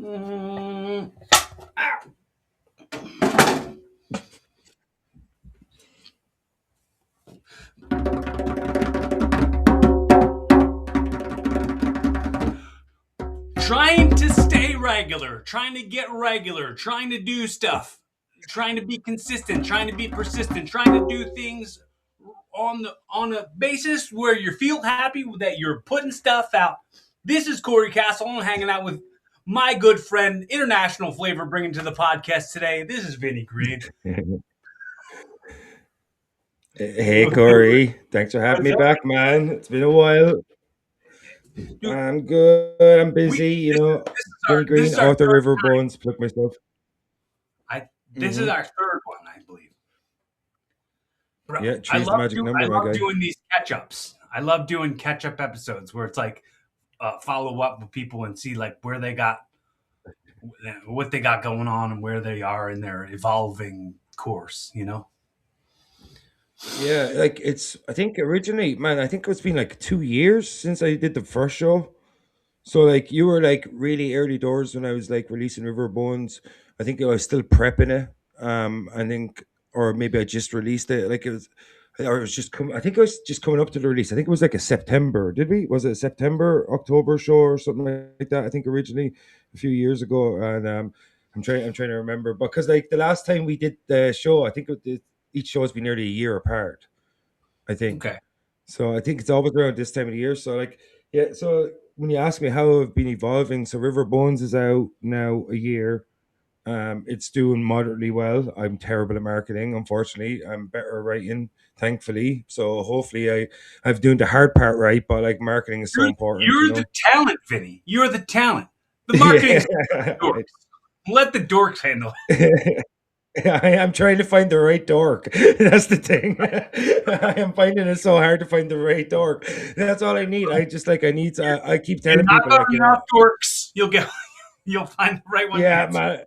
Mm. Ow. Trying to stay regular, trying to get regular, trying to do stuff, trying to be consistent, trying to be persistent, trying to do things on a basis where you feel happy that you're putting stuff out. This is Cory Kastle. I'm hanging out with my good friend, international flavor bringing to the podcast today. This is Vinnie Greene. Hey Cory, thanks for having What's me up, back, man. It's been a while. dude? I'm good. I'm We busy. Vinnie this Greene, is our author third. River Bones, plug myself. This is hmm our third one, I believe. Bro, Yeah, three's the magic I number, my love guy. doing these catch ups. I love doing catch up episodes where it's like follow up with people and see like where they got what they got going on and where they are in their evolving course. Yeah, like I think originally, man, I think it's been like 2 years since I did the first show. So like you were like really early doors when I was like releasing River Bones. I think I was still prepping it. I think, or maybe I just released it. Like it was, or it was just I think it was just coming up to the release. I think it was like a September. Did we? Was it a September, October show or something like that? I think originally a few years ago. And I'm trying to remember because like the last time we did the show, I think each show has been nearly a year apart. I think. Okay. So I think it's always around this time of the year. So like, yeah. So when you ask me how I've been evolving, so River Bones is out now a year. It's doing moderately well. I'm terrible at marketing, unfortunately. I'm better at writing, thankfully. So hopefully I've doing the hard part right. But like marketing is so important, You're the talent, Vinny. You're the talent. The marketing's Yeah. dorks. Let the dorks handle it. I am trying to find the right dork. That's the thing. I am finding it so hard to find the right dork. That's all I need. I just like I need to. I keep You telling people knock like on enough dorks, you'll find the right one to yeah, answer. man.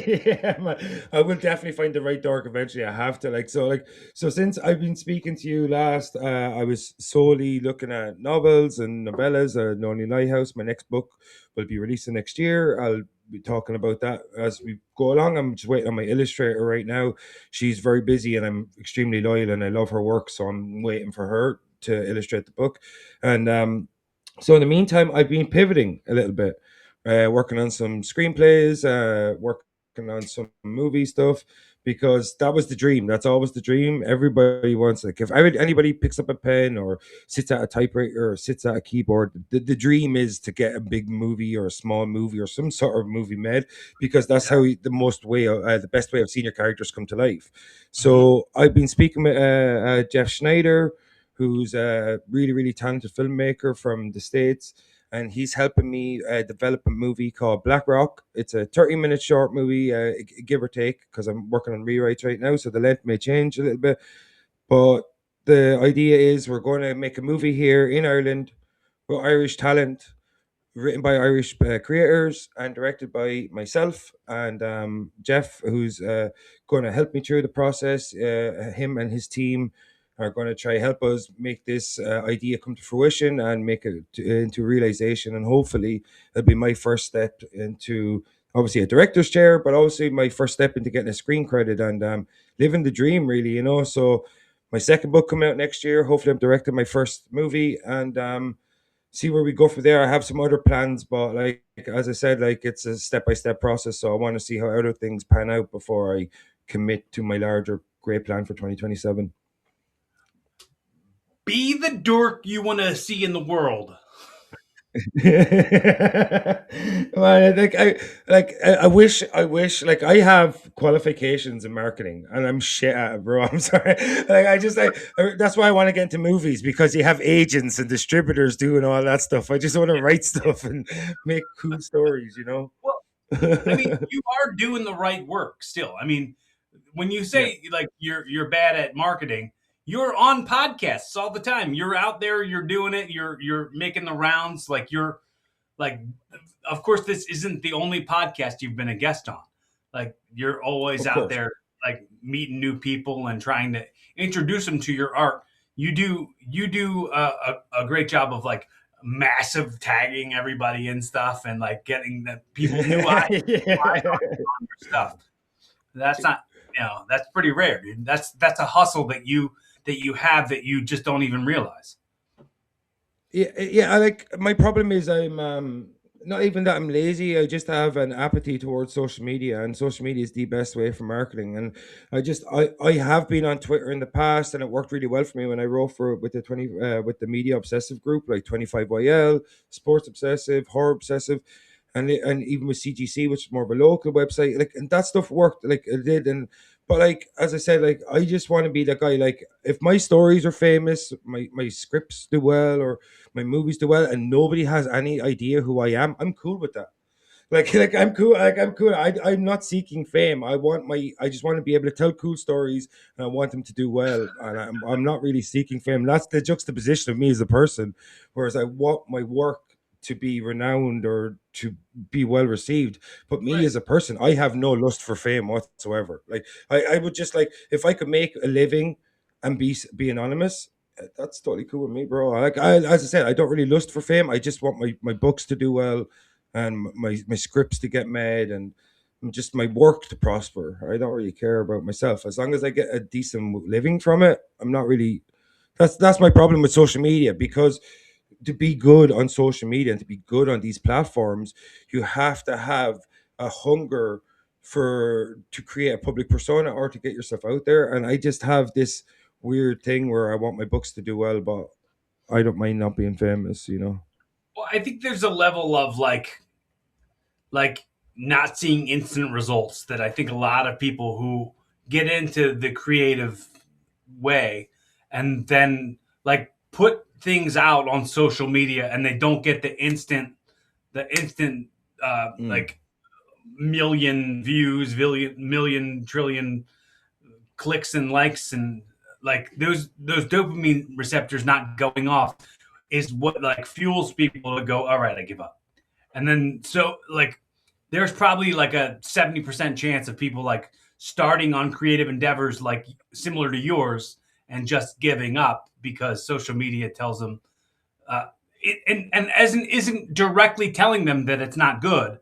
Yeah, man. I will definitely find the right dork eventually. I have to so since I've been speaking to you last, I was solely looking at novels and novellas. Lonely Lighthouse, my next book will be releasing next year. I'll be talking about that as we go along. I'm just waiting on my illustrator right now. She's very busy, and I'm extremely loyal, and I love her work, so I'm waiting for her to illustrate the book. And so in the meantime, I've been pivoting a little bit, working on some screenplays, working on some movie stuff because that was the dream. That's always the dream. Everybody wants like if anybody picks up a pen or sits at a typewriter or sits at a keyboard, the dream is to get a big movie or a small movie or some sort of movie made because that's Yeah. how the best way of seeing your characters come to life. Mhm. So I've been speaking with Jeff Schneider, who's a really really talented filmmaker from the States, and he's helping me develop a movie called Black Rock. It's a 30-minute short movie, give or take, because I'm working on rewrites right now, so the length may change a little bit. But the idea is we're going to make a movie here in Ireland with Irish talent, written by Irish creators and directed by myself and Jeff, who's going to help me through the process. Him and his team are going to try help us make this idea come to fruition and make it into realization. And hopefully, it'll be my first step into obviously a director's chair, but also my first step into getting a screen credit and living the dream, really. So my second book coming out next year. Hopefully, I'm directing my first movie and. See where we go from there. I have some other plans, but like as I said, like it's a step by step process. So I want to see how other things pan out before I commit to my larger great plan for 2027. Be the dork you want to see in the world. Man, I wish like I have qualifications in marketing and I'm shit at it, bro. I'm sorry. That's why I want to get into movies because you have agents and distributors doing all that stuff. I just want to write stuff and make cool stories. Well, I mean, you are doing the right work still. I mean, when you Yeah, say like you're bad at marketing, you're on podcasts all the time. You're out there, you're doing it, you're making the rounds. Like, of course, this isn't the only podcast you've been a guest on. Like, you're always of out course. there, like meeting new people and trying to introduce them to your art. You do a great job of like massive tagging everybody and stuff, and like getting the people new eyes Yeah. on your stuff. That's not, that's pretty rare, dude. That's a hustle that you have that you just don't even realize. Yeah, I like my problem is I'm not even that I'm lazy. I just have an apathy towards social media, and social media is the best way for marketing. And I have been on Twitter in the past, and it worked really well for me when I wrote for with the 20 with the media obsessive group like 25YL, sports obsessive, horror obsessive, and even with CGC, which is more of a local website. Like, and that stuff worked. Like it did, and but like as I said, like I just want to be that guy. Like if my stories are famous, my scripts do well, or my movies do well, and nobody has any idea who I am, I'm cool with that. Like I'm cool. Like I'm cool. I'm not seeking fame. I just want to be able to tell cool stories, and I want them to do well. And I'm not really seeking fame. That's the juxtaposition of me as a person. Whereas I want my work to be renowned or to be well received. But me Right. as a person, I have no lust for fame whatsoever. Like I would just like if I could make a living and be anonymous. That's totally cool with me, bro. As I said, I don't really lust for fame. I just want my books to do well and my scripts to get made and just my work to prosper. I don't really care about myself as long as I get a decent living from it. I'm not really. That's my problem with social media because to be good on social media and to be good on these platforms, you have to have a hunger for to create a public persona or to get yourself out there. And I just have this weird thing where I want my books to do well, but I don't mind not being famous, you know. Well, I think there's a level of like not seeing instant results that I think a lot of people who get into the creative way and then like put things out on social media and they don't get the instant Mm, like million views, million trillion clicks and likes, and like those dopamine receptors not going off is what like fuels people to go, all right, I give up. And then so like there's probably like a 70% chance of people like starting on creative endeavors like similar to yours and just giving up because social media tells them uh, and isn't directly telling them that it's not good.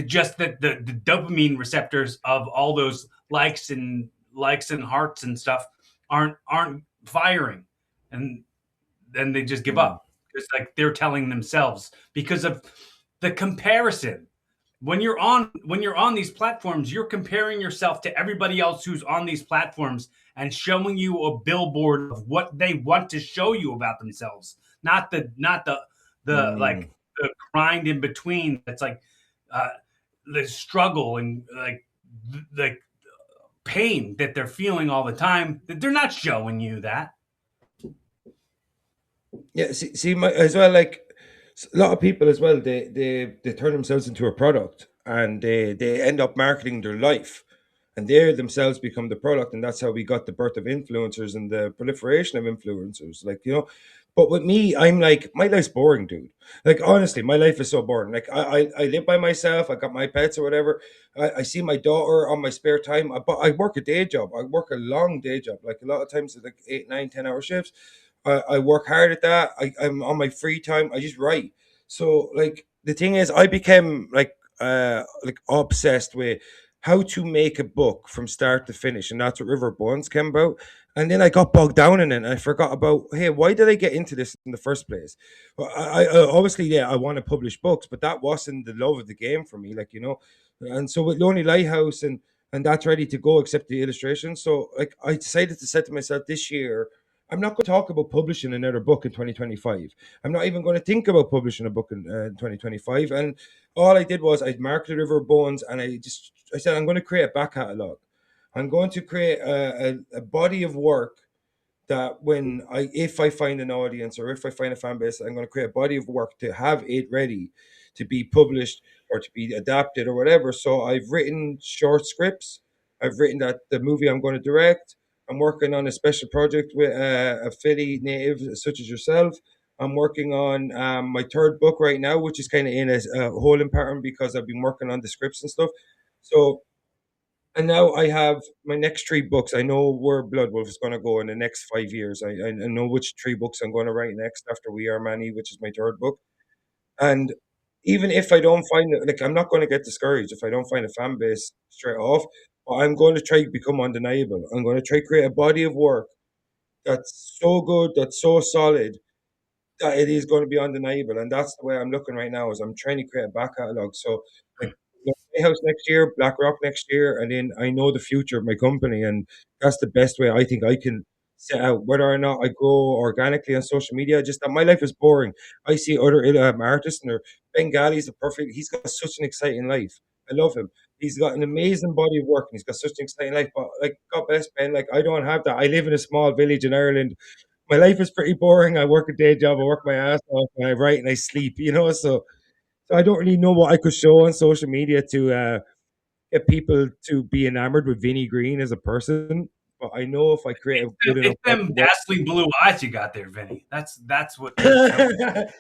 Just that the dopamine receptors of all those likes and hearts and stuff aren't firing, and then they just give mm, up. It's like they're telling themselves because of the comparison. When you're on these platforms, you're comparing yourself to everybody else who's on these platforms and showing you a billboard of what they want to show you about themselves, not the mm. like the grind in between. That's like uh, the struggle and like the pain that they're feeling all the time. That they're not showing you that. Yeah, as well, like a lot of people as well, they turn themselves into a product and they end up marketing their life, and they themselves become the product, and that's how we got the birth of influencers and the proliferation of influencers. Like you know, but with me, I'm like my life's boring, dude. Like honestly, my life is so boring. Like I live by myself. I got my pets or whatever. I see my daughter on my spare time. But I work a day job. I work a long day job. Like a lot of times, it's like 8, 9, 10 hour shifts. I work hard at that. I'm on my free time. I just write. So like the thing is, I became like obsessed with how to make a book from start to finish, and that's what River Bones came about. And then I got bogged down in it, and I forgot about hey, why did I get into this in the first place? Well, obviously yeah, I want to publish books, but that wasn't the love of the game for me, like you know. And so with Lonely Lighthouse and that's ready to go, except the illustration. So like I decided to set to myself this year I'm not going to talk about publishing another book in 2025. I'm not even going to think about publishing a book in 2025. And all I did was I marketed River Bones and I said, I'm going to create a back catalog. I'm going to create a body of work that if I find an audience or if I find a fan base, I'm going to create a body of work to have it ready to be published or to be adapted or whatever. So I've written short scripts. I've written that the movie I'm going to direct. I'm working on a special project with a Philly native such as yourself. I'm working on my third book right now, which is kind of in a holding pattern because I've been working on the scripts and stuff. So And now I have my next three books. I know where Blood Wolf is going to go in the next 5 years. I know which three books I'm going to write next after We Are Many, which is my third book. And even if I don't find it, like, I'm not going to get discouraged if I don't find a fan base straight off. But I'm going to try to become undeniable. I'm going to try to create a body of work that's so good, that's so solid, that it is going to be undeniable. And that's the way I'm looking right now. Is I'm trying to create a back catalog. So, like, House next year, BlackRock next year, and then I know the future of my company, and that's the best way I think I can set out. Whether or not I grow organically on social media, just that my life is boring. I see other artists, and Bengali's the perfect. He's got such an exciting life. I love him. He's got an amazing body of work, and he's got such an exciting life. But, like, God bless Ben, like, I don't have that. I live in a small village in Ireland. My life is pretty boring. I work a day job. I work my ass off. And I write and I sleep. So I don't really know what I could show on social media to get people to be enamored with Vinnie Greene as a person. But I know if I create a good enough It's body them of work. dazzling blue eyes you got there, Vinny. That's what really sells it.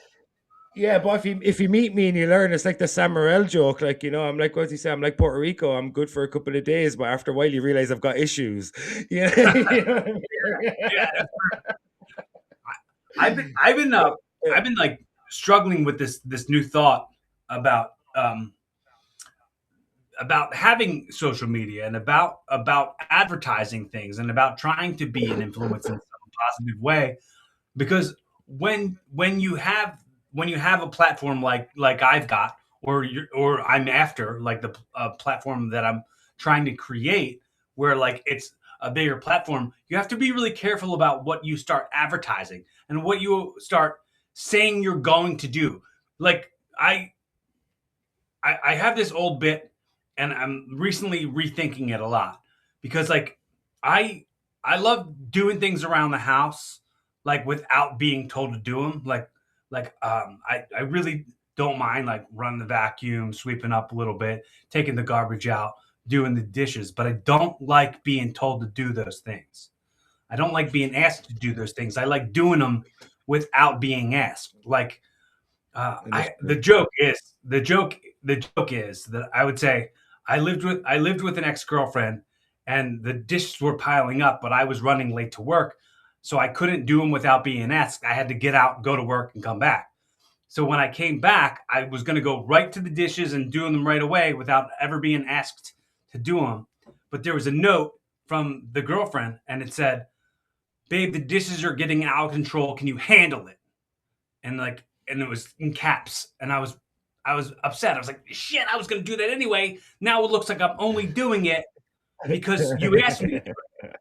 Yeah, but if you meet me and you learn, it's like the Sam Morril joke. Like, I'm like, what's he say? I'm like Puerto Rico. I'm good for a couple of days, but after a while, you realize I've got issues. Yeah, you know what I mean? Yeah, I've been like struggling with this new thought about um about having social media and about advertising things and about trying to be an influence in some positive way, because when you have a platform like I've got, or I'm after, like the platform that I'm trying to create, where like it's a bigger platform, you have to be really careful about what you start advertising and what you start saying you're going to do. Like I have this old bit, and I'm recently rethinking it a lot, because like I I love doing things around the house, like without being told to do them. I really don't mind like running the vacuum, sweeping up a little bit, taking the garbage out, doing the dishes, but I don't like being told to do those things. I don't like being asked to do those things. I like doing them without being asked. Like I Understood. the joke is that I would say I lived with an ex girlfriend, and the dishes were piling up, but I was running late to work, so I couldn't do them without being asked. I had to get out, go to work, and come back. So when I came back, I was going to go right to the dishes and doing them right away without ever being asked to do them. But there was a note from the girlfriend, and it said, "Babe, the dishes are getting out of control. Can you handle it?" And it was in caps, and I was upset. I was like, shit, I was going to do that anyway. Now it looks like I'm only doing it because you asked me to do it.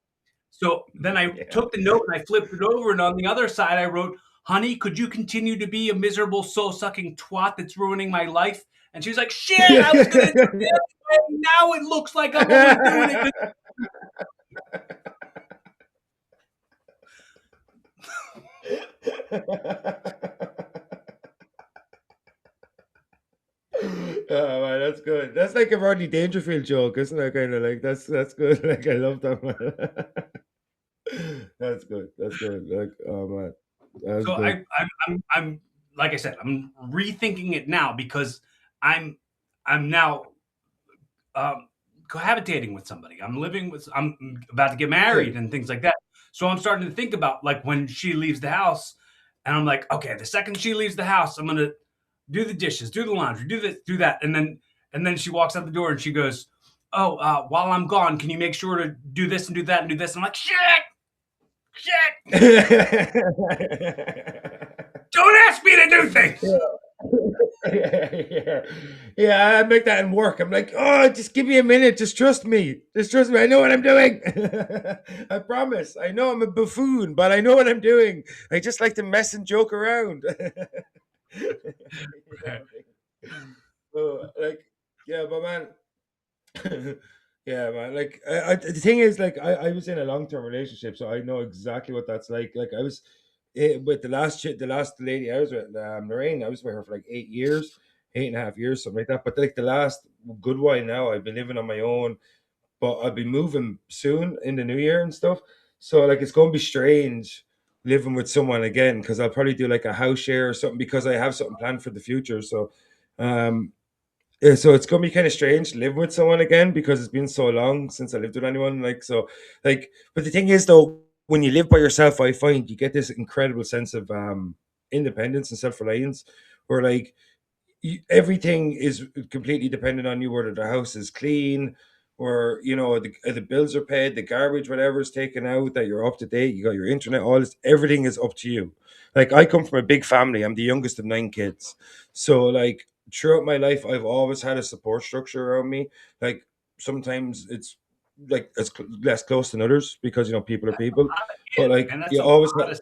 So then I Yeah. took the note and I flipped it over, and on the other side I wrote, "Honey, could you continue to be a miserable soul sucking twat that's ruining my life?" And she was like, "Shit, I was going to do it anyway. Now it looks like I'm only doing it 'cause." Oh man, that's good. That's like a Rodney Dangerfield joke, isn't it? Kind of like that's good. Like, I love that, man. That's good. That's good. Like, oh man, that's So good. I'm like I said, I'm rethinking it now because I'm I'm now cohabitating with somebody. I'm about to get married Good. and things like that. So I'm starting to think about like when she leaves the house, and I'm like, okay, the second she leaves the house, I'm gonna do the dishes, do the laundry, do this, do that, and then she walks out the door and she goes, "Oh, while I'm gone, can you make sure to do this and do that and do this?" I'm like, "Shit, shit! Don't ask me to do things." Yeah. Yeah, yeah, I make that in work. I'm like, oh, just give me a minute. Just trust me. Just trust me. I know what I'm doing. I promise. I know I'm a buffoon, but I know what I'm doing. I just like to mess and joke around. So, like, yeah, but man, yeah, man. Like, the thing is, like, I was in a long term relationship, so I know exactly what that's like. Like, I was with the last lady I was with, Lorraine. I was with her for like 8 years, 8.5 years, something like that. But like the last good while now, I've been living on my own, but I'll be moving soon in the new year and stuff. So like, it's going to be strange living with someone again, because I'll probably do like a house share or something, because I have something planned for the future. So, um, so it's gonna be kind of strange living with someone again because it's been so long since I lived with anyone. Like so, like, but the thing is though, when you live by yourself, I find you get this incredible sense of independence and self reliance, where like everything is completely dependent on you, whether the house is clean or the bills are paid, the garbage whatever is taken out, that you're up to date, you got your internet, all this, everything is up to you. Like I come from a big family, I'm the youngest of 9 kids, so like throughout my life I've always had a support structure around me. Like sometimes it's like less close than others because people are people, but like And that's you a always lot of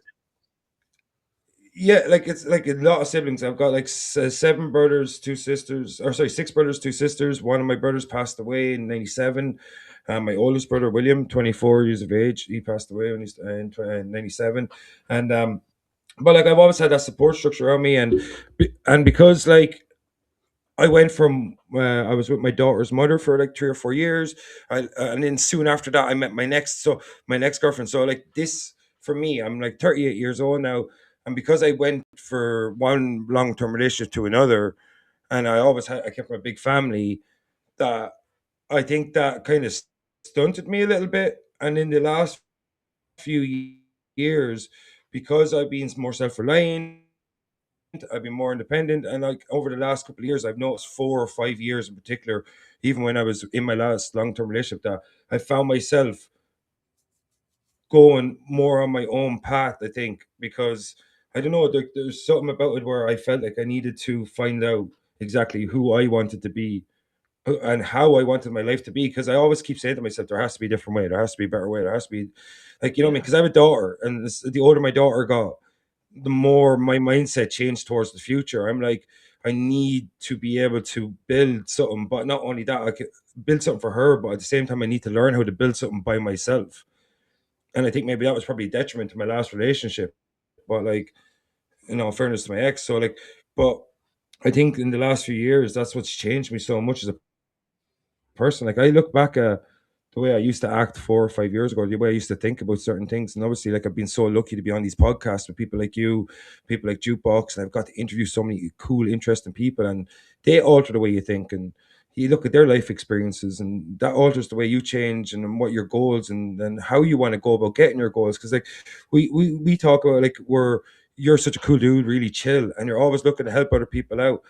yeah, like it's like a lot of siblings. I've got like seven brothers, two sisters, or sorry, six brothers, two sisters. One of my brothers passed away in '97. My oldest brother, William, 24 years of age, he passed away when he's in '97. And but like I've always had that support structure around me, and because like I went from I was with my daughter's mother for like 3 or 4 years, and then soon after that I met my next girlfriend. So like this for me, I'm like 38 years old now, and because I went for one long term relationship to another, and I kept my big family. That I think that kind of stunted me a little bit, and in the last few years, because I've been more self reliant, I've been more independent, and like over the last couple of years, I've noticed 4 or 5 years in particular, even when I was in my last long term relationship, that I found myself going more on my own path. I think because I don't know, there's something about it where I felt like I needed to find out exactly who I wanted to be and how I wanted my life to be. Because I always keep saying to myself, there has to be a different way, there has to be a better way, there has to be like what I mean. yeah, Because I have a daughter, and the older my daughter got, the more my mindset changed towards the future. I'm like, I need to be able to build something, but not only that, I could build something for her, but at the same time, I need to learn how to build something by myself. And I think maybe that was probably a detriment to my last relationship. But like, in fairness to my ex, so like, but I think in the last few years, that's what's changed me so much as a person. Like I look back at the way I used to act 4 or 5 years ago, the way I used to think about certain things. And obviously, like I've been so lucky to be on these podcasts with people like you, people like Jukebox, and I've got to interview so many cool, interesting people, and they alter the way you think. And you look at their life experiences, and that alters the way you change and what your goals and how you want to go about getting your goals. Because like we talk about like you're such a cool dude, really chill, and you're always looking to help other people out.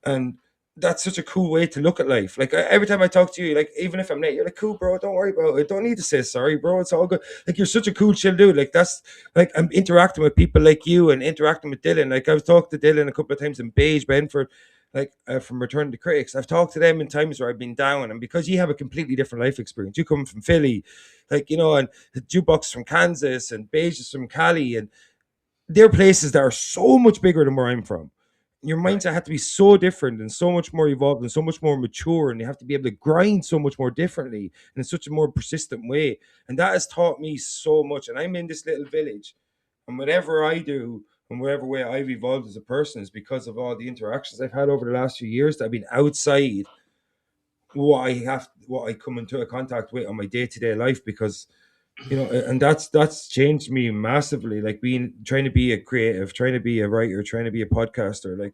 And that's such a cool way to look at life. Like every time I talk to you, like even if I'm late, you're like, "Cool, bro. Don't worry about it. Don't need to say sorry, bro. It's all good." Like you're such a cool, chill dude. Like that's like I'm interacting with people like you and interacting with Dylan. Like I've talked to Dylan a couple of times in Beige, Benford, like from Return to Critics. I've talked to them in times where I've been down, and because you have a completely different life experience, you come from Philly, like and the Jukebox from Kansas and Beige is from Cali, and they're places that are so much bigger than where I'm from. Your right. mindset had to be so different and so much more evolved and so much more mature, and you have to be able to grind so much more differently and in such a more persistent way. And that has taught me so much. And I'm in this little village, and whatever I do and whatever way I've evolved as a person is because of all the interactions I've had over the last few years that have been outside what I come into a contact with on my day to day life. Because and that's changed me massively, like being trying to be a creative, trying to be a writer, trying to be a podcaster, like,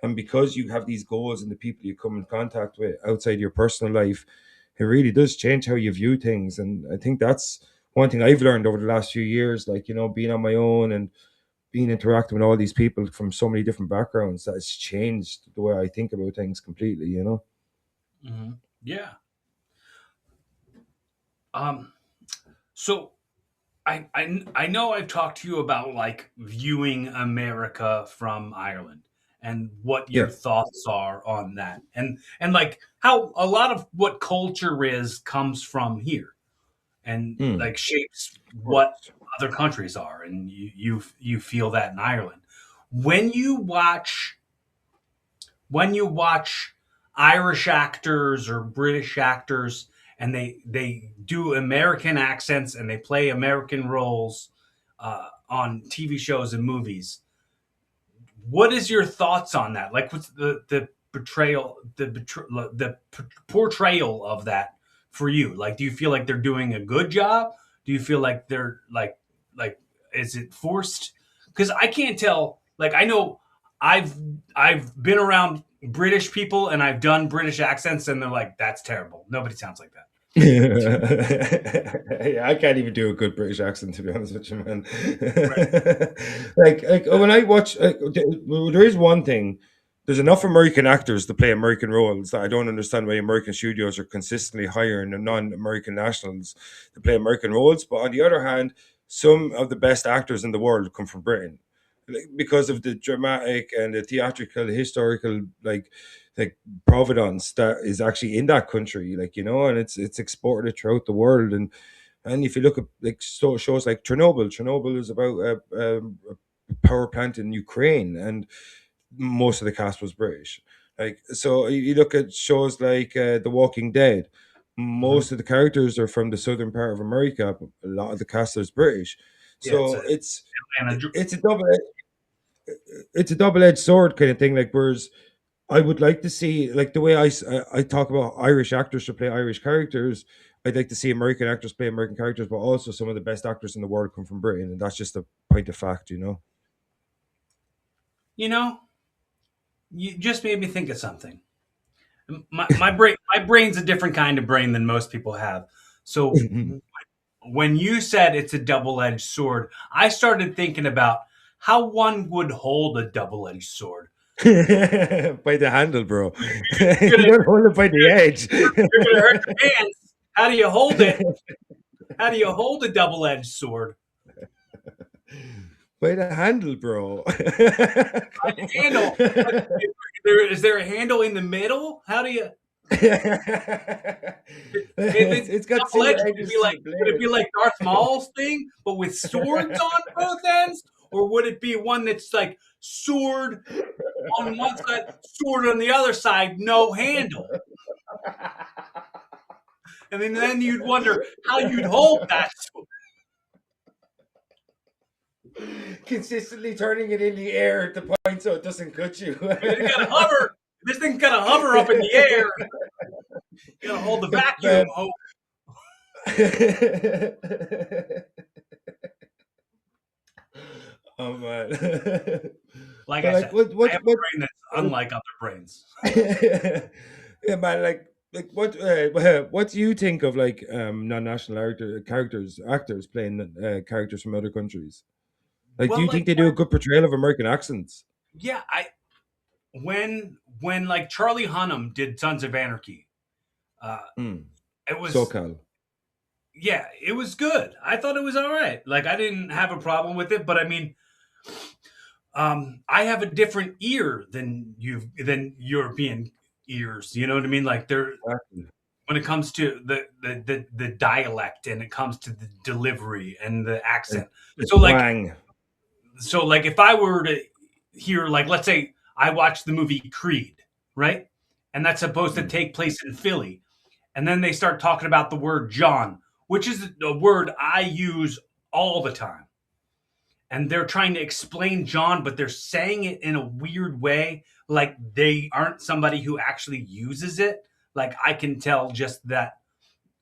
and because you have these goals and the people you come in contact with outside your personal life, it really does change how you view things. And I think that's one thing I've learned over the last few years, like being on my own and being interacting with all these people from so many different backgrounds, that has changed the way I think about things completely. Yeah. Um. So I know I've talked to you about like viewing America from Ireland and what your Yeah. thoughts are on that, and like how a lot of what culture is comes from here and Mm, like shapes of what course. other countries are, and you feel that in Ireland when you watch Irish actors or British actors and they do American accents and they play American roles on TV shows and movies. What is your thoughts on that? Like, what's the portrayal the portrayal of that for you? Like, do you feel like they're doing a good job? Do you feel like they're like is it forced? Because I can't tell. Like, I know I've been around. British people, and I've done British accents, and they're like, "That's terrible. Nobody sounds like that." Yeah, I can't even do a good British accent, to be honest with you, man. Right. Like when I watch, well, there is one thing. There's enough American actors to play American roles that I don't understand why American studios are consistently hiring non-American nationals to play American roles. But on the other hand, some of the best actors in the world come from Britain, like, because of the dramatic and the theatrical, historical, like provenance that is actually in that country, like, and it's exported throughout the world. And if you look at like shows like Chernobyl is about a power plant in Ukraine, and most of the cast was British. Like, so you look at shows like The Walking Dead, Mhm. most of the characters are from the southern part of America, but a lot of the cast is British. Yeah, it's So a Atlanta. it's a double-edged sword kind of thing. Like, whereas I would like to see, like, the way I talk about Irish actors to play Irish characters. I'd like to see American actors play American characters, but also some of the best actors in the world come from Britain, and that's just a point of fact. You know, you just made me think of something. My brain's a different kind of brain than most people have. So when you said it's a double-edged sword, I started thinking about how one would hold a double-edged sword. By the handle, bro. You're You gonna, don't hold it by the edge. you're gonna hurt your hands. How do you hold it? How do you hold a double-edged sword? By the handle, bro. Come Handle. But on. is there a handle in the middle? How do you? If it's It's got double two edged, edges to the would it be blade. like Darth Maul's thing, but with swords on both ends, or would it be one that's like sword on one side, sword on the other side, no handle? And then you'd wonder how you'd hold that sword. Consistently turning it in the air at the point so it doesn't cut you. You gotta hover. This thing's gotta hover up in the air. You gotta hold the vacuum. Oh, Oh man. like But I like, said, I have a brain that's unlike other brains. yeah, man, like what do you think of, like, non-national actors playing characters from other countries? Like, do Well, you like think they do a good portrayal of American accents? yeah, I when like Charlie Hunnam did Sons of Anarchy, uh, Mm. it was SoCal. yeah, it was good. I thought it was all right. Like I didn't have a problem with it, but I mean, I have a different ear than European ears. You know what I mean? Like there, Exactly. when it comes to the dialect and it comes to the delivery and the The, accent. the So like twang. if I were to hear, like, let's say I watched the movie Creed, right? And that's supposed to Mm. take place in Philly. And then they start talking about the word John, which is a word I use all the time. And they're trying to explain John, but they're saying it in a weird way, like they aren't somebody who actually uses it. Like I can tell just that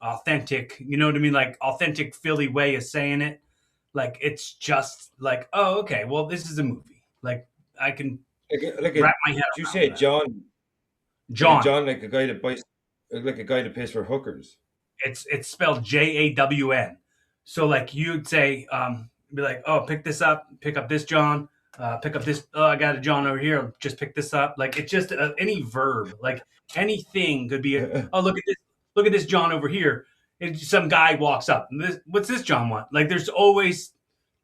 authentic, you know what I mean? Like authentic Philly way of saying it. Like it's just like, oh, okay, well, this is a movie. Like I can wrap my head Did you around say that. John? Like a John. John, like a guy that buys, like a guy that pays for hookers. It's spelled Jawn. So like you'd say, be like, oh, pick this up, pick up this John, pick up this. Oh, I got a John over here. Just pick this up. Like it's just any verb, like anything could be. Oh, look at this John over here. And some guy walks up. What's this John want? Like there's always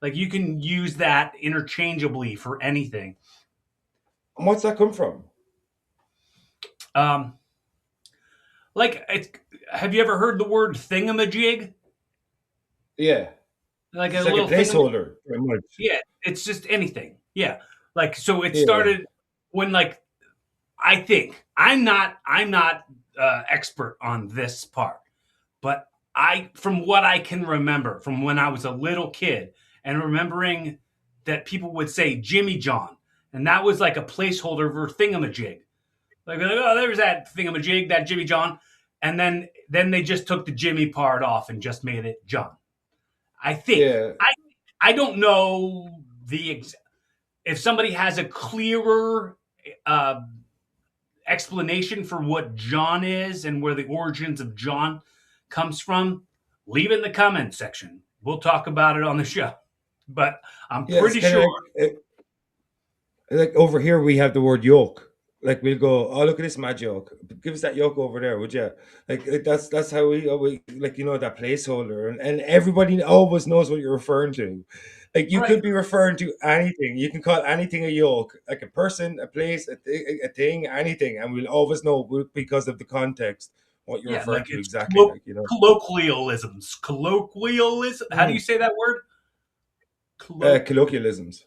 like you can use that interchangeably for anything. And what's that come from? Um, like it's, have you ever heard the word thingamajig? Yeah, Like a it's like a little thingamajig. placeholder, pretty much. Yeah, it's just anything. Yeah. Like so it Yeah. started when like I think I'm not expert on this part, but I from what I can remember from when I was a little kid and remembering that people would say Jimmy John and that was like a placeholder for thingamajig. Like oh there's that thingamajig, that Jimmy John. And then they just took the Jimmy part off and just made it John. I think. Yeah. I don't know if somebody has a clearer uh, explanation for what John is and where the origins of John comes from, leave it in the comment section. We'll talk about it on the show. But I'm Yeah, it's pretty kind of sure. like over here we have the word yoke. Like we'll go, oh look at this mad yoke. Give us that yoke over there, would you? Like that's how we like that placeholder, and everybody always knows what you're referring to. Like you Right. could be referring to anything. You can call anything a yoke, like a person, a place, a thing, anything, and we'll always know because of the context what you're Yeah, referring like to it's exactly. colloquialisms. Colloquialism. How do you Mm. say that word? Colloq Colloquialisms,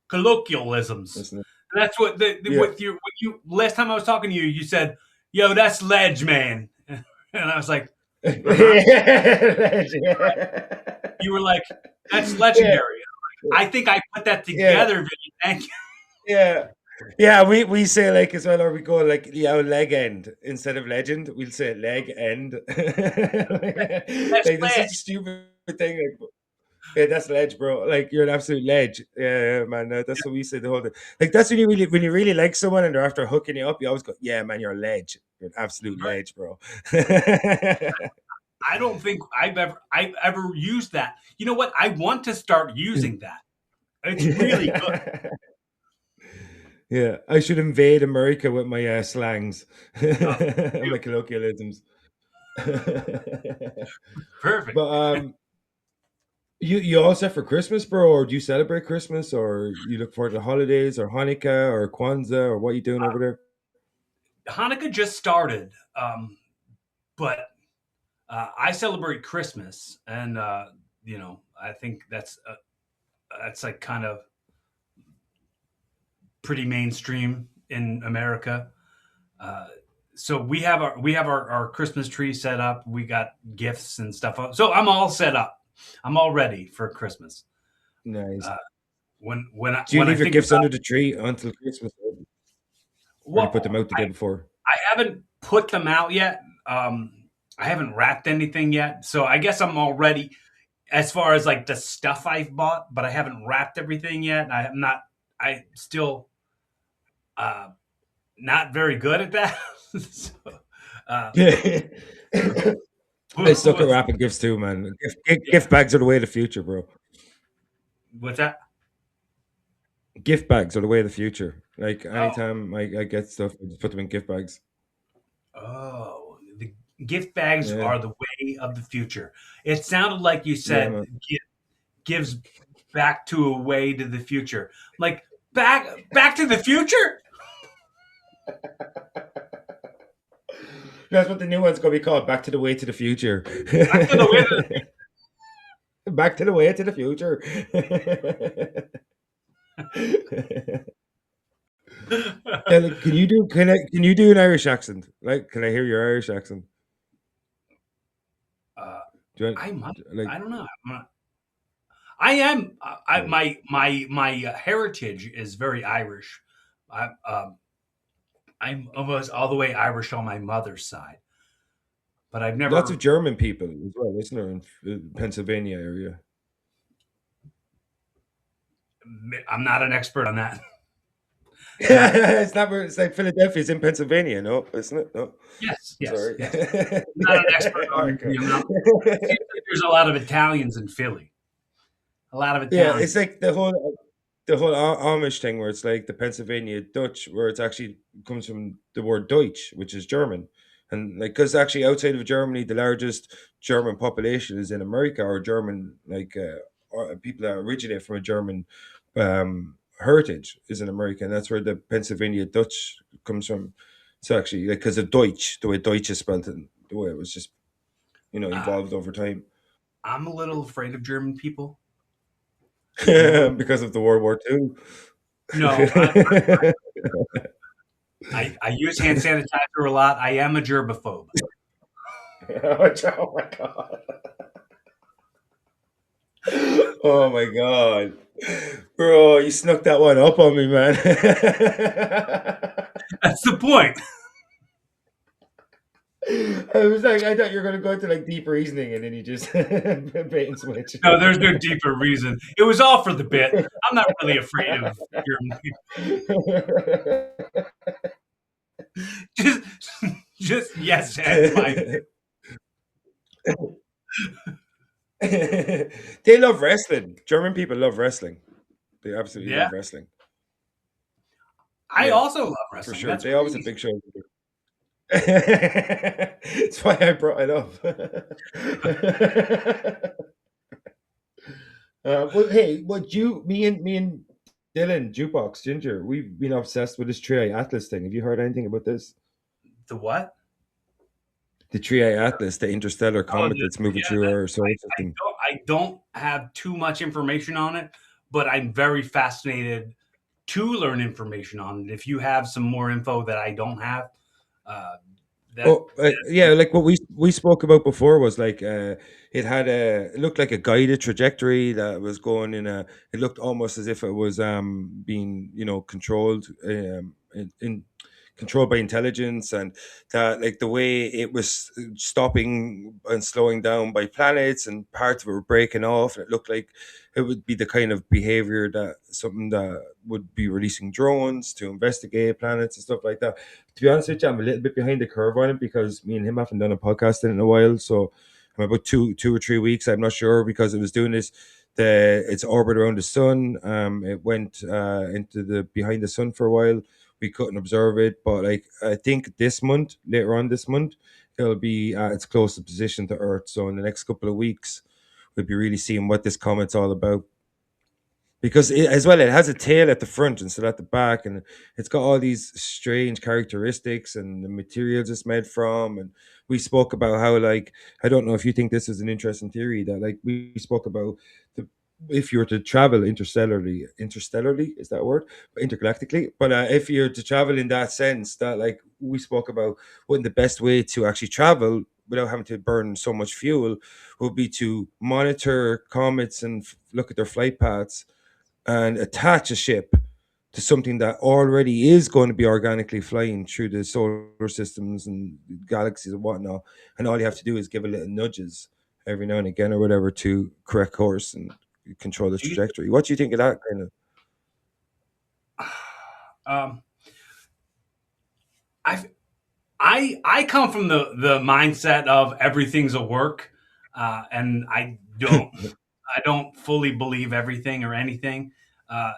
colloquialisms. isn't it? That's what Yeah. when you last time I was talking to you, you said, "Yo, that's ledge, man," and I was like, "Uh huh." You were like, "That's Yeah. legendary." I think I put that Yeah. together, Vinny. Thank you. Yeah. Yeah, we say like as well, or we go like leg end instead of legend, we'll say leg end. That's Like this is a ledge. stupid thing. Like, yeah, that's ledge, bro. Like you're an absolute ledge. Yeah, man. That's what we say the whole time. Like that's when you really like someone and they're after hooking you up, you always go, yeah, man, you're a ledge. You're an absolute Right. ledge, bro. I don't think I've ever used that. You know what? I want to start using that. It's really good. Yeah, I should invade America with my slangs, Oh, and my beautiful. colloquialisms. Perfect. But you all set for Christmas, bro, or do you celebrate Christmas, or you look forward to the holidays, or Hanukkah, or Kwanzaa, or what you doing over there? Hanukkah just started, but I celebrate Christmas, and I think that's like kind of pretty mainstream in America. Uh, so we have our Christmas tree set up. We got gifts and stuff up. So I'm all set up. I'm all ready for Christmas. Nice. Uh, when I Do you when I leave your think gifts about under the tree until Christmas, or do you put them what out the day before? I haven't put them out yet. I haven't wrapped anything yet, so I guess I'm all ready as far as like the stuff I've bought, but I haven't wrapped everything yet. I am not. I still uh, not very good at that. So, uh, Yeah. I suck at what's, wrapping gifts too, man. Gift yeah, bags are the way of the future, bro. what's that? Gift bags are the way of the future. Like Oh, anytime I get stuff, I just put them in gift bags. oh, the gift bags Yeah, are the way of the future. It sounded like you yeah, said man. gives back to a way to the future. Like back to the future? That's what the new one's gonna be called. Back to the way to the future. Back to the way to Back to the way to the future. Yeah, the like, can you do an Irish accent? Like, can I hear your Irish accent? uh, Do you I might. want, like, I don't know. I am. yeah. My heritage is very Irish. I'm almost all the way Irish on my mother's side, but I've Lots of never. German people as well, isn't there, in Pennsylvania area? I'm not an expert on that. And I It's not where it's like Philadelphia's in Pennsylvania, no, isn't it? No. yes, I'm yes, sorry. yes. I'm not an expert on Okay. the amount. It seems like there's a lot of Italians in Philly. A lot of Yeah, it's Italians. like the whole Amish thing where it's like the Pennsylvania Dutch, where it's actually comes from the word Deutsch, which is German, and like because actually outside of Germany, the largest German population is in America, or German or people that originate from a German heritage is in America, and that's where the Pennsylvania Dutch comes from. So actually, like because of Deutsch, the way Deutsch is spelled, and the way it was just Uh, evolved over time I'm a little afraid of German people. I'm a little. because of the World War II. No, I use hand sanitizer a lot. I am a germaphobe. Oh my god. Oh my god. Bro, you snuck that one up on me, man. That's the point. I was like, I thought you were gonna go into like deep reasoning and then you just bait and switch. No, there's no deeper reason. It was all for the bit. I'm not really afraid of German people. just, just yes and my. They love wrestling. German people love wrestling. They absolutely Yeah, love wrestling. I Yeah, also love for wrestling. sure. That's They always have crazy. big shows. That's why I brought it up. Well, hey, me and Dylan, Jukebox Ginger, we've been obsessed with this Triae Atlas thing. Have you heard anything about this? The what? The Triae Atlas, the interstellar Oh, comet that's moving yeah. through our solar I system. don't have too much information on it, but I'm very fascinated to learn information on it. If you have some more info that I don't have, uh, that Oh, yeah, like what we spoke about before was like it looked like a guided trajectory that was going in a. It looked almost as if it was being controlled in controlled by intelligence, and that like the way it was stopping and slowing down by planets, and parts of it were breaking off, and it looked like it would be the kind of behavior that something that would be releasing drones to investigate planets and stuff like that. To be honest with you, I'm a little bit behind the curve on it because me and him haven't done a podcast in a while. So I'm about two or 3 weeks. I'm not sure because it was doing this. Its orbit around the sun. It went into the behind the sun for a while. We couldn't observe it, but like I think this month, later on this month, it'll be at its closest position to Earth. So in the next couple of weeks, we'll be really seeing what this comet's all about because as well it has a tail at the front instead of at the back, and it's got all these strange characteristics and the materials it's made from. And we spoke about how, like, I don't know if you think this is an interesting theory, that like we spoke about the if you were to travel interstellarly is that a word, intergalactically, but if you're to travel in that sense, that like we spoke about, what the best way to actually travel without having to burn so much fuel would be to monitor comets and look at their flight paths and attach a ship to something that already is going to be organically flying through the solar systems and galaxies and whatnot. And all you have to do is give it little nudges every now and again or whatever to correct course and control the do you, trajectory. What do you think of that kind of? um, I I come from the mindset of everything's a work, and I don't fully believe everything or anything. Uh,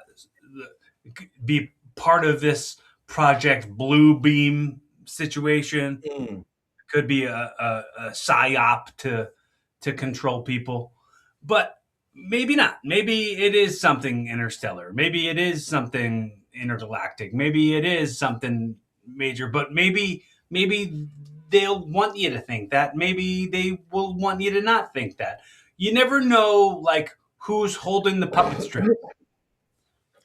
be part of this Project Blue Beam situation Mm, could be a psyop to control people, but maybe not. Maybe it is something interstellar. Maybe it is something intergalactic. Maybe it is something major. But maybe they'll want you to think that. Maybe they will want you to not think that. You never know, like who's holding the puppet string.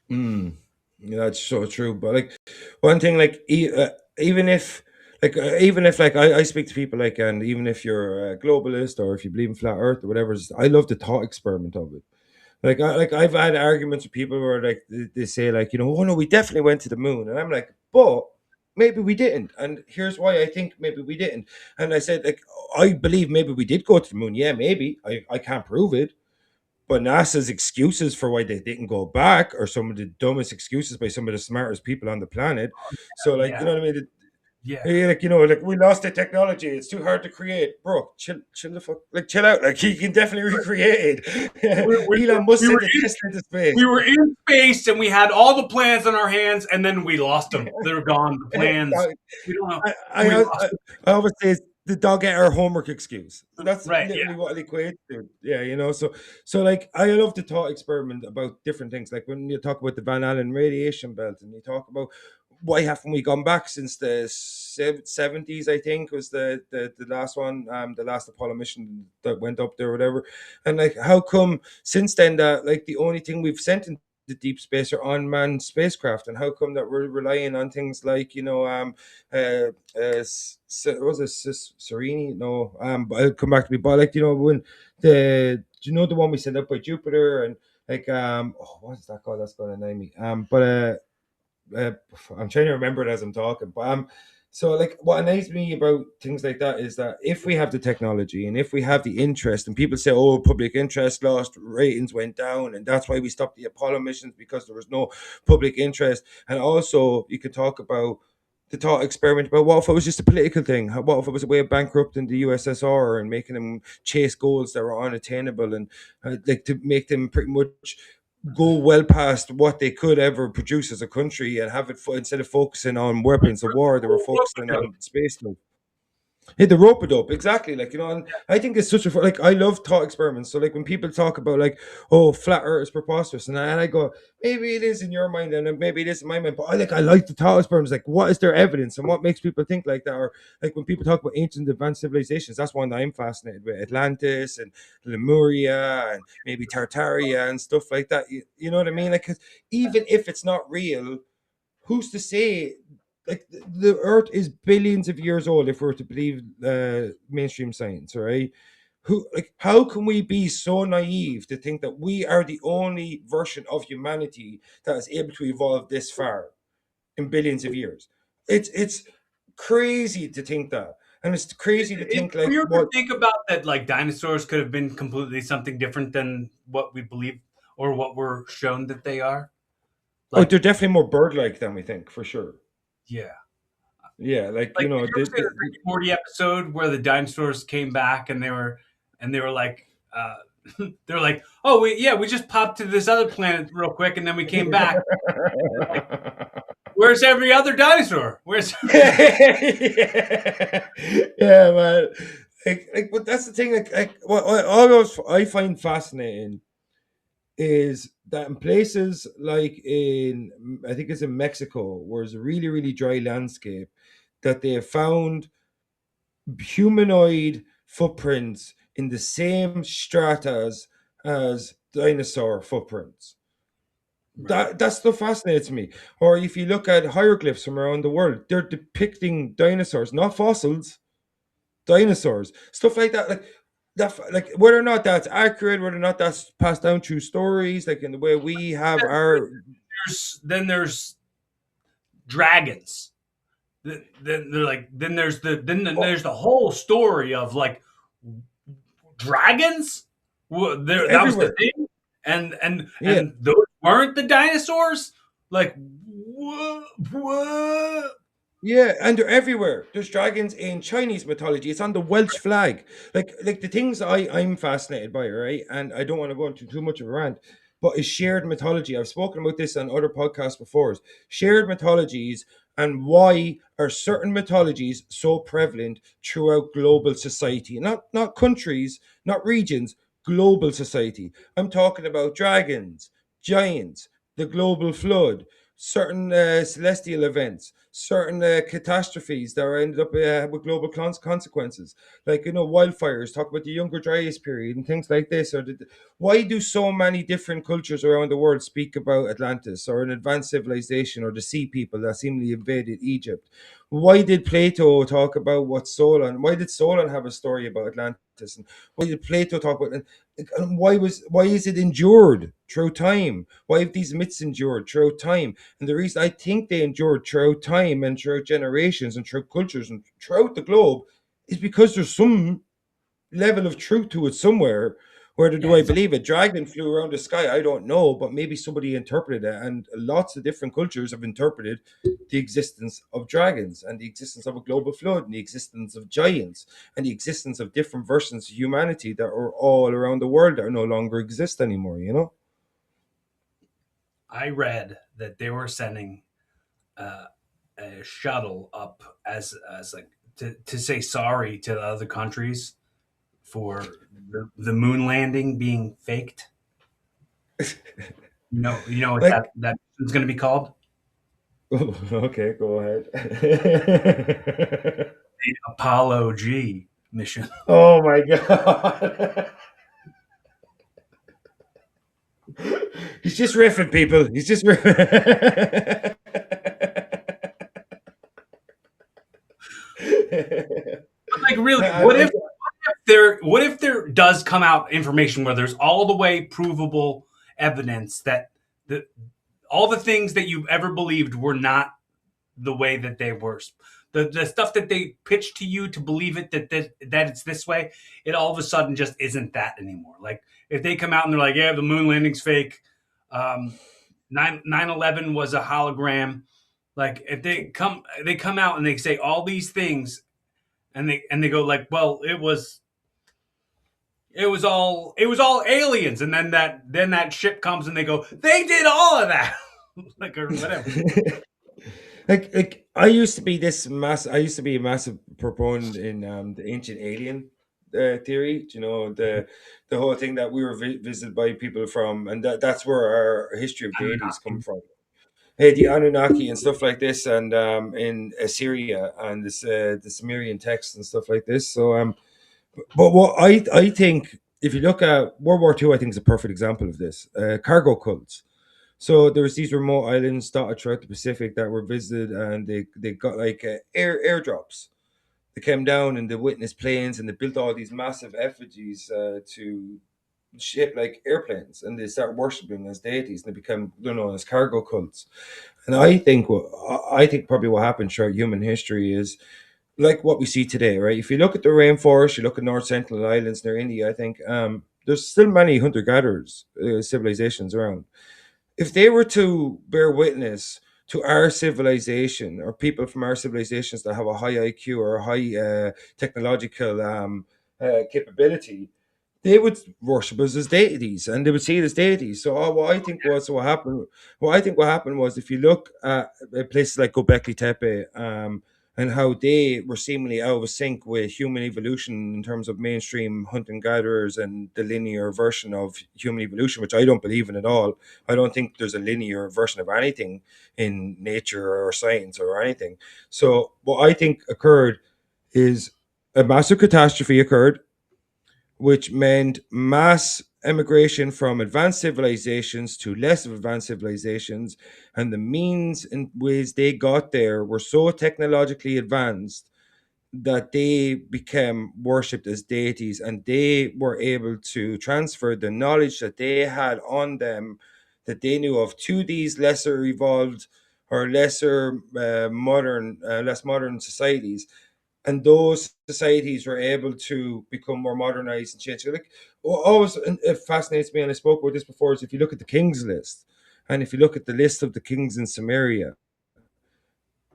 mm. Yeah, that's so true. But like one thing, like even if even if like I speak to people like, and even if you're a globalist or if you believe in flat earth or whatever, I love the thought experiment of it. I've had arguments with people where like they say like, oh no, we definitely went to the moon, and I'm like, but maybe we didn't, and here's why I think maybe we didn't. And I said like, I believe maybe we did go to the moon. Yeah, maybe I can't prove it, but NASA's excuses for why they didn't go back are some of the dumbest excuses by some of the smartest people on the planet. So like, you Yeah, know what I mean? yeah. Hey, like, like we lost the technology. It's too hard to create, bro. Chill the fuck, like chill out. Like he can definitely recreate We, it. we, Elon Musk we were sent a Tesla into space. we were in space and we had all the plans in our hands, and then we lost them. They were gone. The plans. I, We don't know. I, We I, lost I them. I always say it's the dog ate our homework excuse. That's Right. Yeah. literally what it equates to. Yeah, So like, I love the thought experiment about different things. Like when you talk about the Van Allen radiation belt, and you talk about why haven't we gone back since the 70s? I think was the last one, the last Apollo mission that went up there, or whatever. And like, how come since then that like the only thing we've sent into the deep space are unmanned spacecraft, and how come that we're relying on things like was it Serene? No, but I'll come back to me. But like, when do you know the one we sent up by Jupiter, and like what is that called? That's gonna name me. Uh, I'm trying to remember it as I'm talking. But so like what annoys me about things like that is that if we have the technology and if we have the interest, and people say, oh, public interest lost, ratings went down, and that's why we stopped the Apollo missions because there was no public interest. And also you could talk about the thought experiment about what if it was just a political thing? What if it was a way of bankrupting the USSR and making them chase goals that were unattainable, and like to make them pretty much go well past what they could ever produce as a country, and have it instead of focusing on weapons of war, they were focusing on space stuff. Hit the rope it up, exactly. Like, and I think it's such a like, I love thought experiments. So like when people talk about like, oh, flat Earth is preposterous, and I go, maybe it is in your mind, and maybe it is in my mind, but I like the thought experiments. Like, what is their evidence, and what makes people think like that? Or like when people talk about ancient advanced civilizations, that's one that I'm fascinated with: Atlantis and Lemuria and maybe Tartaria and stuff like that. You know what I mean? Like, 'cause even if it's not real, who's to say? Like the Earth is billions of years old if we're to believe mainstream science, right? Who like how can we be so naive to think that we are the only version of humanity that is able to evolve this far in billions of years? It's crazy to think that, and it's crazy to If think like we were to what. think about that, like dinosaurs could have been completely something different than what we believe or what we're shown that they are. Oh, Like, they're definitely more bird-like than we think, for sure. yeah. Yeah, like Like, did you ever see the Rick and Morty episode where the dinosaurs came back and they were like, they're like, oh, we just popped to this other planet real quick and then we came back. They're like, where's every other dinosaur? Where's yeah, yeah, man. But that's the thing. Like what I find fascinating is that in places like I think it's in Mexico, where it's a really, really dry landscape, that they have found humanoid footprints in the same stratas as dinosaur footprints. right? That stuff fascinates me. Or if you look at hieroglyphs from around the world, they're depicting dinosaurs, not fossils, dinosaurs, stuff like that. Like that, like whether or not that's accurate, whether or not that's passed down through stories, like in the way we have our. Then there's dragons. Then they're like then Oh, there's the whole story of like dragons. There that was the everywhere. thing, and Yeah, and those weren't the dinosaurs. Like what? What? yeah, and they're everywhere. There's dragons in Chinese mythology. It's on the Welsh flag. Like the things I'm fascinated by, right? And I don't want to go into too much of a rant, but is shared mythology. I've spoken about this on other podcasts before. Shared mythologies, and why are certain mythologies so prevalent throughout global society? Not countries, not regions, global society. I'm talking about dragons, giants, the global flood, certain celestial events, certain catastrophes that are ended up with global consequences, like wildfires. Talk about the Younger Dryas period and things like this. Why do so many different cultures around the world speak about Atlantis or an advanced civilization or the sea people that seemingly invaded Egypt? Why did Plato talk about what Solon? Why did Solon have a story about Atlantis? And why did Plato talk about? And why is it endured through time? Why have these myths endured throughout time? And the reason I think they endured throughout time and throughout generations and throughout cultures and throughout the globe is because there's some level of truth to it somewhere. Whether do Yeah, I it's believe a dragon flew around the sky? I don't know, but maybe somebody interpreted it, and lots of different cultures have interpreted the existence of dragons and the existence of a global flood and the existence of giants and the existence of different versions of humanity that are all around the world that are no longer exist anymore. I read that they were sending uh, a shuttle up as like to say sorry to the other countries for the moon landing being faked. You know what Like, that is going to be called? okay, go ahead. The Apollo G mission. Oh my god. He's just riffing, people. He's just riffing. But like, really, I, what if there does come out information where there's all the way provable evidence that the all the things that you've ever believed were not the way that they were. The stuff that they pitch to you to believe it that it's this way, it all of a sudden just isn't that anymore. Like if they come out and they're like, yeah, the moon landing's fake, 9/11 was a hologram, Like if they come out and they say all these things, and they go like, well, it was all aliens, and then that ship comes and they go, they did all of that, like or whatever. like I used to be this mass. I used to be a massive proponent in the ancient alien theory. You know, the whole thing that we were visited by people from, and that's where our history of deities come from. Hey, the Anunnaki and stuff like this, and in Assyria and this the Sumerian texts and stuff like this. So but what I think, if you look at World War II, I think is a perfect example of this. Cargo cults. So there was these remote islands dotted throughout the Pacific that were visited, and they got like airdrops. They came down and they witnessed planes, and they built all these massive effigies to shape like airplanes, and they start worshiping as deities, and they become they're known as cargo cults. And I think probably what happened throughout human history is like what we see today, right? If you look at the rainforest, you look at North Sentinel Islands near India, I think there's still many hunter gatherers civilizations around. If they were to bear witness to our civilization or people from our civilizations that have a high IQ or a high technological capability, they would worship us as deities, and they would see it as deities. So what I think was what happened. What I think what happened was, if you look at places like Göbekli Tepe, and how they were seemingly out of sync with human evolution in terms of mainstream hunting gatherers and the linear version of human evolution, which I don't believe in at all. I don't think there's a linear version of anything in nature or science or anything. So what I think occurred is a massive catastrophe occurred, which meant mass emigration from advanced civilizations to less advanced civilizations. And the means and ways they got there were so technologically advanced that they became worshipped as deities, and they were able to transfer the knowledge that they had on them, that they knew of, to these lesser evolved or lesser less modern societies, and those societies were able to become more modernized and change. Like what always it fascinates me, and I spoke about this before, is if you look at the kings list, and if you look at the list of the kings in Samaria,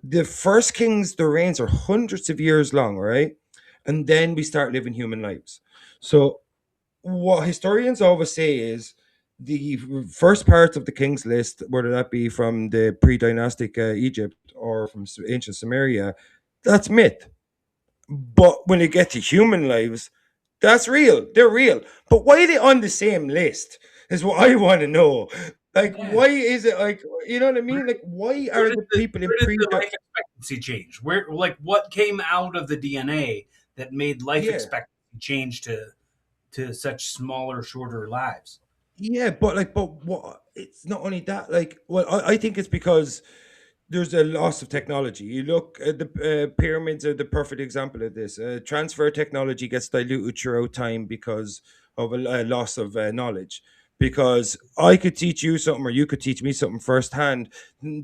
the first kings, their reigns are hundreds of years long, right? And then we start living human lives. So what historians always say is the first part of the king's list, whether that be from the pre-dynastic Egypt or from ancient Samaria, that's myth. But when you get to human lives, that's real. They're real. But why are they on the same list? Is what I want to know. Like, Yeah. why is it like, you know what I mean? Like, why are the people in Where did pre? the life expectancy change? Where like what came out of the DNA that made life Yeah, expectancy change to such smaller, shorter lives? yeah, but like, but what? It's not only that. Like, well, I think it's because there's a loss of technology. You look at the pyramids are the perfect example of this. Transfer technology gets diluted throughout time because of a loss of knowledge. Because I could teach you something, or you could teach me something firsthand,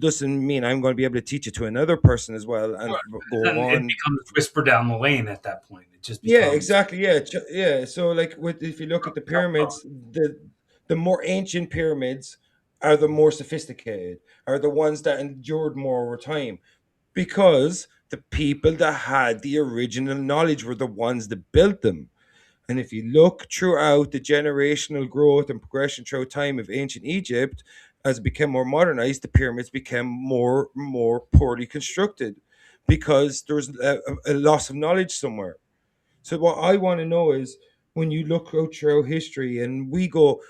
doesn't mean I'm going to be able to teach it to another person as well, and go Then it on. becomes whisper down the lane at that point. It just Yeah, becomes exactly. Yeah, yeah. So, like, with if you look at the pyramids, the more ancient pyramids are the more sophisticated, are the ones that endured more over time, because the people that had the original knowledge were the ones that built them. And if you look throughout the generational growth and progression throughout time of ancient Egypt, as it became more modernized, the pyramids became more poorly constructed because there was a loss of knowledge somewhere. So what I want to know is, when you look out throughout history and we go,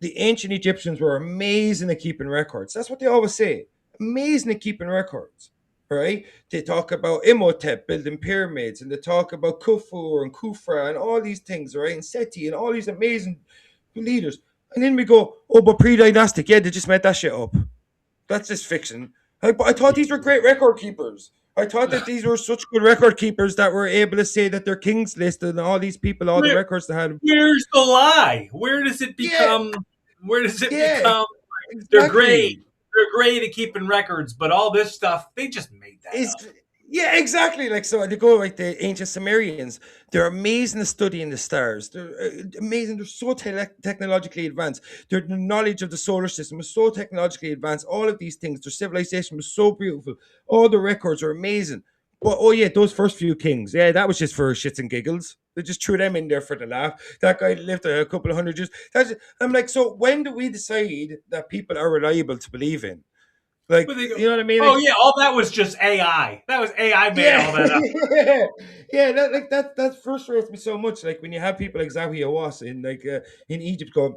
the ancient Egyptians were amazing at keeping records. That's what they always say. Amazing at keeping records. Right? They talk about Imhotep building pyramids, and they talk about Khufu and Khufra and all these things, right? And Seti and all these amazing leaders. And then we go, oh, but pre-dynastic, yeah, they just made that shit up. That's just fiction. But I thought these were great record keepers. I thought that these were such good record keepers that were able to say that their kings list and all these people, all the where records they had. where's the lie? Yeah, Where does it yeah, become they're great. exactly. They're great at keeping records, but all this stuff, they just made that It's up. Yeah, exactly. Like so, they go like the ancient Sumerians. They're amazing at studying the stars. They're amazing. They're so technologically advanced. Their knowledge of the solar system was so technologically advanced. All of these things, their civilization was so beautiful. All the records are amazing. But oh yeah, those first few kings, yeah, that was just for shits and giggles. They just threw them in there for the laugh. That guy lived a couple of hundred years. I'm like, so when do we decide that people are reliable to believe in? Like, But they go, you know what I mean? "Oh Like, yeah, all that was just AI. That was AI made yeah, all that up." yeah, yeah. That frustrates me so much. Like when you have people like Zawi Awas in Egypt going,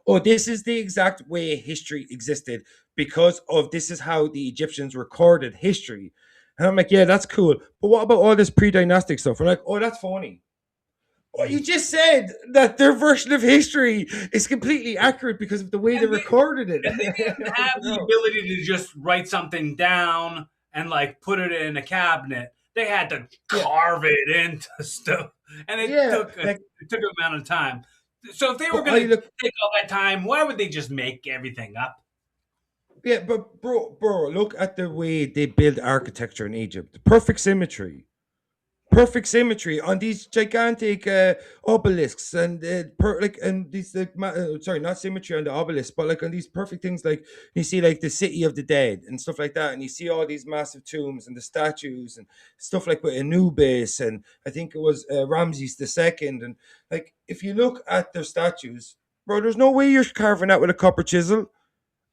"Oh, this is the exact way history existed because of this is how the Egyptians recorded history," and I'm like, "Yeah, that's cool." But what about all this pre-dynastic stuff? We're like, "Oh, that's phony." Well, you Mm. just said that their version of history is completely accurate because of the way they And recorded it. they didn't Like, have the no. ability to just write something down and like put it in a cabinet. They had to Yeah, carve it into stuff, and yeah. Like, it took an amount of time. So if they were but going I to look. take all that time, why would they just make everything up? Yeah, but bro, look at the way they build architecture in Egypt. Perfect symmetry on these gigantic obelisks and and these sorry, not symmetry on the obelisk, but like on these perfect things. Like you see, like the city of the dead and stuff like that, and you see all these massive tombs and the statues and stuff like with Anubis and I think it was Ramses II. And like if you look at their statues, bro, there's no way you're carving that with a copper chisel.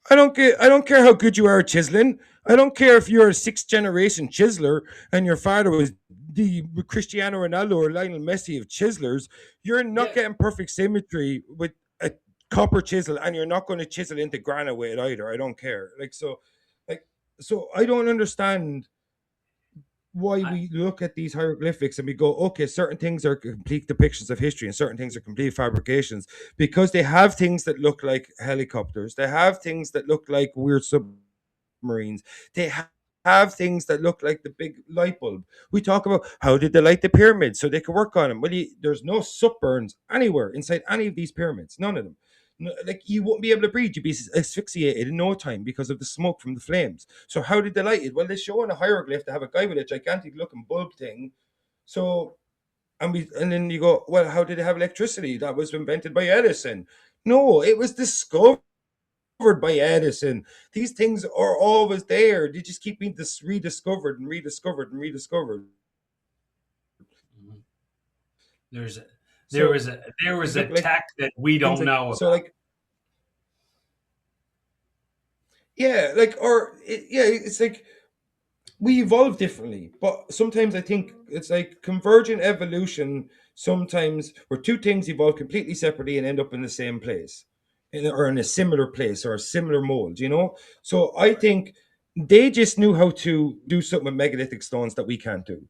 I don't care how good you are at chiseling. I don't care if you're a sixth generation chiseler and your father was the Cristiano Ronaldo or Lionel Messi of chiselers. You're not Yeah, getting perfect symmetry with a copper chisel, and you're not going to chisel into granite with it either. I don't care. Like so I don't understand why I, we look at these hieroglyphics and we go, okay, certain things are complete depictions of history and certain things are complete fabrications because they have things that look like helicopters, they have things that look like weird submarines, they have things that look like the big light bulb. We talk about how did they light the pyramids so they could work on them. Well, there's no subburns anywhere inside any of these pyramids, none of them. Like you wouldn't be able to breathe. You'd be asphyxiated in no time because of the smoke from the flames. So how did they light it? Well, they show in a hieroglyph to have a guy with a gigantic looking bulb thing. So and then you go, well, how did they have electricity? That was invented by Edison. No, it was discovered by Edison. These things are always there. They just keep being rediscovered and rediscovered and rediscovered. there's a, So there was a look like tech that we things don't like know so about. like yeah, like yeah, it's like we evolve differently, but sometimes I think it's like convergent evolution. Sometimes where two things evolve completely separately and end up in the same place, or in a similar place or a similar mold. So I think they just knew how to do something with megalithic stones that we can't do.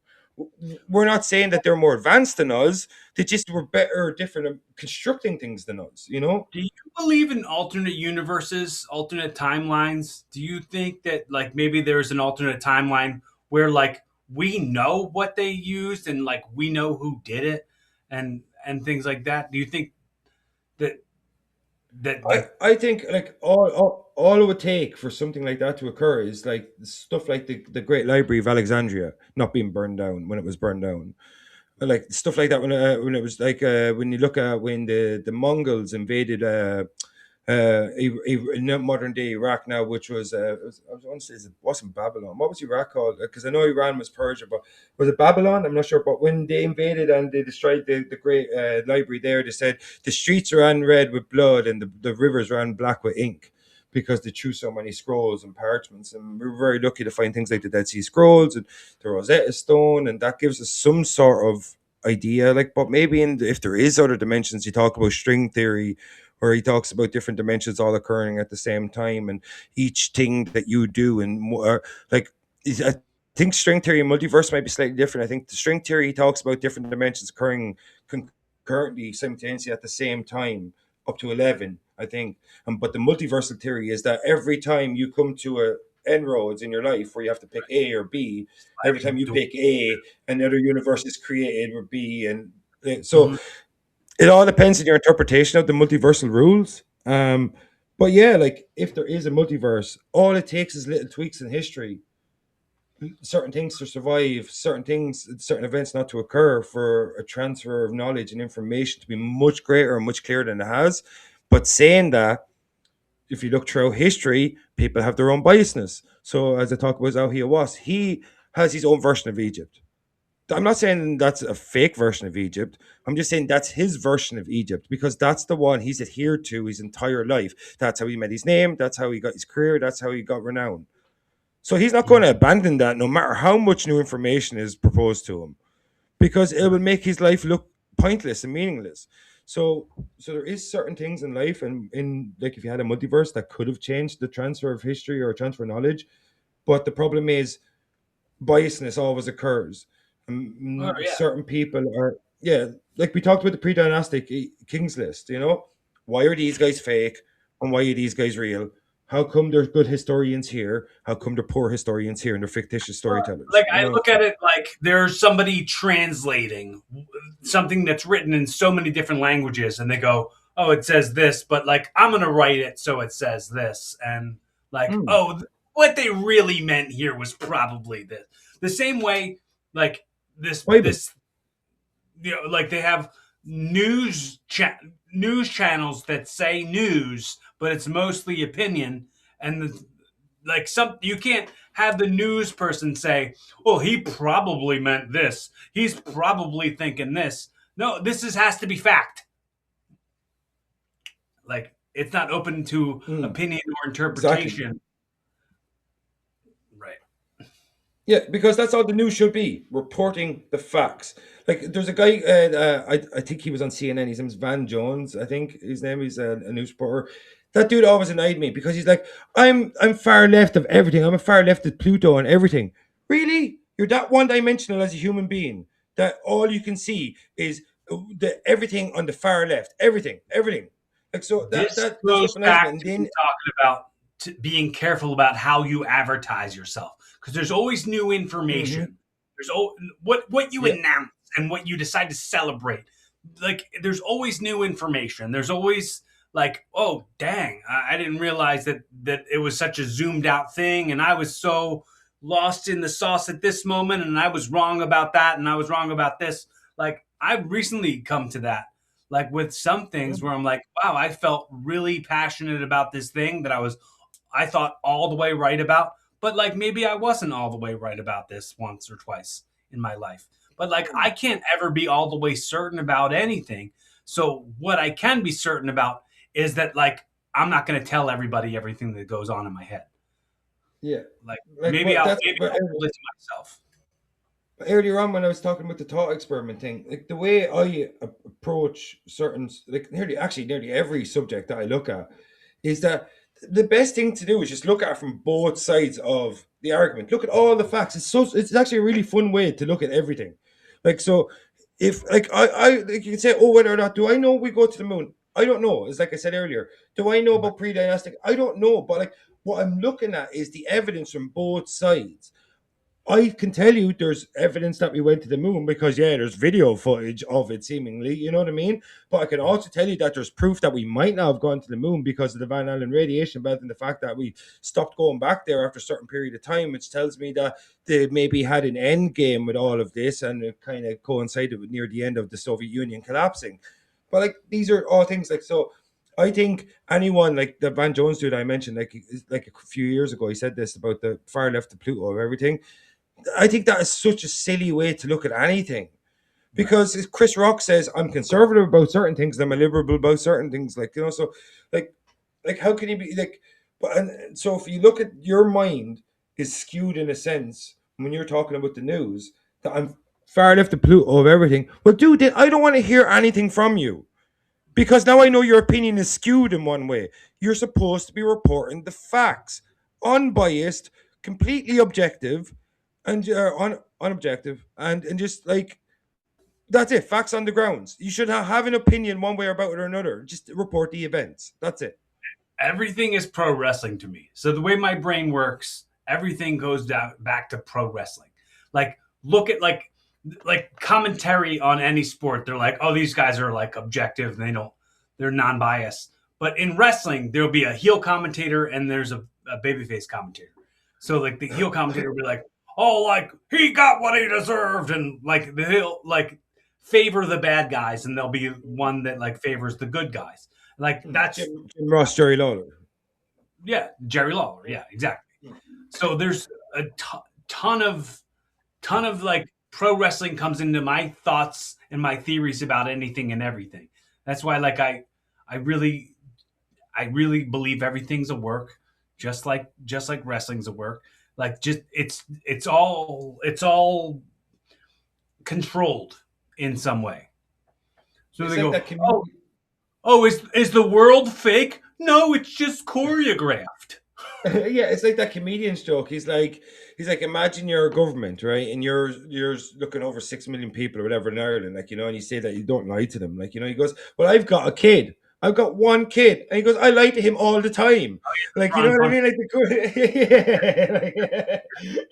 We're not saying that they're more advanced than us. They just were better or different at constructing things than us. Do you believe in alternate universes, alternate timelines? Do you think that like maybe there's an alternate timeline where like we know what they used and like we know who did it and things like that? Do you think that like I think like all it would take for something like that to occur is like stuff like the Great Library of Alexandria not being burned down when it was burned down. Like stuff like that when it was like when you look at when the Mongols invaded modern day Iraq now, which was, I was want to say it wasn't Babylon. What was Iraq called? Because I know Iran was Persia, but was it Babylon? I'm not sure. But when they invaded and they destroyed the great library there, they said the streets ran red with blood and the rivers ran black with ink because they threw so many scrolls and parchments. And we were very lucky to find things like the Dead Sea Scrolls and the Rosetta Stone, and that gives us some sort of idea. Like, but maybe if there is other dimensions, you talk about string theory where he talks about different dimensions all occurring at the same time, and each thing that you do, and more like I think string theory and multiverse might be slightly different. I think the string theory he talks about different dimensions occurring concurrently, simultaneously at the same time, up to 11, I think. But the multiversal theory is that every time you come to a roads in your life where you have to pick A or B, every time sliding you door? pick A, another universe is created with B, and so Mhm. it all depends on your interpretation of the multiversal rules. But yeah, like if there is a multiverse, all it takes is little tweaks in history, certain things to survive, certain things, certain events not to occur, for a transfer of knowledge and information to be much greater and much clearer than it has. But saying that, if you look throughout history, people have their own biasness. So as I talk about how he has his own version of Egypt. I'm not saying that's a fake version of Egypt. I'm just saying that's his version of Egypt because that's the one he's adhered to his entire life. That's how he made his name. That's how he got his career. That's how he got renowned. So he's not going to abandon that no matter how much new information is proposed to him because it will make his life look pointless and meaningless. So so there is certain things in life and in like if you had a multiverse that could have changed the transfer of history or transfer of knowledge, but the problem is biasness always occurs. Oh yeah. Certain people are, yeah, like we talked about the pre-dynastic kings list, you know, why are these guys fake and why are these guys real? How come there's good historians here? How come they're poor historians here and they're fictitious storytellers? Like You I know, look at it like there's somebody translating something that's written in so many different languages, and they go, "Oh, it says this," but like I'm gonna write it so it says this, and like, mm, oh, what they really meant here was probably this. The same way, like Bible. this, like they have news channels that say news, but it's mostly opinion, and like some you can't have the news person say, "Well, he probably meant this. He's probably thinking this." No, this has to be fact. Like it's not open to Mm, opinion or exactly. interpretation. Right. Yeah, because that's all the news should be, reporting the facts. Like, there's a guy, I think he was on CNN. His name's Van Jones, I think his name is a news reporter. That dude always annoyed me because he's like, I'm far left of everything. I'm a far left of Pluto and everything. Really? You're that one dimensional as a human being that all you can see is the everything on the far left. Everything. Like, so This that stuff goes annoys me. back And to me then, talking about being careful about how you advertise yourself because there's always new mhm, information. There's what you yeah, announce and what you decide to celebrate. Like there's always new information. There's always like, oh dang, I didn't realize that it was such a zoomed out thing, and I was so lost in the sauce at this moment, and I was wrong about that, and I was wrong about this. Like I've recently come to that like with some things mm, where I'm like, wow, I felt really passionate about this thing that I thought all the way right about, but like maybe I wasn't all the way right about this once or twice in my life. But like I can't ever be all the way certain about anything. So what I can be certain about is that like I'm not going to tell everybody everything that goes on in my head. yeah. Like Like, but that's maybe but I'll hold it to myself. earlier on when I was talking about the thought experiment thing, like the way I approach certain, like nearly every subject that I look at, is that the best thing to do is just look at it from both sides of the argument. Look at all the facts. It's actually a really fun way to look at everything. Like so, if like I like you can say, oh, whether or not do I know we go to the moon? I don't know. It's like I said earlier. Do I know Right. about pre-dynastic? I don't know. But like what I'm looking at is the evidence from both sides. I can tell you there's evidence that we went to the moon because yeah, there's video footage of it seemingly, you know what I mean? But I can Right. also tell you that there's proof that we might not have gone to the moon because of the Van Allen radiation belt and the fact that we stopped going back there after a certain period of time, which tells me that they maybe had an end game with all of this and it kind of coincided with near the end of the Soviet Union collapsing. But like these are all things like so I think anyone like the Van Jones dude I mentioned, like a few years ago, he said this about the far left of Pluto of everything. I think that is such a silly way to look at anything Right. because Chris Rock says I'm conservative about certain things, and I'm a liberal about certain things. Like you know, so like how can you be like? But and so if you look at your mind is skewed in a sense when you're talking about the news that I'm far left the Pluto of everything. Well, dude, then I don't want to hear anything from you because now I know your opinion is skewed in one way. You're supposed to be reporting the facts, unbiased, completely objective, and unobjective, and just like that's it. Facts on the grounds. You should have an opinion one way about it or another. Just report the events. That's it. Everything is pro wrestling to me. So the way my brain works, everything goes down back to pro wrestling. Like look at like commentary on any sport. They're like, oh, these guys are like objective and they're non-biased. But in wrestling, there'll be a heel commentator and there's a babyface commentator. So like the heel commentator will be like, oh, like he got what he deserved, and like he'll like favor the bad guys, and there'll be one that like favors the good guys. Like that's Jim Ross, Jerry Lawler. yeah, Jerry Lawler. Yeah, exactly. So there's a ton of like pro wrestling comes into my thoughts and my theories about anything and everything. That's why like I really I really believe everything's a work, just like wrestling's a work. Like just it's all controlled in some way. So It's they like go, that oh comedian. oh is the world fake? No, it's just choreographed. Yeah, it's like that comedian's joke. He's like, imagine you're a government, right? And you're looking over 6 million people or whatever in Ireland, like, and you say that you don't lie to them. Like, he goes, well, I've got a kid. I've got one kid. And he goes, I lie to him all the time. Like, you know Ron what I Funny. mean? Like yeah,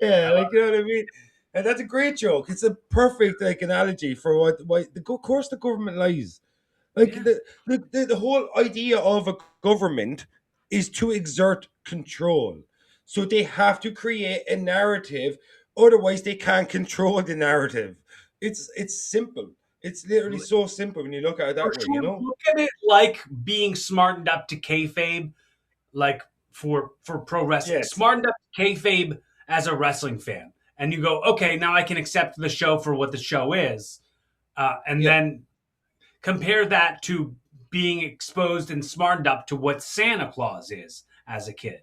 yeah, like, you know what I mean? And that's a great joke. It's a perfect like analogy for of course the government lies. Like Yeah. the whole idea of a government is to exert control. So they have to create a narrative, otherwise they can't control the narrative. It's simple. It's literally so simple when you look at it For that way, you sure. know? Look at it like being smartened up to kayfabe, like for pro wrestling. Yes. Smartened up to kayfabe as a wrestling fan, and you go, okay, now I can accept the show for what the show is, and Yeah. then compare that to being exposed and smartened up to what Santa Claus is as a kid,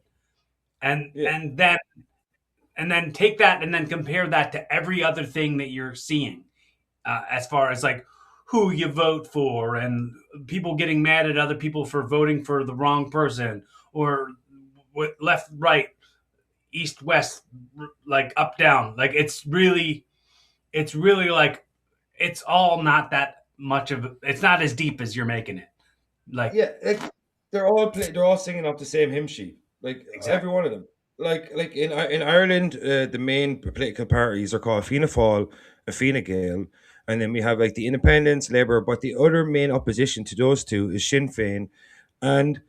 and Yeah. and then take that and then compare that to every other thing that you're seeing, as far as like who you vote for and people getting mad at other people for voting for the wrong person or what left, right, east, west, like up, down. Like it's really like it's all not that much of it's not as deep as you're making it. Like Yeah, like they're all singing off the same hymn sheet, like every exactly. one of them. Like in Ireland, the main political parties are called Fianna Fáil and Fine Gael, and then we have like the Independents, Labour, but the other main opposition to those two is Sinn Féin, and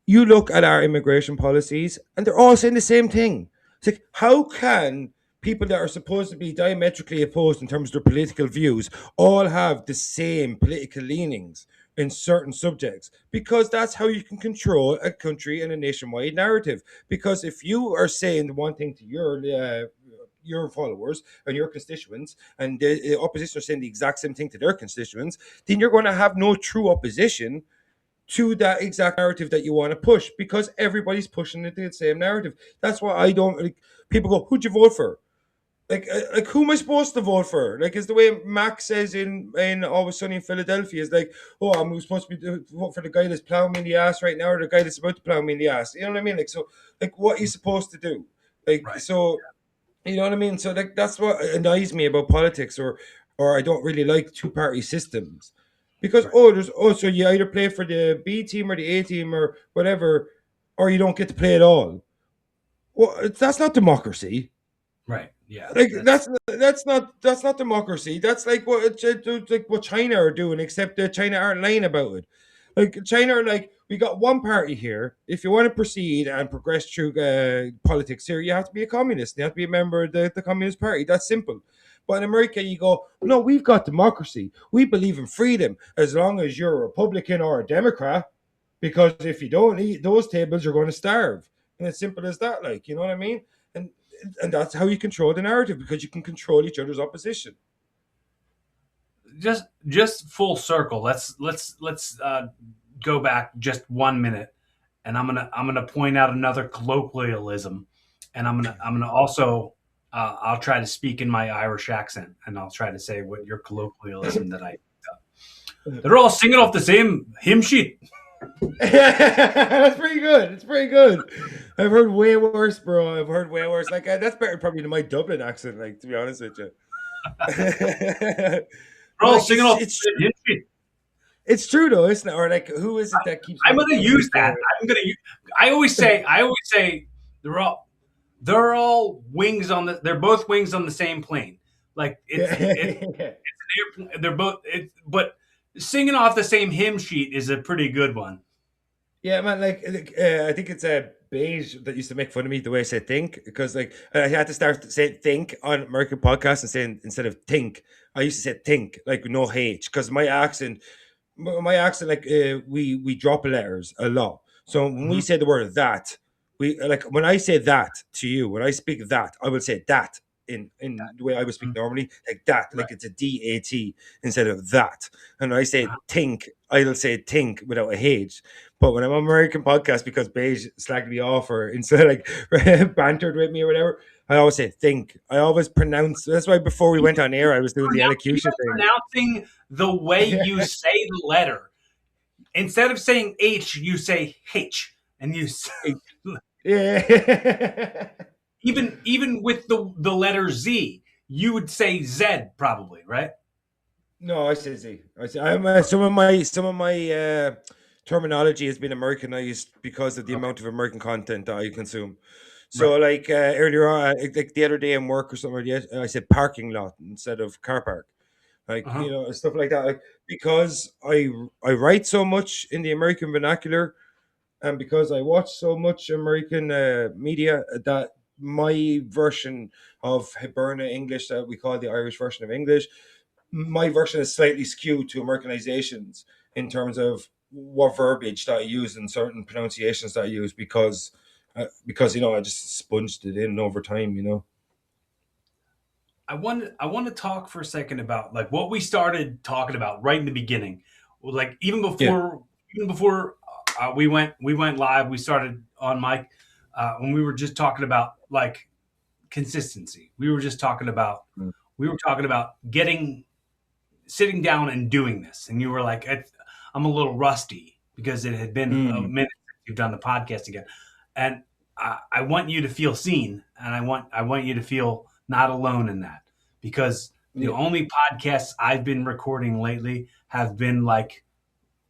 you look at our immigration policies, and they're all saying the same thing. It's like, how can people that are supposed to be diametrically opposed in terms of their political views all have the same political leanings in certain subjects? Because that's how you can control a country and a nationwide narrative. Because if you are saying the one thing to your followers and your constituents, and the opposition are saying the exact same thing to their constituents, then you're going to have no true opposition to that exact narrative that you want to push, because everybody's pushing the same narrative. That's why I don't like people go, "Who'd you vote for?" Like who am I supposed to vote for? Like, is the way Max says in Always Sunny in Philadelphia is like, oh, I'm supposed to be vote for the guy that's plowing me in the ass right now, or the guy that's about to plow me in the ass. You know what I mean? Like, so, like, what are you supposed to do? Like, Right. so you know what I mean? So like that's what annoys me about politics, or I don't really like two party systems. Because Right. so you either play for the B team or the A team or whatever, or you don't get to play at all. Well, that's not democracy. Right. Yeah. Like That's that's not democracy. That's like what China are doing, except that China aren't lying about it. Like China are like, we got one party here. If you want to proceed and progress through politics here, you have to be a communist. You have to be a member of the Communist Party. That's simple. But in America, you go, no, we've got democracy. We believe in freedom as long as you're a Republican or a Democrat. Because if you don't eat those tables, you're going to starve. And it's simple as that. Like, you know what I mean? And and that's how you control the narrative, because you can control each other's opposition. just full circle. Let's go back just 1 minute, and I'm gonna point out another colloquialism, and I'm gonna also I'll try to speak in my Irish accent, and I'll try to say what your colloquialism that I. They're all singing off the same hymn sheet. That's pretty good. It's pretty good. I've heard way worse, bro. I've heard way worse. Like that's better probably than my Dublin accent. Like, to be honest with you. They're But all like singing off the same hymn sheet. it's true though, isn't it? Or like, who is it that keeps I'm making gonna fun of use like that. I'm gonna. I always say they're all wings on the. They're both wings on the same plane. Like it's yeah. an airplane. They're both. But singing off the same hymn sheet is a pretty good one. Yeah, man. Like I think it's beige that used to make fun of me the way I said think, because like I had to start saying think on American podcasts and saying instead of think, I used to say think like with no H because my accent like we drop letters a lot. So when we Mhm. say the word that, we like when I say that to you, when I speak that, I will say that in the way I would speak Mhm. normally, like that, Right. like it's a D-A-T instead of that. And when I say Uh-huh. think, I'll say think without a H. But when I'm on American podcast, because Beige slagged me off or instead of like bantered with me or whatever, I always say think. I always pronounce. That's why before we went on air, I was doing the elocution thing. Pronouncing the way you say the letter. Instead of saying H, you say H, and Yeah. even with the letter Z, you would say Z probably, right? No, I say Z. I say I'm some of my terminology has been Americanized because of the Okay. amount of American content that I consume. So, Right. like earlier on, like the other day in work or something, I said parking lot instead of car park. Like Uh-huh. stuff like that. Like because I write so much in the American vernacular, and because I watch so much American media, that my version of Hiberna English, that we call the Irish version of English, my version is slightly skewed to Americanizations in terms of what verbiage that I use and certain pronunciations that I use because I just sponged it in over time. I want to talk for a second about like what we started talking about right in the beginning. Like Yeah. even before we went live, we started on mic when we were just talking about like consistency. We were talking about getting sitting down and doing this, and you were like, I'm a little rusty because it had been a Mm. minute since you've done the podcast again, and I want you to feel seen, and I want you to feel not alone in that because the Yeah. only podcasts I've been recording lately have been like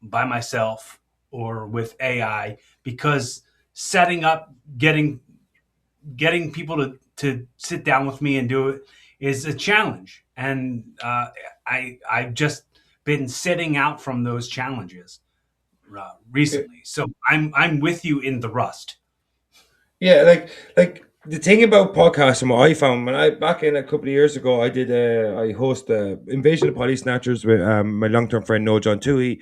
by myself or with AI because setting up, getting people to sit down with me and do it is a challenge, and I've just been sitting out from those challenges recently. So I'm with you in the rust. Yeah, like the thing about podcasting, what I found when I back in a couple of years ago, I host Invasion of Body Snatchers with my long term friend Noel John Toohey.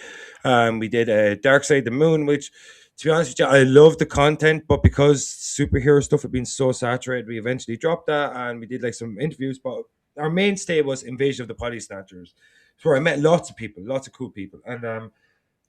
We did Dark Side of the Moon, which to be honest with you, I love the content, but because superhero stuff had been so saturated, we eventually dropped that and we did like some interviews. But our mainstay was Invasion of the Body Snatchers, where I met lots of people, lots of cool people, and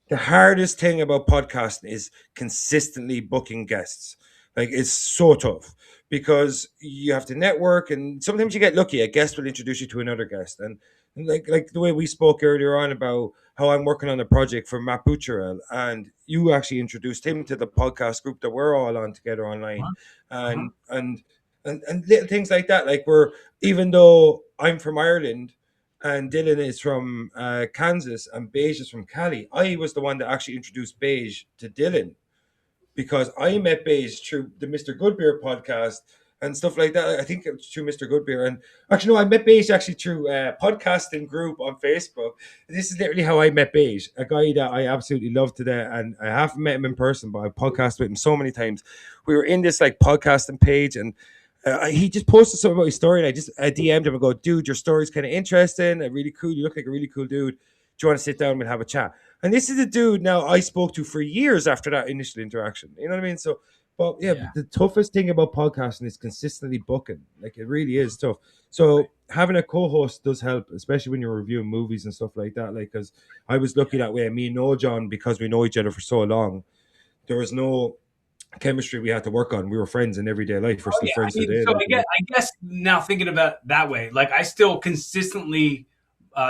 the hardest thing about podcasting is consistently booking guests. Like it's so tough because you have to network, and sometimes you get lucky. A guest will introduce you to another guest, and like the way we spoke earlier on about how I'm working on a project for Matt Butcherell, and you actually introduced him to the podcast group that we're all on together online, Uh-huh. Uh-huh. and and little things like that. Like we're even though I'm from Ireland and Dylan is from Kansas and Beige is from Cali. I was the one that actually introduced Beige to Dylan because I met Beige through the Mr. Goodbeer podcast and stuff like that. I think it was through Mr. Goodbeer. And actually, no, I met Beige actually through a podcasting group on Facebook. This is literally how I met Beige, a guy that I absolutely love today. And I haven't met him in person, but I've podcasted with him so many times. We were in this like podcasting page and he just posted something about his story, and I DM'd him and go, "Dude, your story's kind of interesting, really cool. You look like a really cool dude. Do you want to sit down and have a chat?" And this is a dude now I spoke to for years after that initial interaction. You know what I mean? So, but yeah, Yeah. but the toughest thing about podcasting is consistently booking. Like it really is tough. So having a co-host does help, especially when you're reviewing movies and stuff like that. Like, because I was lucky that way. Me and Noel John, because we know each other for so long, there was no chemistry we had to work on. We were friends in everyday life. We're Oh still yeah. I friends mean, today. so Like, I guess now thinking about it that way, like I still consistently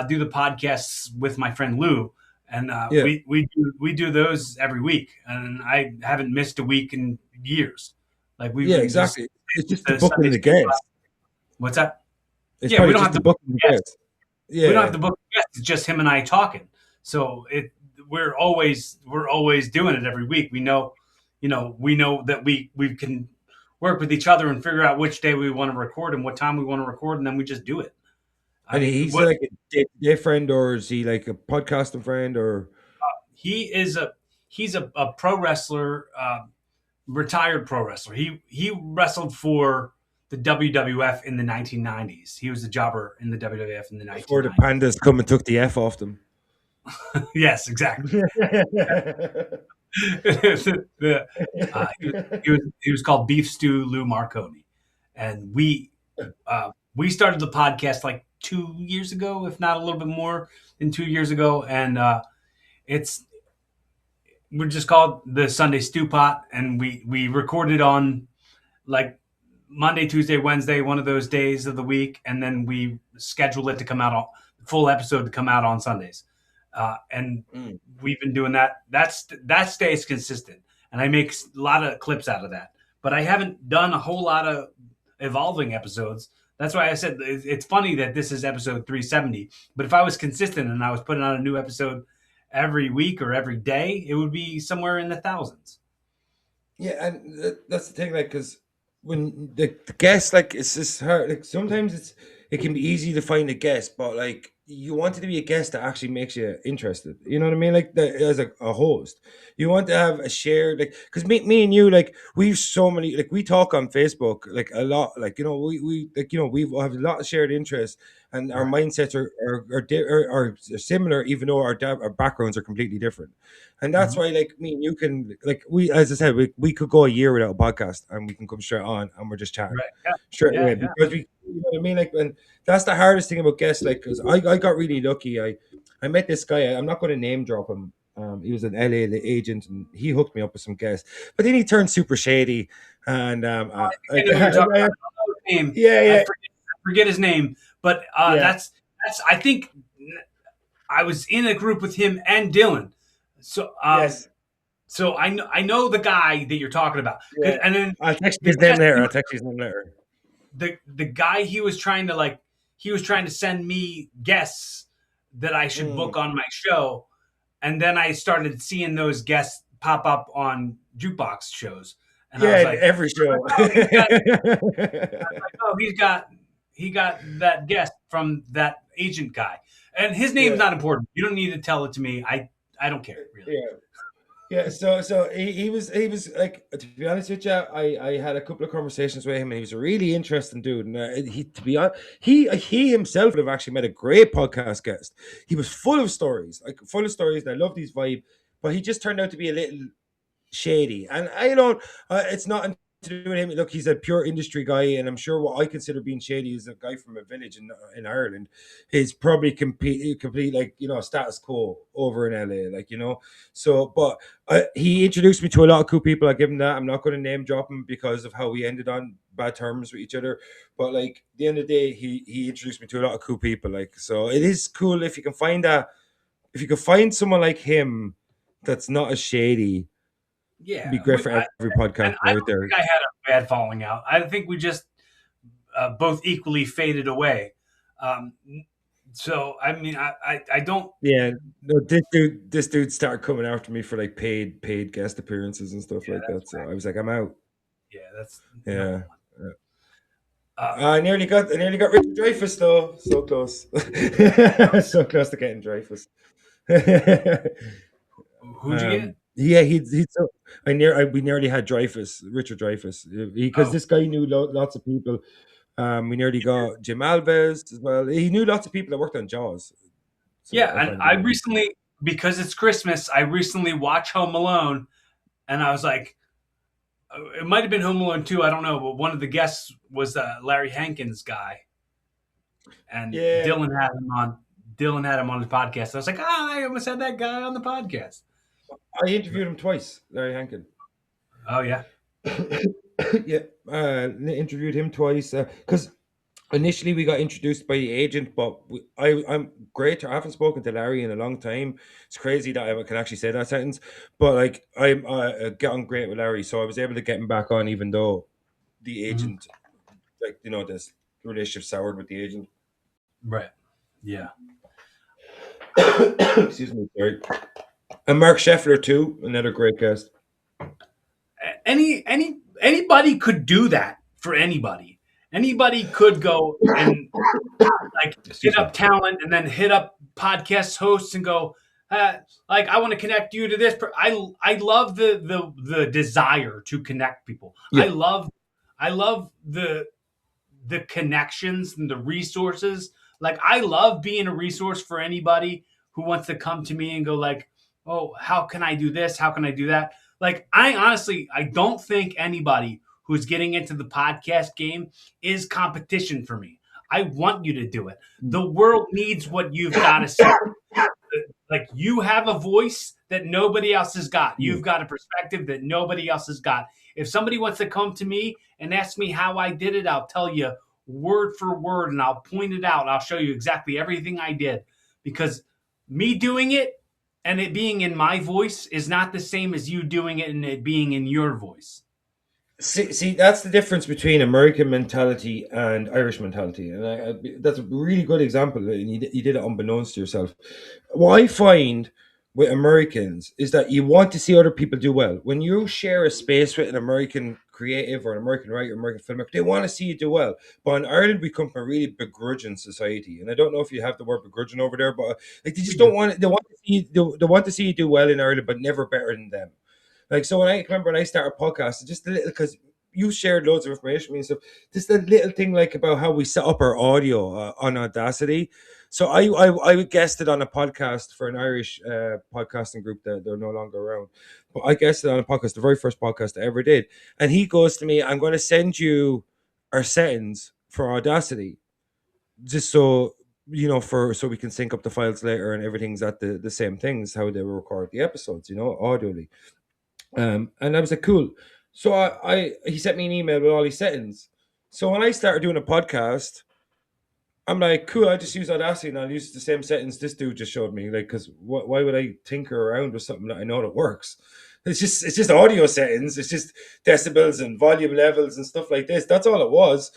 do the podcasts with my friend Lou, and yeah. we do those every week, and I haven't missed a week in years. Like we've Yeah, been just exactly. It's just the the booking Sunday of the School Club. guests. What's that? It's Yeah, we probably don't just have the to book booking of the guests. guests. We don't have Yeah. to book guests. It's just him and I talking. So we're always doing it every week. We know that we can work with each other and figure out which day we want to record and what time we want to record, and then we just do it. I And mean, he's like a day friend, or is he like a podcasting friend, or he is a he's a pro wrestler. retired pro wrestler. He wrestled for the WWF in the 1990s. He was a jobber in the WWF in the Before the 1990s. pandas come and took the F off them. Yes, exactly. the, he was called Beef Stew Lou Marconi, and we started the podcast like 2 years ago, if not a little bit more than 2 years ago, and it's we're just called the Sunday Stew Pot, and we recorded on like Monday, Tuesday, Wednesday, one of those days of the week, and then we schedule it to come out on full episode to come out on Sundays. And Mm. we've been doing that. That stays consistent, and I make a lot of clips out of that. But I haven't done a whole lot of evolving episodes. That's why I said it's funny that this is episode 370. But if I was consistent and I was putting out a new episode every week or every day, it would be somewhere in the thousands. Yeah, and that's the thing, like, because when the guest, like, it's just hard. Like, sometimes it can be easy to find a guest, but like, you want it to be a guest that actually makes you interested. You know what I mean? Like, as a host, you want to have a shared, like, because me and you, like, we've so many, like, we talk on Facebook, like, a lot, like, we like, we have a lot of shared interests, and our Right. mindsets are similar, even though our backgrounds are completely different. And that's Mhm. why, like, me and you can, like, we, as I said, we could go a year without a podcast and we can come straight on and we're just chatting Right. Yeah. straight Yeah. away Yeah. because we, you know what I mean? Like, and that's the hardest thing about guests, like, because I got really lucky. I met this guy, I'm not going to name drop him. He was an LA agent and he hooked me up with some guests, but then he turned super shady. And, I know who you're talking about. I don't know his name. yeah, yeah, I forget his name, but yeah, that's. I think I was in a group with him and Dylan. So yes, I know the guy that you're talking about. yeah. And then I'll text you the his name guest, later. I'll text you his name later. the guy he was trying to send me guests that I should Mm. book on my show, and then I started seeing those guests pop up on jukebox shows, and I Yeah, was in like, every show. oh, he got that guest from that agent guy, and his name's Yeah, not important. You don't need to tell it to me. I don't care really. yeah. Yeah, so he was like, to be honest with you, I had a couple of conversations with him, and he was a really interesting dude. And he, to be honest, he himself would have actually made a great podcast guest. He was full of stories, like full of stories, and I love his vibe. But he just turned out to be a little shady, and I don't. It's not to do with him. Look, he's a pure industry guy, and I'm sure what I consider being shady is a guy from a village in Ireland is probably complete like, status quo over in LA, like, So, but he introduced me to a lot of cool people. I give him that. I'm not going to name drop him because of how we ended on bad terms with each other. But like, at the end of the day, he introduced me to a lot of cool people. Like, so it is cool if you can find that. If you can find someone like him that's not as shady, Yeah, be great for every and podcaster I out don't there. think I had a bad falling out. I think we just both equally faded away. Um, so I mean, I don't. Yeah, no, this dude started coming after me for like paid guest appearances and stuff Yeah, like that's that. So whack. I was like, I'm out. Yeah, that's you Yeah. know. Uh, I nearly got Richard Dreyfuss though. So close. So close to getting Dreyfuss. who'd you get? Yeah, he so we nearly had Richard Dreyfuss, because Oh, this guy knew lots of people. We nearly got Jim Alves as well. He knew lots of people that worked on Jaws, so yeah, I and find it I really. recently, because it's Christmas, I recently watched Home Alone, and I was like, it might have been Home Alone 2, I don't know, but one of the guests was Larry Hankins guy, and Yeah, Dylan had him on his podcast. I was like, I almost had that guy on the podcast. I interviewed him twice, Larry Hankin. Oh yeah, Yeah, interviewed him twice because initially we got introduced by the agent, but I'm great. I haven't spoken to Larry in a long time. It's crazy that I can actually say that sentence, but like, I'm get on great with Larry, so I was able to get him back on, even though the hmm agent, like, this relationship soured with the agent. right, yeah. Excuse me, sorry. And Mark Scheffler too, another great guest. Anybody could do that for anybody. Anybody could go and like hit Excuse me. up talent and then hit up podcast hosts and go, like I want to connect you to this. I love the desire to connect people. Yeah. I love the connections and the resources. Like I love being a resource for anybody who wants to come to me and go like, "Oh, how can I do this? How can I do that?" Like I honestly, I don't think anybody who's getting into the podcast game is competition for me. I want you to do it. The world needs what you've got to say. Like you have a voice that nobody else has got. You've got a perspective that nobody else has got. If somebody wants to come to me and ask me how I did it, I'll tell you word for word and I'll point it out. I'll show you exactly everything I did because me doing it and it being in my voice is not the same as you doing it and it being in your voice. See, that's the difference between American mentality and Irish mentality, and that's a really good example. And you did it unbeknownst to yourself. What I find with Americans is that you want to see other people do well. When you share a space with an American creative or an American writer, American filmmaker, they want to see you do well. But in Ireland, we come from a really begrudging society, and I don't know if you have the word begrudging over there, but like they just don't want it. They want to see they want to see you do well in Ireland, but never better than them. Like so, when I remember when I started podcasting, just a little because you shared loads of information with me and stuff. Just a little thing like about how we set up our audio on Audacity. So I guested on a podcast for an Irish podcasting group that they're no longer around. But I guested on a podcast, the very first podcast I ever did, and he goes to me, "I'm going to send you our settings for Audacity, just so." For so we can sync up the files later and everything's at the same things how they record the episodes, audioly. And I was like, cool. So he sent me an email with all these settings. So when I started doing a podcast, I'm like, cool. I just use Audacity and I'll use the same settings this dude just showed me. Like, because why would I tinker around with something that I know that works? It's just audio settings. It's just decibels and volume levels and stuff like this. That's all it was.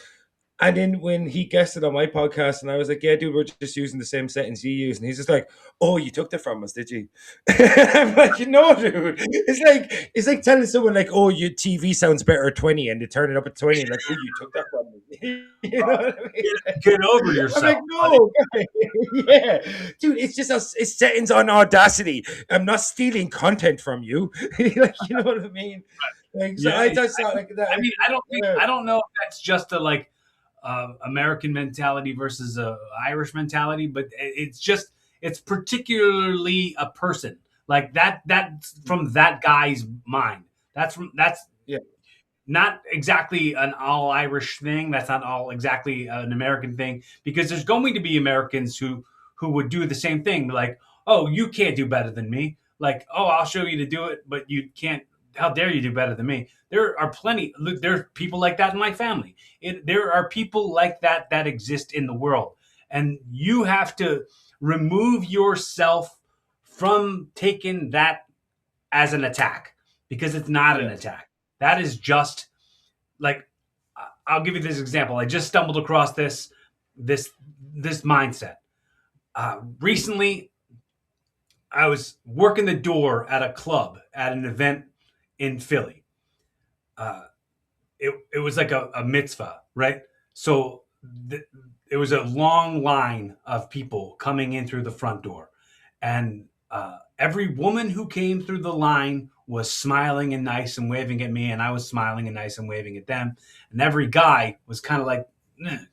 And then when he guested on my podcast, and I was like, "Yeah, dude, we're just using the same settings you use," and he's just like, "Oh, you took that from us, did you?" I'm like, "No, dude. It's like telling someone like, "Oh, your TV sounds better at 20," and they turn it up at 20, and like, "Oh, you took that from me." You know what I mean? Get over I'm like, yourself, buddy. "No, yeah, dude. It's settings on Audacity. I'm not stealing content from you." Like, you know what I mean? Like, so Yeah, I just thought like that. I mean, Yeah, I don't know if that's just a like American mentality versus a Irish mentality, but it's particularly a person like that. That's from that guy's mind. That's yeah, not exactly an all Irish thing. That's not all exactly an American thing because there's going to be Americans who would do the same thing. Like, oh, you can't do better than me. Like, oh, I'll show you to do it, but you can't. How dare you do better than me? There are plenty. Look, there's people like that in my family. There are people like that exist in the world, and you have to remove yourself from taking that as an attack because it's not an yeah, attack. That is just like I'll give you this example. I just stumbled across this this mindset. Recently, I was working the door at a club at an event in Philly. Uh, it was like a mitzvah, right? So it was a long line of people coming in through the front door, and every woman who came through the line was smiling and nice and waving at me, and I was smiling and nice and waving at them. And every guy was kind of like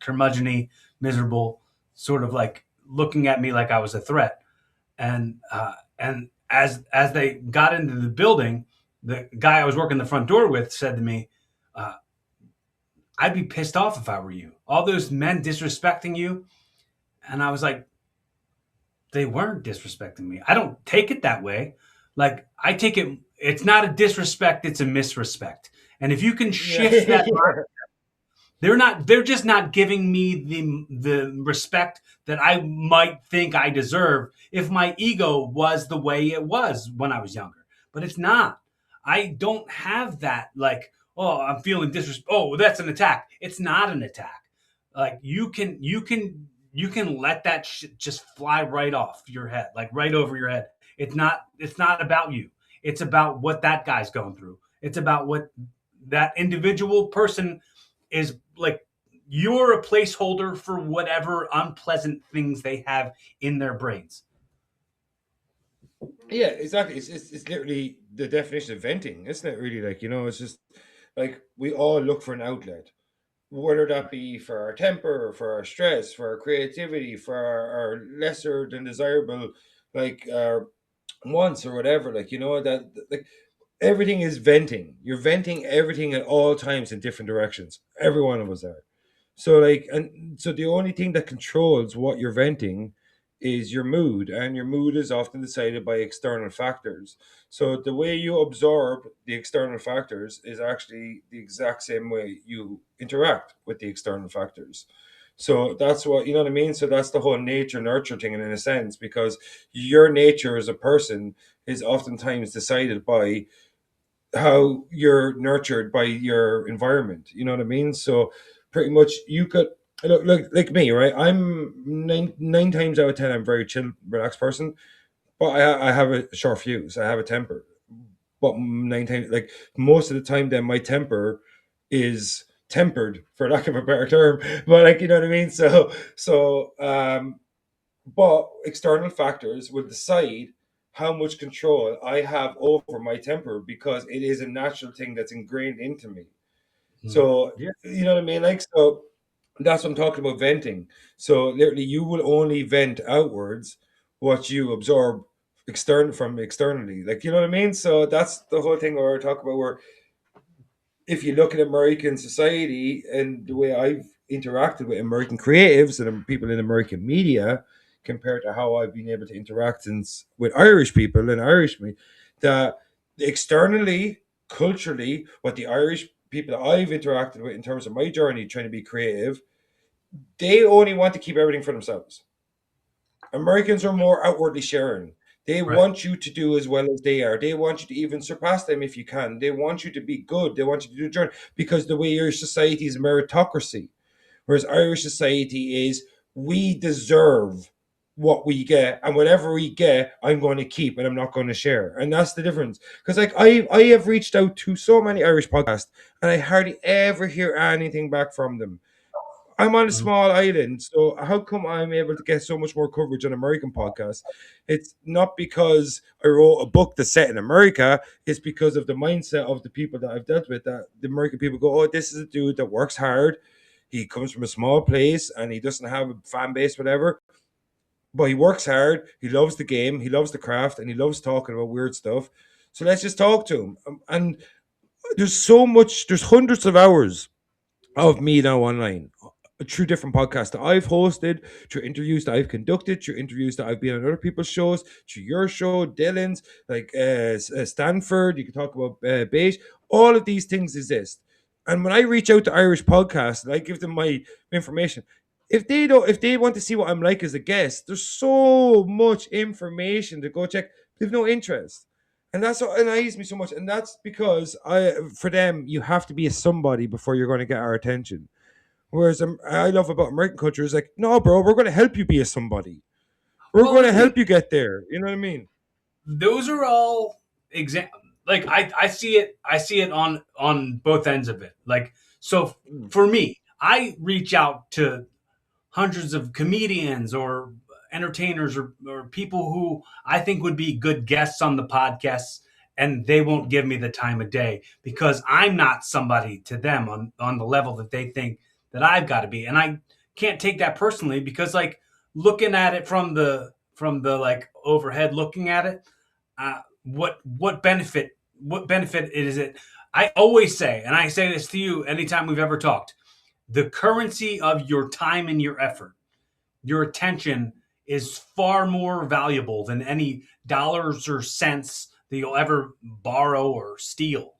curmudgeony, miserable, sort of like looking at me like I was a threat. And as they got into the building, the guy I was working the front door with said to me, uh, "I'd be pissed off if I were you. All those men disrespecting you." And I was like, they weren't disrespecting me. I don't take it that way. Like I take it, it's not a disrespect, it's a misrespect. And if you can yeah, shift that, yeah. they're just not giving me the respect that I might think I deserve if my ego was the way it was when I was younger. But it's not. I don't have that like, oh, I'm feeling disrespect. Oh, that's an attack. It's not an attack. Like you can let that shit just fly right off your head, like right over your head. It's not about you. It's about what that guy's going through. It's about what that individual person is like. You're a placeholder for whatever unpleasant things they have in their brains. Yeah, exactly. It's literally the definition of venting, isn't it? Really, like, it's just like we all look for an outlet, whether that be for our temper, for our stress, for our creativity, for our lesser than desirable, like wants or whatever. Like, that like everything is venting. You're venting everything at all times in different directions. Every one of us are. So like, and so the only thing that controls what you're venting is your mood, and your mood is often decided by external factors. So the way you absorb the external factors is actually the exact same way you interact with the external factors. So that's what, you know what I mean? So that's the whole nature nurture thing in a sense, because your nature as a person is oftentimes decided by how you're nurtured by your environment. You know what I mean? So pretty much you could look like me, right? I'm nine times out of ten, I'm a very chill, relaxed person, but I have a short fuse. I have a temper, but nine times, like most of the time, then my temper is tempered, for lack of a better term. But like, you know what I mean? But external factors will decide how much control I have over my temper, because it is a natural thing that's ingrained into me. Mhm. So, Yeah. you know what I mean? Like, so that's what I'm talking about venting. So, literally, you will only vent outwards what you absorb from externally. Like, you know what I mean? So, that's the whole thing where I talk about where if you look at American society and the way I've interacted with American creatives and people in American media compared to how I've been able to interact with Irish people and Irish me, that externally, culturally, what the Irish people that I've interacted with in terms of my journey trying to be creative, they only want to keep everything for themselves. Americans are more outwardly sharing. They Right. want you to do as well as they are. They want you to even surpass them if you can. They want you to be good. They want you to do journey, because the way your society is meritocracy, whereas Irish society is we deserve what we get, and whatever we get, I'm going to keep and I'm not going to share. And that's the difference. Because like I have reached out to so many Irish podcasts, and I hardly ever hear anything back from them. I'm on a Mhm. small island, so how come I'm able to get so much more coverage on American podcasts? It's not because I wrote a book that's set in America. It's because of the mindset of the people that I've dealt with. That the American people go, "Oh, this is a dude that works hard. He comes from a small place and he doesn't have a fan base, whatever. But he works hard. He loves the game. He loves the craft, and he loves talking about weird stuff. So let's just talk to him." And there's so much. There's hundreds of hours of me now online through different podcasts that I've hosted, through interviews that I've conducted, through interviews that I've been on other people's shows, through your show, Dylan's, like Stanford. You can talk about Beige. All of these things exist. And when I reach out to Irish podcasts and I give them my information, if they want to see what I'm like as a guest, there's so much information to go check. They've no interest. And that's what annoys me so much. And that's because for them, you have to be a somebody before you're going to get our attention. Whereas I love about American culture is like, no, bro, we're going to help you be a somebody. We're Well, going the to thing, help you get there. You know what I mean? those are all like I see it on both ends of it. Like so Mm, for me, I reach out to hundreds of comedians or entertainers or people who I think would be good guests on the podcast, and they won't give me the time of day because I'm not somebody to them on the level that they think that I've got to be. And I can't take that personally because like looking at it from the like overhead looking at it, what benefit is it? I always say, and I say this to you anytime we've ever talked, the currency of your time and your effort, your attention is far more valuable than any dollars or cents that you'll ever borrow or steal,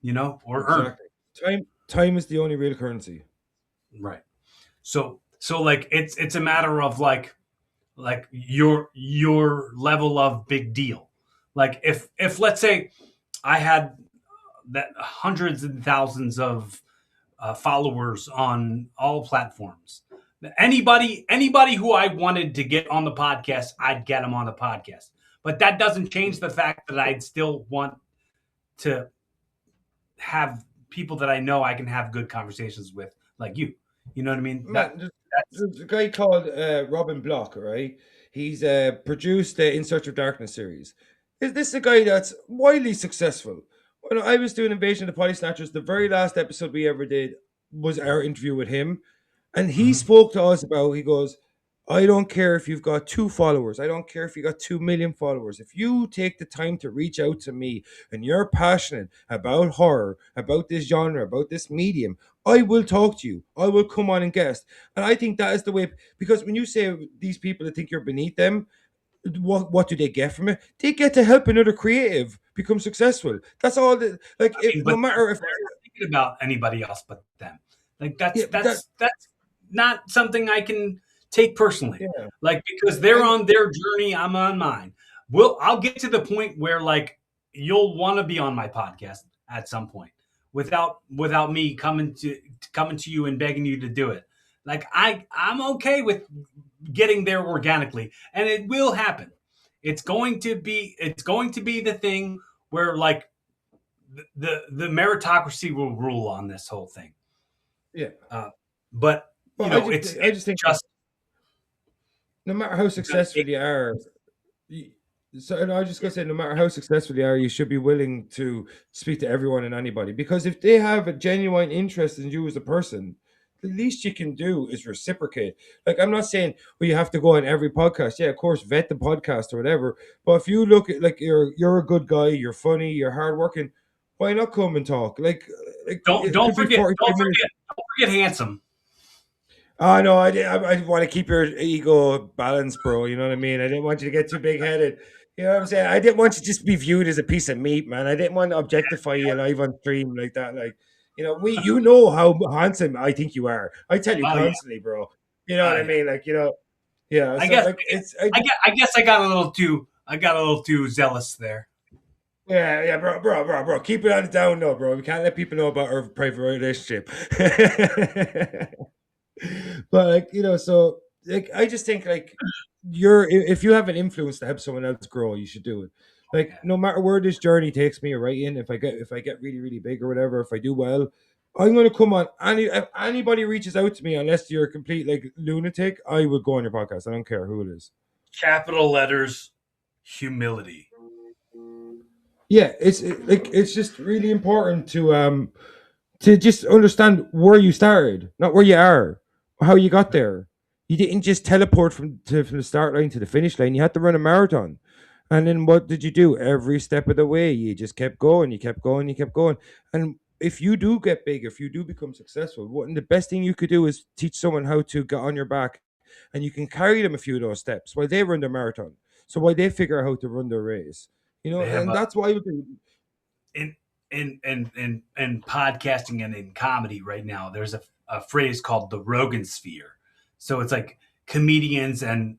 or earn. exactly. Time is the only real currency. Right. So like it's a matter of like your level of big deal. Like if let's say I had that hundreds and thousands of followers on all platforms. Anybody who I wanted to get on the podcast, I'd get them on the podcast. But that doesn't change the fact that I'd still want to have people that I know I can have good conversations with, like you. You know what I mean? Man, That's there's a guy called Robin Block, right? He's produced the In Search of Darkness series. Is this a guy that's widely successful? When I was doing Invasion of the Body Snatchers, the very last episode we ever did was our interview with him. And he Mhm. spoke to us about, he goes, I don't care if you've got 2 followers. I don't care if you got 2 million followers. If you take the time to reach out to me and you're passionate about horror, about this genre, about this medium, I will talk to you. I will come on and guest. And I think that is the way, because when you say these people that think you're beneath them, what do they get from it? They get to help another creative become successful. That's all. Like, I if mean, no but matter if, they're not thinking about anybody else but them. Like yeah, but that, that's not something I can take personally. yeah, Like because they're and on their journey, I'm on mine. I'll get to the point where like you'll want to be on my podcast at some point without me coming to you and begging you to do it. Like I'm okay with getting there organically, and it will happen. It's going to be the thing where like the meritocracy will rule on this whole thing. yeah. Uh, but But it's I just think just no matter how successful it, you are, you, so and I was just gonna say, no matter how successful you are, you should be willing to speak to everyone and anybody. Because if they have a genuine interest in you as a person, the least you can do is reciprocate. Like, I'm not saying, well, you have to go on every podcast. Yeah, of course, vet the podcast or whatever. But if you look at, like, you're a good guy, you're funny, you're hardworking, why not come and talk? Like don't it don't could be forget 45 don't minutes. forget don't forget handsome. Oh no, I want to keep your ego balanced, bro. You know what I mean? I didn't want you to get too big headed. You know what I'm saying? I didn't want you to just be viewed as a piece of meat, man. I didn't want to objectify you live on stream like that. Like, you know how handsome I think you are. I tell you Oh yeah, constantly, bro. You know what I yeah. mean? Like, yeah. I So guess like, I guess I got a little too zealous there. yeah, bro. Keep it on the down low, bro. We can't let people know about our private relationship. But like, so like, I just think, like, if you have an influence to help someone else grow, you should do it. Like, Yeah. no matter where this journey takes me, right? In if I get really really big or whatever, if I do well, I'm gonna come on. If anybody reaches out to me, unless you're a complete like lunatic, I would go on your podcast. I don't care who it is. Capital letters, humility. Yeah, like, it's just really important to just understand where you started, not where you are, how you got there. You didn't just teleport from the start line to the finish line. You had to run a marathon. And then what did you do? Every step of the way, you just kept going, you kept going, you kept going. And if you do get big, if you do become successful, the best thing you could do is teach someone how to get on your back, and you can carry them a few of those steps while they run their marathon. So while they figure out how to run their race, They have and that's why I would do. in in podcasting and in comedy right now. There's a phrase called the Rogan sphere. So it's like comedians and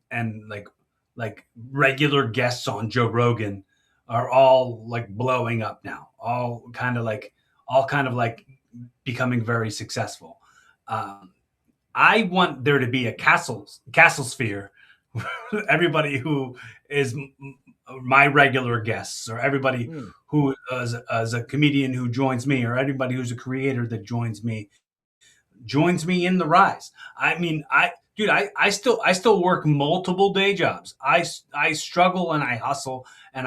like regular guests on Joe Rogan are all like blowing up now. All kind of like becoming very successful. Um, I want there to be a castle sphere. Everybody who is my regular guests, or everybody Hmm. who as a comedian who joins me, or anybody who's a creator that joins me in the rise. I mean, I still work multiple day jobs. I struggle and I hustle, and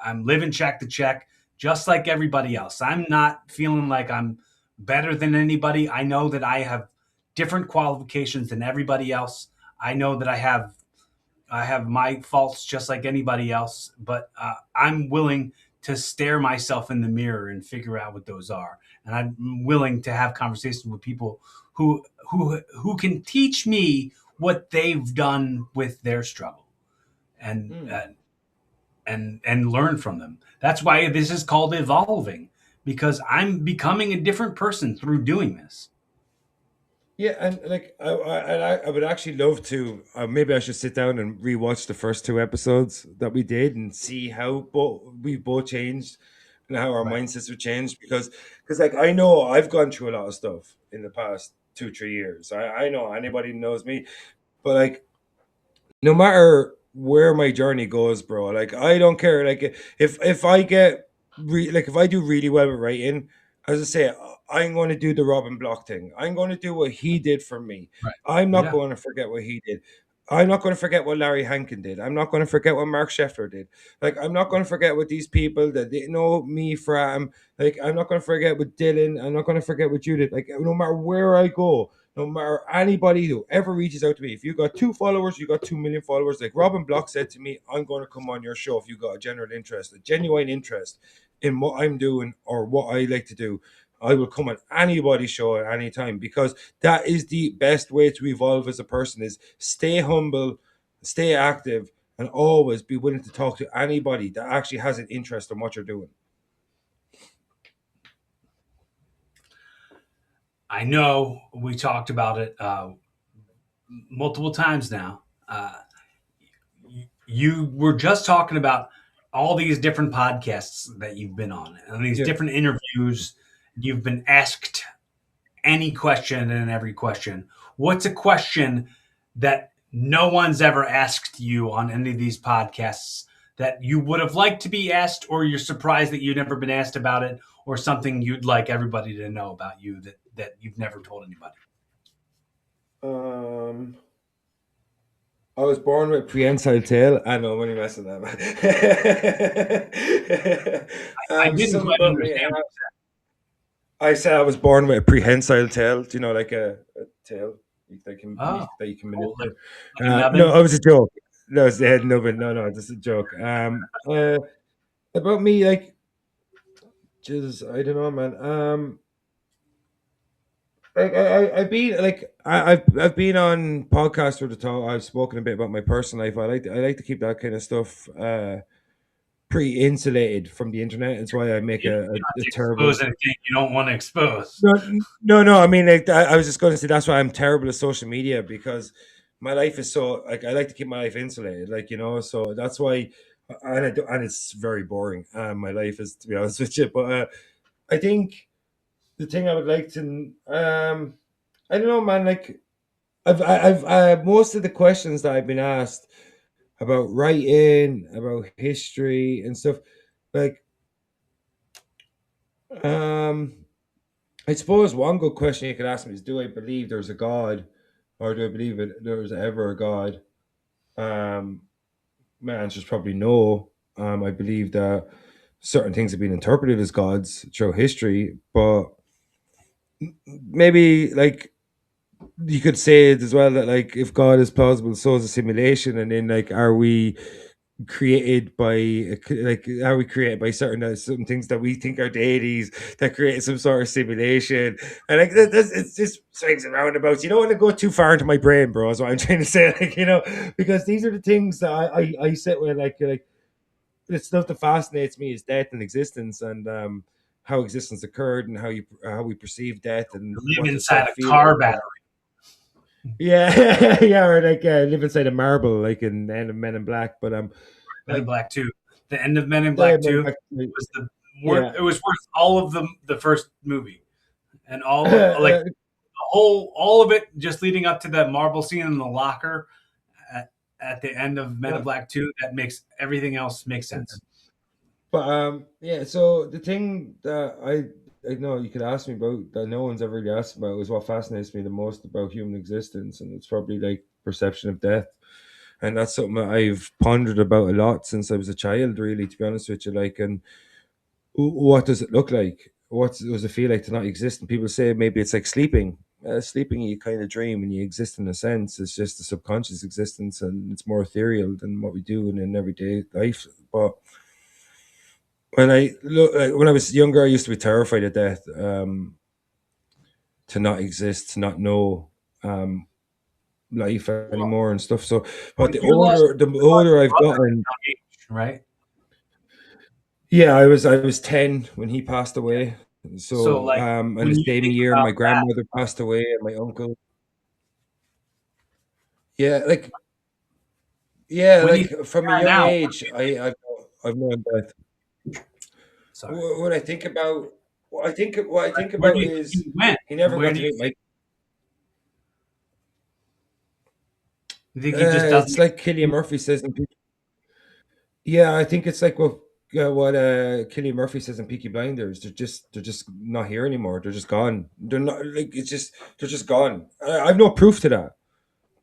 I'm living check to check just like everybody else. I'm not feeling like I'm better than anybody. I know that I have different qualifications than everybody else. I know that I have my faults just like anybody else, but I'm willing to stare myself in the mirror and figure out what those are. And I'm willing to have conversations with people who can teach me what they've done with their struggle, and Hmm. and learn from them. That's why this is called evolving, because I'm becoming a different person through doing this. Yeah, and like, I would actually love to. Maybe I should sit down and rewatch the first 2 episodes that we did and see how we both changed and how our Right. mindsets have changed. Because like, I know I've gone through a lot of stuff in the past 2 3 years. I know anybody who knows me, but like, no matter where my journey goes, bro, like, I don't care. Like, if I get like, if I do really well with writing, as I say, I'm going to do the Robin Block thing. I'm going to do what he did for me. Right. I'm not Yeah. going to forget what he did. I'm not going to forget what Larry Hankin did. I'm not going to forget what Mark Scheffler did. Like, I'm not going to forget what these people that they know me from. Like, I'm not going to forget what Dylan. I'm not going to forget what you did. Like, no matter where I go, no matter anybody who ever reaches out to me, if you got 2 followers, you got 2 million followers. Like Robin Block said to me, I'm going to come on your show if you got a general interest, a genuine interest in what I'm doing or what I like to do. I will come on anybody's show at any time because that is the best way to evolve as a person is stay humble, stay active, and always be willing to talk to anybody that actually has an interest in what you're doing. I know we talked about it multiple times now. You were just talking about all these different podcasts that you've been on and these Yeah. different interviews. You've been asked any question and every question. What's a question that no one's ever asked you on any of these podcasts that you would have liked to be asked, or you're surprised that you've never been asked about it, or something you'd like everybody to know about you that you've never told anybody? Um, I was born with prehensile tail. I know, I'm only messing that, man. I didn't Something quite about me. understand. I said I was born with a prehensile tail. Do you know, like a tail Oh, that you can cool. Like, manipulate? a No, nubbin. it was a joke. No, it's the head nubbin. No, no, just a joke. About me, like, just I don't know, man. Like I've been like I've been on podcasts where the talk. I've spoken a bit about my personal life. I like to keep that kind of stuff pretty insulated from the internet. It's why I make You don't a have to terrible. expose anything you don't want to expose. No, no. I mean, like I was just going to say that's why I'm terrible at social media because my life is so like I like to keep my life insulated. Like so that's why, and and it's very boring. My life is to be honest with you, but I think the thing I would like to I don't know, man. Like most of the questions that I've been asked about writing, about history and stuff, like um, I suppose one good question you could ask me is, do I believe there's a God, or do I believe there was ever a God? Um, my answer is probably no. I believe that certain things have been interpreted as gods through history, but maybe like you could say it as well that like if God is plausible, so is a simulation, and then like are we created by like are we created by certain things that we think are deities that create some sort of simulation and like it's just swings and roundabouts. You don't want to go too far into my brain, bro, is what I'm trying to say. Like because these are the things that I sit with like the stuff that fascinates me is death and existence and how existence occurred and how we perceive death and Live what does death inside a feel car like. battery. Yeah, yeah, or like live inside a marble, like in the end of Men in Black. But Men in like Black 2. The end of Men in yeah, Black Men in 2 Black, was the yeah. it was worth all of the first movie and like all of it just leading up to that marble scene in the locker at, at the end of Men in Yeah. Black 2 that makes everything else make sense. But yeah. So the thing that I know you could ask me about that no one's ever really asked about is what fascinates me the most about human existence, and it's probably like perception of death. And that's something that I've pondered about a lot since I was a child, really, to be honest with you. Like, and what does it look like? What does it feel like to not exist? And people say maybe it's like sleeping. Sleeping, you kind of dream and you exist in a sense. It's just a subconscious existence and it's more ethereal than what we do in an everyday life. But when I look, like, when I was younger, I used to be terrified of death, to not exist, to not know um, life Well, anymore and stuff. So, well, but the you lost older your I've brother gotten, at a young age, right? yeah, I was 10 when he passed away. So So, like and when the you same think year, about my that, grandmother passed away and my uncle. Yeah, when you think like from a of that young now, age, I've known death. sorry, What I think about, what I think where do about you think is he went? he never Where got do to you meet my. think he just doesn't It's like Killian Murphy says in yeah, I think it's like what Killian Murphy says in Peaky Blinders. They're just not here anymore. They're just gone. They're not like it's just they're just gone. I've no proof to that,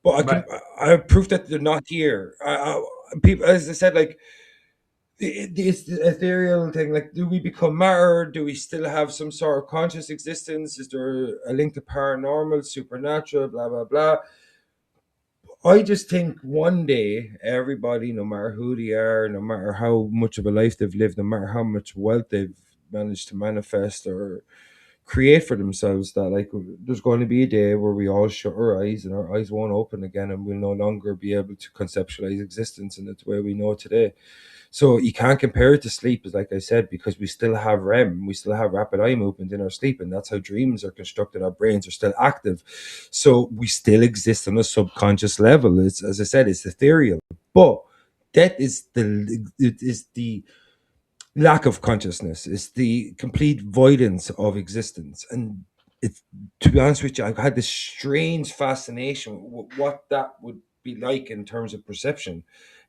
but Right. I have proof that they're not here. People, as I said, like it's the ethereal thing. Like, do we become matter? Do we still have some sort of conscious existence? Is there a link to paranormal, supernatural, blah blah blah? I just think one day everybody, no matter who they are, no matter how much of a life they've lived, no matter how much wealth they've managed to manifest or create for themselves, that like there's going to be a day where we all shut our eyes and our eyes won't open again, and we'll no longer be able to conceptualize existence in the way we know today. So you can't compare it to sleep, as like I said, because we still have REM, we still have rapid eye movement in our sleep, and that's how dreams are constructed. Our brains are still active, so we still exist on a subconscious level. It's, as I said, it's ethereal, but that is the lack of consciousness. It's the complete voidance of existence, and it's, to be honest with you, I've had this strange fascination with what that would be like in terms of perception,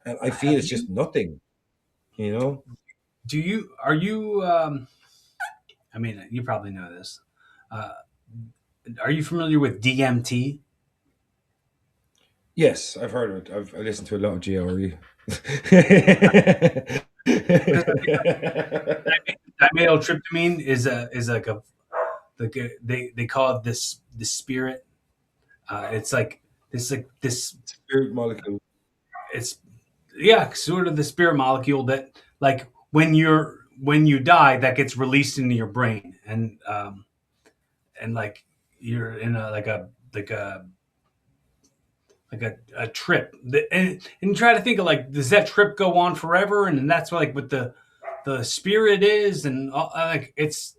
and I feel Have it's just you? nothing, you know. Do you? Are you? I mean, you probably know this. Uh, are you familiar with DMT? Yes, I've heard of it. I listened to a lot of GRE. Because dimethyltryptamine is like they call it this spirit. It's like this. Spirit molecule. It's yeah, sort of the spirit molecule that like when you die, that gets released into your brain, and like you're in a a trip. And try to think of like, does that trip go on forever? And that's like what the spirit is, and like it's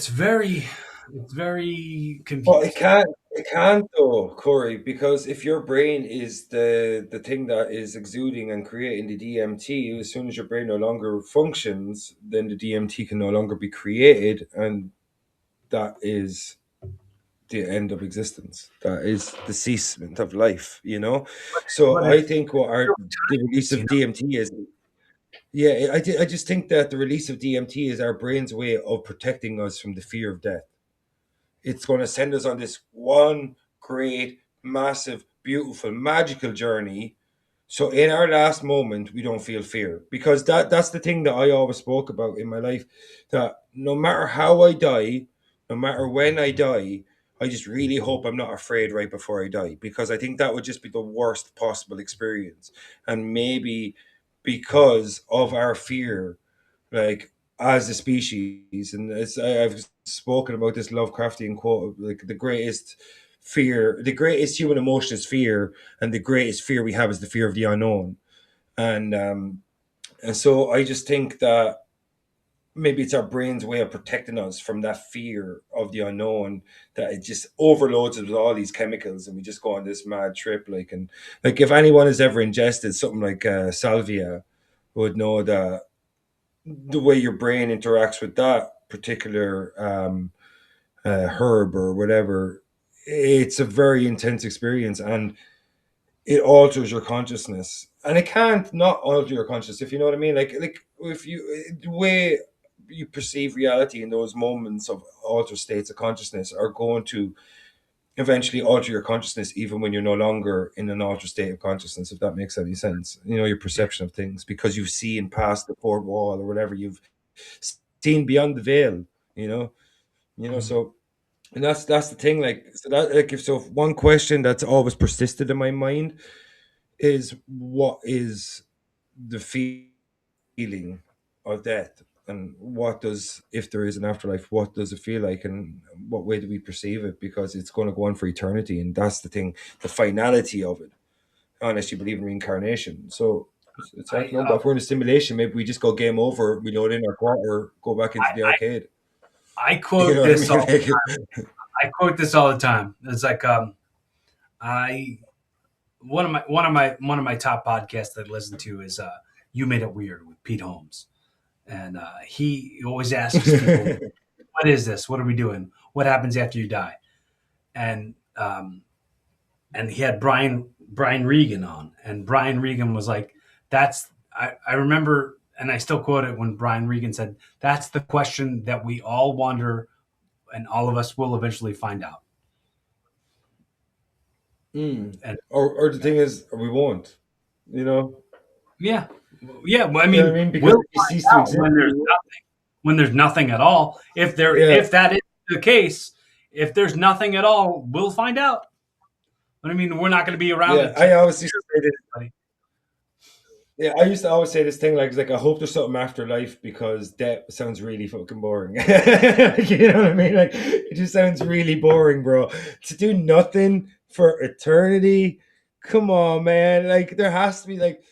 very it's very But it confusing. can't. It can't though, Corey, because if your brain is the thing that is exuding and creating the DMT, as soon as your brain no longer functions, then the DMT can no longer be created, and that is the end of existence. That is the ceasement of life. You know. So But I it's think what our the release you of know, DMT is. Yeah, I just think that the release of DMT is our brain's way of protecting us from the fear of death. It's going to send us on this one great, massive, beautiful, magical journey. So in our last moment, we don't feel fear, because that's the thing that I always spoke about in my life. That no matter how I die, no matter when I die, I just really hope I'm not afraid right before I die, because I think that would just be the worst possible experience. And maybe because of our fear, like as a species, and I've spoken about this Lovecraftian quote, like the greatest human emotion is fear, and the greatest fear we have is the fear of the unknown. And um and so I just think that maybe it's our brain's way of protecting us from that fear of the unknown, that it just overloads us with all these chemicals, and we just go on this mad trip. Like, and like, if anyone has ever ingested something like salvia, would know that the way your brain interacts with that particular herb or whatever, it's a very intense experience, and it alters your consciousness. And it can't not alter your consciousness, if you know what I mean. Like if you, the way you perceive reality in those moments of altered states of consciousness are going to eventually alter your consciousness, even when you're no longer in an altered state of consciousness, if that makes any sense. You know, your perception of things, because you've seen past the fourth wall or whatever, you've seen beyond the veil, you know. So, and that's the thing. Like, so that, like, if so, one question that's always persisted in my mind is, what is the feeling of death, and what does, if there is an afterlife, what does it feel like, and what way do we perceive it, because it's going to go on for eternity, and that's the thing, the finality of it, unless you believe in reincarnation. So it's hard to I know. But if we're in a simulation, maybe we just go game over, we load in our quarter, go back into the arcade. I You quote know what I this mean? all I quote this all the time. It's like I one of my top podcasts that I listen to is You Made It Weird with Pete Holmes, and he always asks people, "What is this? What are we doing? What happens after you die?" And he had Brian Regan on, and Brian Regan was like, "That's I remember." And I still quote it when Brian Regan said, "That's the question that we all wonder, and all of us will eventually find out." Mm. And Or the thing is, we won't. You know. yeah, yeah. Well, I You know what mean, I mean? we'll Because if you find cease to out exist, when there's nothing at all. yeah, If that is the case, if there's nothing at all, we'll find out. But I mean, we're not going to be around yeah. to I hear always used to say this. anybody. Yeah, I used to always say this thing like, it's like I hope there's something after life because death sounds really fucking boring. You know what I mean? Like it just sounds really boring, bro. To do nothing for eternity. Come on, man. Like there has to be like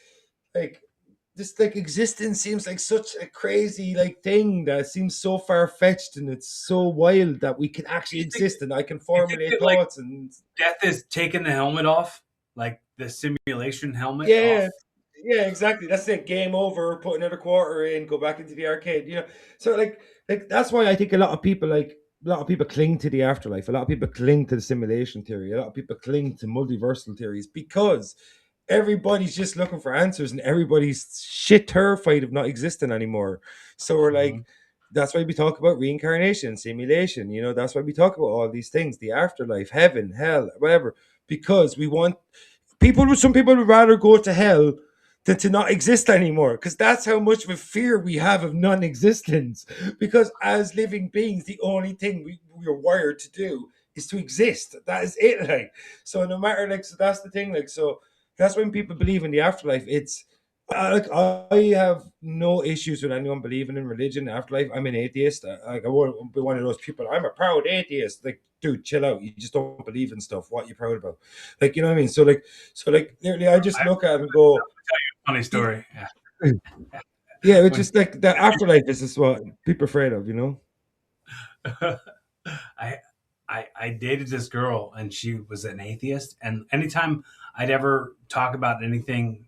this like existence seems like such a crazy like thing that seems so far fetched and it's so wild that we can actually You think exist and I can you think formulate that like thoughts and death is taking the helmet off, like the simulation helmet yeah, off? yeah, exactly. That's it. Game over. Put another quarter in. Go back into the arcade. You know. So like that's why I think a lot of people cling to the afterlife. A lot of people cling to the simulation theory. A lot of people cling to multiversal theories because everybody's just looking for answers and everybody's shit terrified of not existing anymore. So we're like, Mhm. that's why we talk about reincarnation, simulation. You know, that's why we talk about all these things: the afterlife, heaven, hell, whatever. Because we want some people would rather go to hell than to not exist anymore because that's how much of a fear we have of non-existence, because as living beings the only thing we're wired to do is to exist. That is it. Like, so no matter, like, so that's the thing, like, so that's when people believe in the afterlife. It's like I have no issues with anyone believing in religion, afterlife. I'm an atheist. Like I won't be one of those people. I'm a proud atheist. Like, dude, chill out. You just don't believe in stuff. What you proud about? Like, you know what I mean? So like literally, I just I look at it and go, funny yeah, story. Yeah. it's When just like the afterlife is just what people are afraid of, you know? I I dated this girl and she was an atheist, and anytime I'd ever talk about anything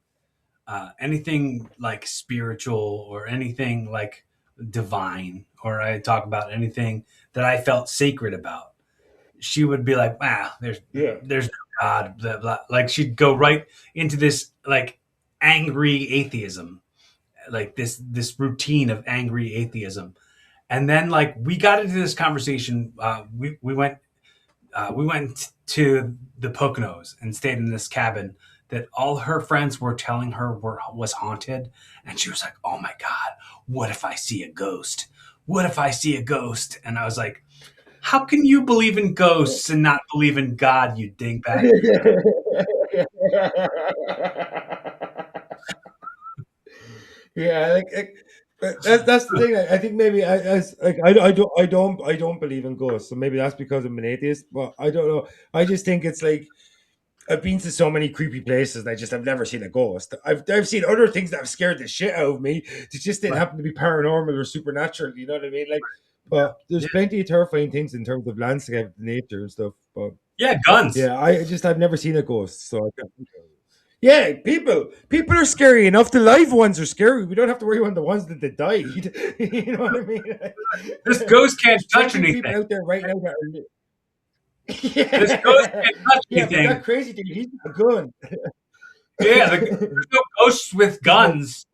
like spiritual or anything like divine, or I talk about anything that I felt sacred about, she would be like, "Wow, Yeah. there's no God." Blah, blah. Like she'd go right into this like angry atheism, like this routine of angry atheism. And then like we got into this conversation. We went to the Poconos and stayed in this cabin that all her friends were telling her was haunted, and she was like, "Oh my god, what if I see a ghost? What if I see a ghost?" And I was like, "How can you believe in ghosts and not believe in God, you dingbat?" Yeah, but that's the thing. I think maybe I don't believe in ghosts, so maybe that's because I'm an atheist. But I don't know. I just think it's like I've been to so many creepy places. And I've never seen a ghost. I've seen other things that have scared the shit out of me. They just didn't Right. happen to be paranormal or supernatural. You know what I mean? Like, but there's Yeah. plenty of terrifying things in terms of landscape, nature, and stuff. But Yeah, guns. yeah, I've never seen a ghost, so I can't. Yeah, people are scary enough. The live ones are scary. We don't have to worry about the ones that died. You know what I mean? This ghost can't There's touch plenty of anything. people out there right now that are. This ghost Yeah, can't touch yeah, but that anything. crazy dude, he's a gun. Yeah, there's no ghosts with He's like, guns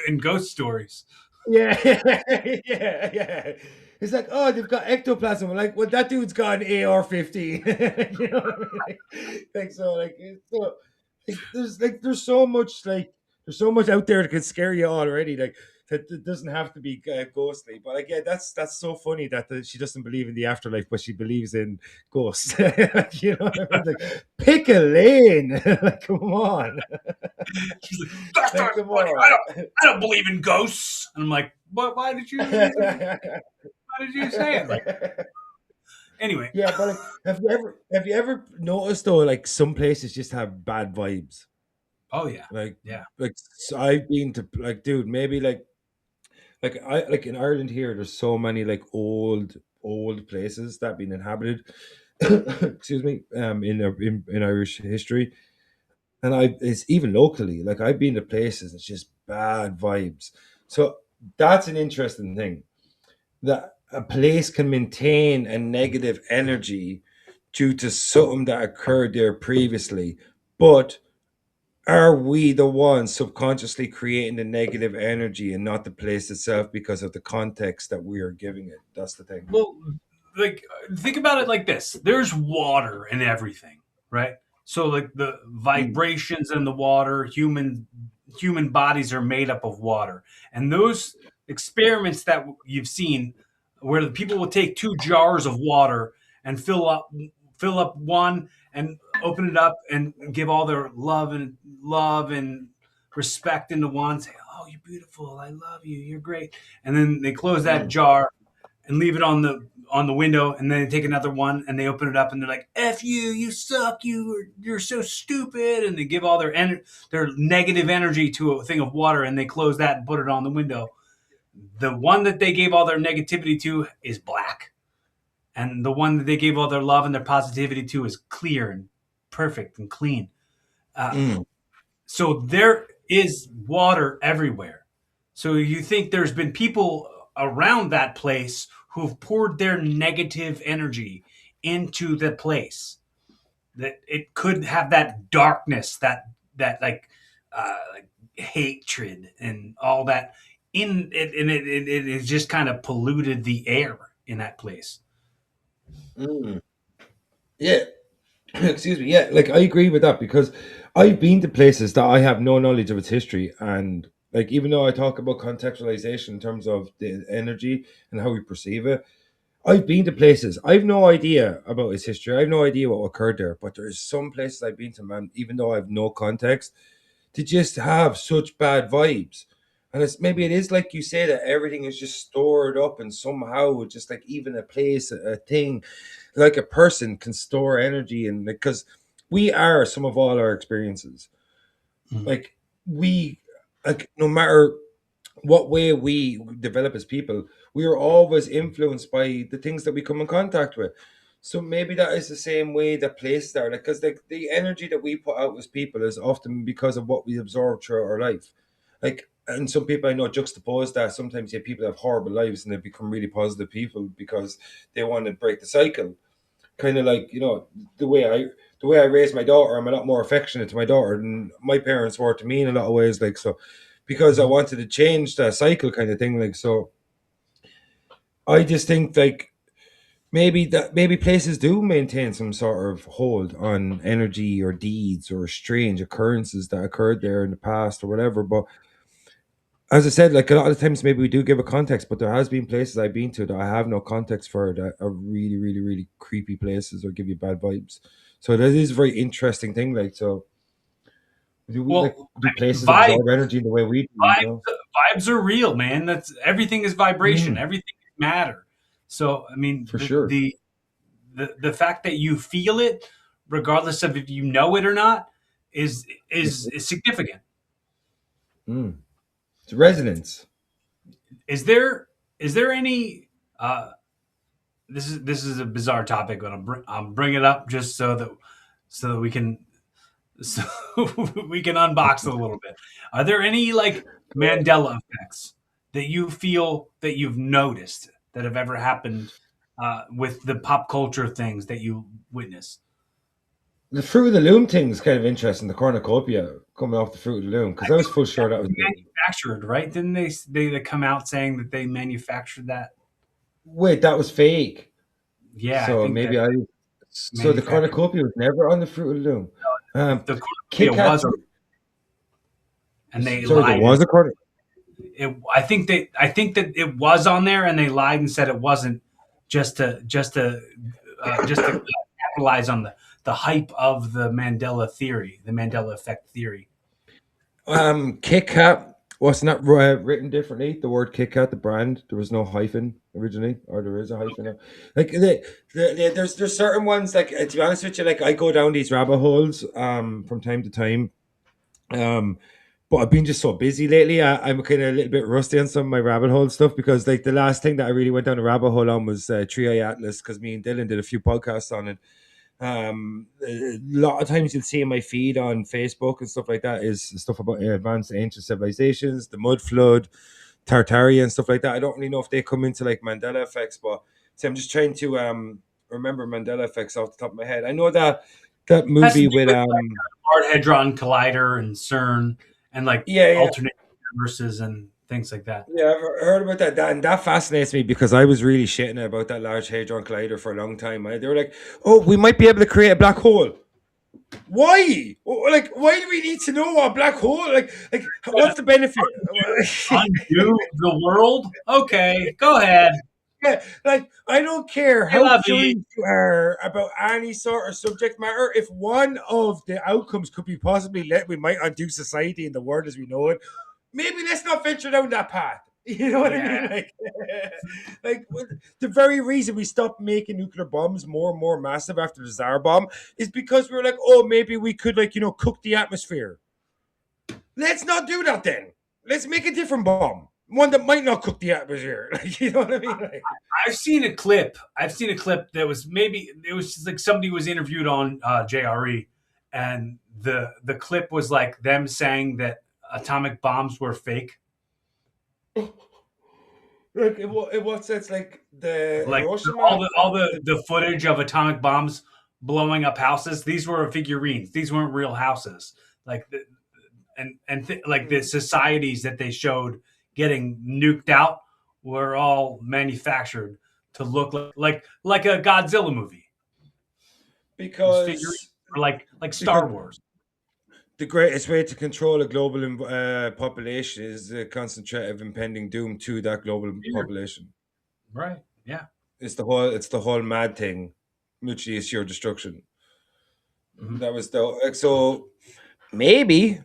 in ghost stories. yeah, yeah, yeah. It's like, oh, they've got ectoplasm. We're like, well, that dude's got an AR-15. You know what I mean? So, there's so much there's so much out there that can scare you already. Like, that it doesn't have to be ghostly. But like, yeah, that's so funny that she doesn't believe in the afterlife, but she believes in ghosts. You know what I mean? Like, pick a lane. Like, come on, She's like, "That's like, not come funny. on. I don't believe in ghosts." And I'm like, "But why did you even? Why did you say it?" Like, anyway. Yeah, but like, have you ever noticed though, like some places just have bad vibes? Oh yeah, Like, yeah. I've been to like, dude, maybe like I like in Ireland here, there's so many like old places that have been inhabited. Excuse me, in Irish history, and it's even locally. Like I've been to places, it's just bad vibes. So that's an interesting thing, that a place can maintain a negative energy due to something that occurred there previously. But are we the ones subconsciously creating the negative energy and not the place itself because of the context that we are giving it? That's the thing. Well, like think about it like this: there's water in everything, right? So like the Mm, vibrations in the water, human bodies are made up of water. And those experiments that you've seen where the people will take 2 jars of water and fill up one and open it up and give all their love and respect into one, say, "Oh, you're beautiful. I love you. You're great." And then they close that mm, jar and leave it on the window, and then they take another one and they open it up and they're like, "F you, you suck, you're so stupid," and they give all their negative energy to a thing of water, and they close that and put it on the window. The one that they gave all their negativity to is black, and the one that they gave all their love and their positivity to is clear and perfect and clean. Uh, mm, so there is water everywhere. So you think there's been people around that place who've poured their negative energy into the place, that it could have that darkness, that like hatred and all that in it, and it has just kind of polluted the air in that place. mm. Yeah. Excuse me. Yeah, like I agree with that because I've been to places that I have no knowledge of its history, and like even though I talk about contextualization in terms of the energy and how we perceive it, I've been to places I've no idea about its history. I have no idea what occurred there, but there's some places I've been to, man, even though I have no context, to just have such bad vibes. And it's maybe it is like you say that everything is just stored up and somehow just like even a place, a thing, like a person can store energy and because we are some of all our experiences. Mhm. Like we like no matter what way we develop as people, we are always influenced by the things that we come in contact with. So maybe that is the same way that places are, like, because the energy that we put out as people is often because of what we absorb throughout our life. Like, and some people I know juxtapose that. Sometimes yeah, people have horrible lives and they become really positive people because they want to break the cycle. Kind of like the way I the way I raised my daughter, I'm a lot more affectionate to my daughter than my parents were to me in a lot of ways. Like so, because I Mhm. wanted to change that cycle kind of thing. Like so, I just think like maybe places do maintain some sort of hold on energy or deeds or strange occurrences that occurred there in the past or whatever. But as I said, like a lot of the times maybe we do give a context, but there has been places I've been to that I have no context for that are really, really, really creepy places or give you bad vibes. So that is a very interesting thing. Like so, do we like Well, do I mean, places absorb energy in the way we do? You know, vibes are real, man. That's everything is vibration. mm, Everything is matter. So I mean, for the sure. the the fact that you feel it, regardless of if you know it or not, is is, Mhm. is significant. Mm. It's resonance. Is there any? Uh, this is a bizarre topic, but I'll bring it up just so that we can so we can unbox it a little bit. Are there any like Mandela effects that you feel that you've noticed that have ever happened with the pop culture things that you witness? The fruit of the loom thing is kind of interesting. The cornucopia coming off the fruit of the loom because I was full That sure that was was the manufactured, right? Didn't they come out saying that they manufactured that? wait that was fake. Yeah, I So think that maybe I so the manufactured. cornucopia was never on the fruit of the loom. The Kit cornucopia Kat. was, and they Sorry, there lied and was a corner. I think that it was on there, and they lied and said it wasn't, just to capitalize on the hype of the Mandela effect theory. Kit Kat was not written differently. The word Kit Kat, the brand, there was no hyphen originally, or there is a hyphen now. Like there's certain ones like to be honest with you, like I go down these rabbit holes from time to time. Um, but I've been just so busy lately. I'm kind of a little bit rusty on some of my rabbit hole stuff because like the last thing that I really went down a rabbit hole on was Trio Atlas because me and Dylan did a few podcasts on it. A lot of times you'll see in my feed on Facebook and stuff like that is stuff about advanced ancient civilizations, the mud flood, Tartaria and stuff like that. I don't really know if they come into like Mandela effects, but see, I'm just trying to remember Mandela effects off the top of my head. I know that It has to movie do with with Hard Hadron Collider and CERN and like yeah, yeah. alternate universes and things like that. Yeah, I've heard about that, and that fascinates me because I was really shitting about that Large Hadron Collider for a long time. They were like, "Oh, we might be able to create a black hole," Why? Like, why do we need to know what a black hole? Like, what's the benefit? Undo the world? Okay, go ahead. Yeah, like I don't care I how love you. curious you are about any sort of subject matter. If one of the outcomes could be possibly let we might undo society and the world as we know it, maybe let's not venture down that path. You know what I Yeah, mean? Like the very reason we stopped making nuclear bombs more and more massive after the Tsar bomb is because we were like, oh, maybe we could like cook the atmosphere. Let's not do that then. Let's make a different bomb, one that might not cook the atmosphere. Like, you know what I mean? Like, I've seen a clip. I've seen a clip that was maybe it was just like somebody was interviewed on JRE, and the clip was like them saying that atomic bombs were fake. like in what sense? Like the Like Hiroshima. all the footage of atomic bombs blowing up houses. These were figurines. These weren't real houses. Like like the societies that they showed getting nuked out were all manufactured to look like a Godzilla movie. These figurines Because are like because Star Wars. the greatest way to control a global population is the concentrate of impending doom to that global Yeah. population. Right. Yeah. It's the whole mad thing, mutually assured destruction. Mhm. That was the like, so maybe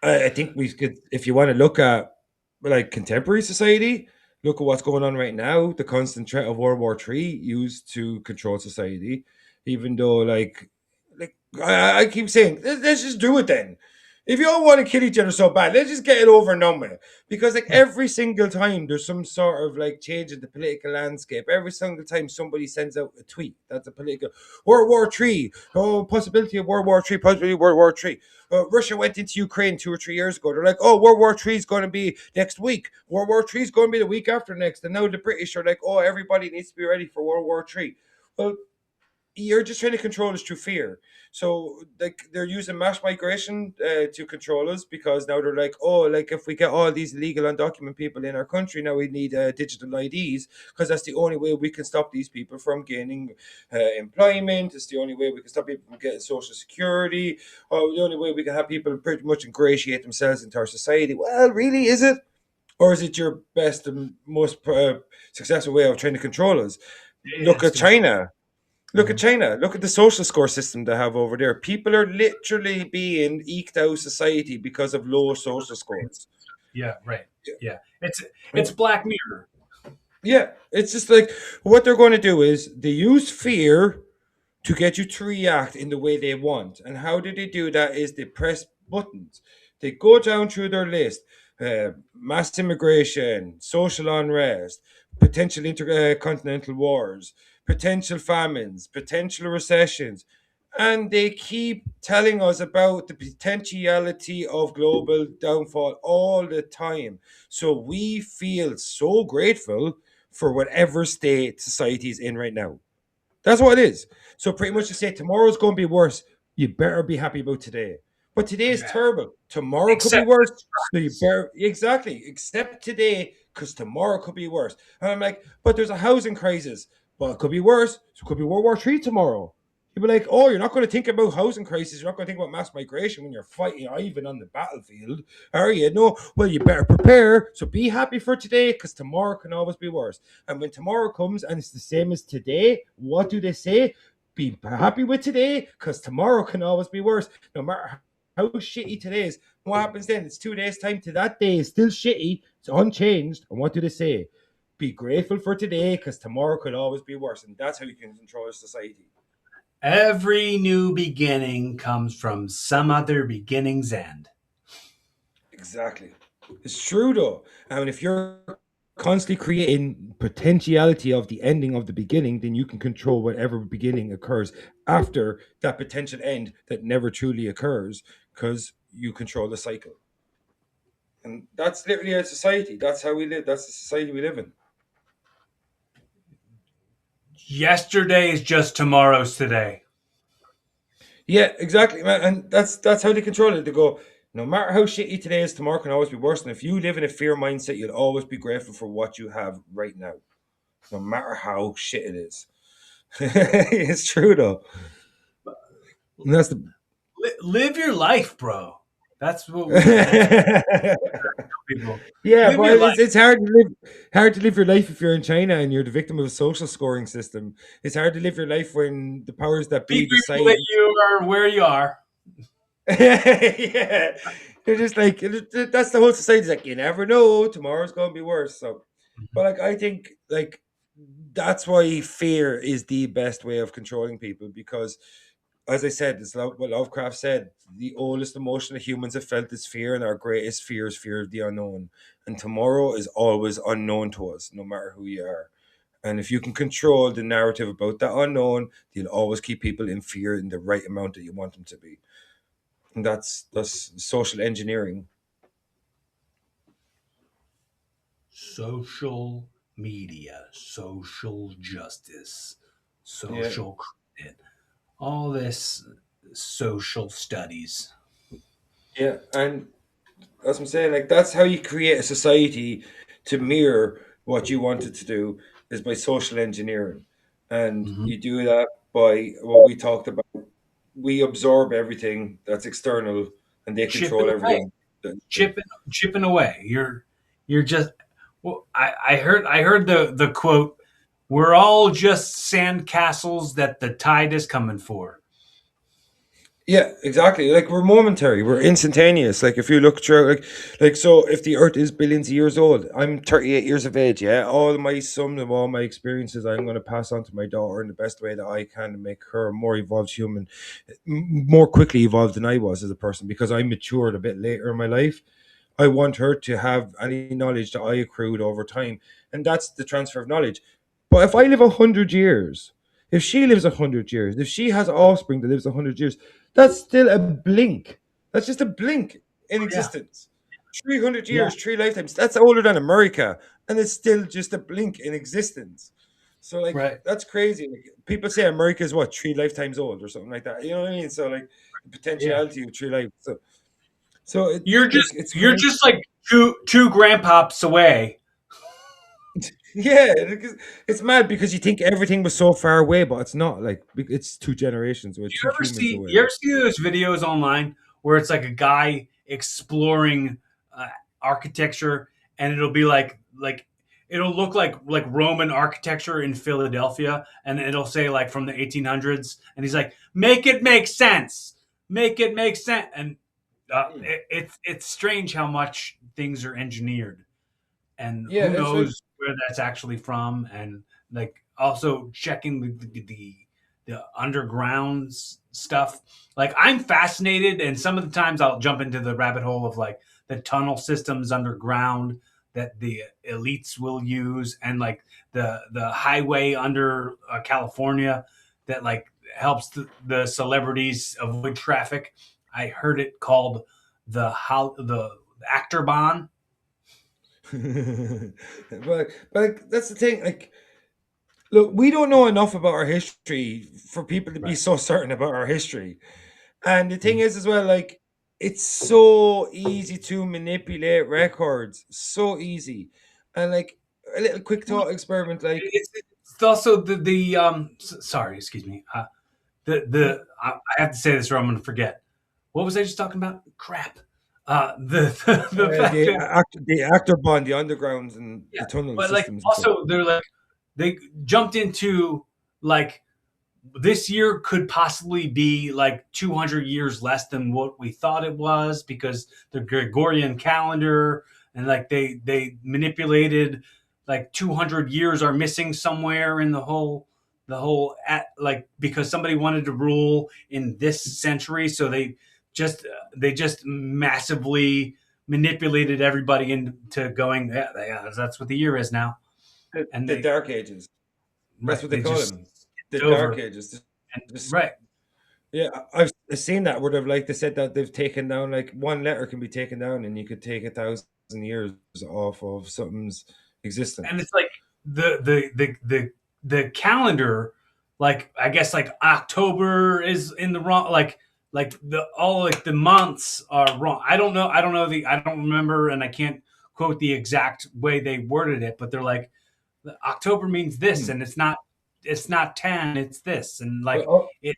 I think we could, if you want to look at like contemporary society, look at what's going on right now. The constant threat of World War III used to control society, even though like I keep saying let's just do it then. If you all want to kill each other so bad, let's just get it over and done with. Because like every single time there's some sort of like change in the political landscape, every single time somebody sends out a tweet that's a political World War III, oh possibility of World War III, possibility of World War III. Russia went into Ukraine 2 or 3 years ago. They're like, oh, World War III is going to be next week. World War III is going to be the week after next. And now the British are like, oh, everybody needs to be ready for World War III. Well, you're just trying to control us through fear. So like they're using mass migration to control us because now they're like, oh, like if we get all these illegal undocumented people in our country, now we need digital IDs because that's the only way we can stop these people from gaining employment. It's the only way we can stop people from getting social security. Or the only way we can have people pretty much ingratiate themselves into our society. Well, really, is it? Or is it your best and most successful way of trying to control us? Yeah, Look it's at control. China. Look at Mhm. China. Look at the social score system they have over there. People are literally being eked out of society because of low social scores. Yeah. Right. Yeah. It's Yeah. Black Mirror. Yeah, it's just like what they're going to do is they use fear to get you to react in the way they want. And how do they do that? Is they press buttons. They go down through their list: mass immigration, social unrest, potential intercontinental wars, potential famines, potential recessions. And they keep telling us about the potentiality of global downfall all the time. So we feel so grateful for whatever state society is in right now. That's what it is. So pretty much to say tomorrow's going to be worse, you better be happy about today. But today is Yeah. terrible. Tomorrow could be Except worse. So you better exactly accept today because tomorrow could be worse. And I'm like, but there's a housing crisis. Well, it could be worse. So it could be World War III tomorrow. You'd be like, oh, you're not going to think about housing crisis. You're not going to think about mass migration when you're fighting Ivan on the battlefield, are you? No. Well, you better prepare. So be happy for today because tomorrow can always be worse. And when tomorrow comes and it's the same as today, what do they say? Be happy with today because tomorrow can always be worse. No matter how shitty today is, what happens then? It's 2 days' time to that day is still shitty. It's unchanged. And what do they say? Be grateful for today because tomorrow could always be worse. And that's how you can control society. every new beginning comes from some other beginning's end. Exactly. It's true though. I mean, if you're constantly creating potentiality of the ending of the beginning, then you can control whatever beginning occurs after that potential end that never truly occurs because you control the cycle. And that's literally a society. That's how we live. That's the society we live in. Yesterday is just tomorrow's today. Yeah, exactly, man. And that's how they control it. They go, no matter how shitty today is, tomorrow can always be worse. And if you live in a fear mindset, you'll always be grateful for what you have right now, no matter how shit it is. It's true though. And that's the Live your life, bro. That's what we. That's what people. Yeah, Live but your life. it's hard to live your life if you're in China and you're the victim of a social scoring system. It's hard to live your life when the powers that Be be grateful that decide. you are where you are. Yeah, they're just like that's the whole society. It's like you never know, tomorrow's gonna be worse. So, but like I think like that's why fear is the best way of controlling people because, as I said, it's what Lovecraft said. The oldest emotion that humans have felt is fear, and our greatest fear is fear of the unknown. And tomorrow is always unknown to us, no matter who you are. And if you can control the narrative about that unknown, you'll always keep people in fear in the right amount that you want them to be. And that's social engineering. Social media, social justice, Yeah. social credit, all this social studies. Yeah. And as I'm saying, like that's how you create a society to mirror what you wanted to do is by social engineering. And Hmm. you do that by what we talked about. We absorb everything that's external and they Chipping control away, everything. chipping away. You're just. Well, I heard the quote. We're all just sand castles that the tide is coming for. Yeah, exactly. Like we're momentary, we're instantaneous. Like if you look through, like so, if the Earth is billions of years old, I'm 38 years of age. Yeah, all of my sum of all my experiences, I'm going to pass on to my daughter in the best way that I can to make her a more evolved human, more quickly evolved than I was as a person because I matured a bit later in my life. I want her to have any knowledge that I accrued over time, and that's the transfer of knowledge. But if I live 100 years, if she lives 100 years, if she has offspring that lives 100 years, that's still a blink. That's just a blink in Yeah, existence. 300 yeah, years, three lifetimes. That's older than America, and it's still just a blink in existence. So like right. that's crazy. Like, people say America is what 3 lifetimes old or something like that. You know what I mean? So like the Yeah. potentiality of 3 lives. So You're like just it's you're crazy. just like two grandpops away. Yeah, it's mad because you think everything was so far away, but it's not. Like it's 2 generations or two humans away. You ever see those videos online where it's like a guy exploring uh, architecture, and it'll be like it'll look like Roman architecture in Philadelphia, and it'll say like from the 1800s, and he's like, make it make sense, make it make sense, and Hmm. it's strange how much things are engineered, and Yeah, who it's like knows where that's actually from, and like also checking the underground stuff. Like I'm fascinated, and some of the times I'll jump into the rabbit hole of like the tunnel systems underground that the elites will use, and like the highway under California that like helps the celebrities avoid traffic. I heard it called the Actorbahn. but like, that's the thing. Like, look, we don't know enough about our history for people to be Right. so certain about our history. And the thing Mhm. is, as well, like, it's so easy to manipulate records, so easy. And like a little quick Well, thought experiment, like, it's also sorry, excuse me. hmm? I have to say this or I'm going to forget. What was I just talking about? Crap. The fact that The actor bond, the undergrounds, and yeah, the tunnel but like systems and stuff. also they're like they jumped into like this year could possibly be like 200 years less than what we thought it was because the Gregorian calendar and like they manipulated like 200 years are missing somewhere in the whole like because somebody wanted to rule in this century so they just massively manipulated everybody into going yeah, that's what the year is now and The they Dark Ages. That's right what they they call just them. The skipped Dark over Ages. and Just right. yeah, I've seen that where they've like they said that they've taken down like one letter can be taken down and you could take 1,000 years off of something's And existence. it's like the calendar, like I guess like October is in the wrong, like the all like the months are wrong. I don't remember, and I can't quote the exact way they worded it, but they're like October means this, Hmm. and it's not 10, it's this, and like Well, it.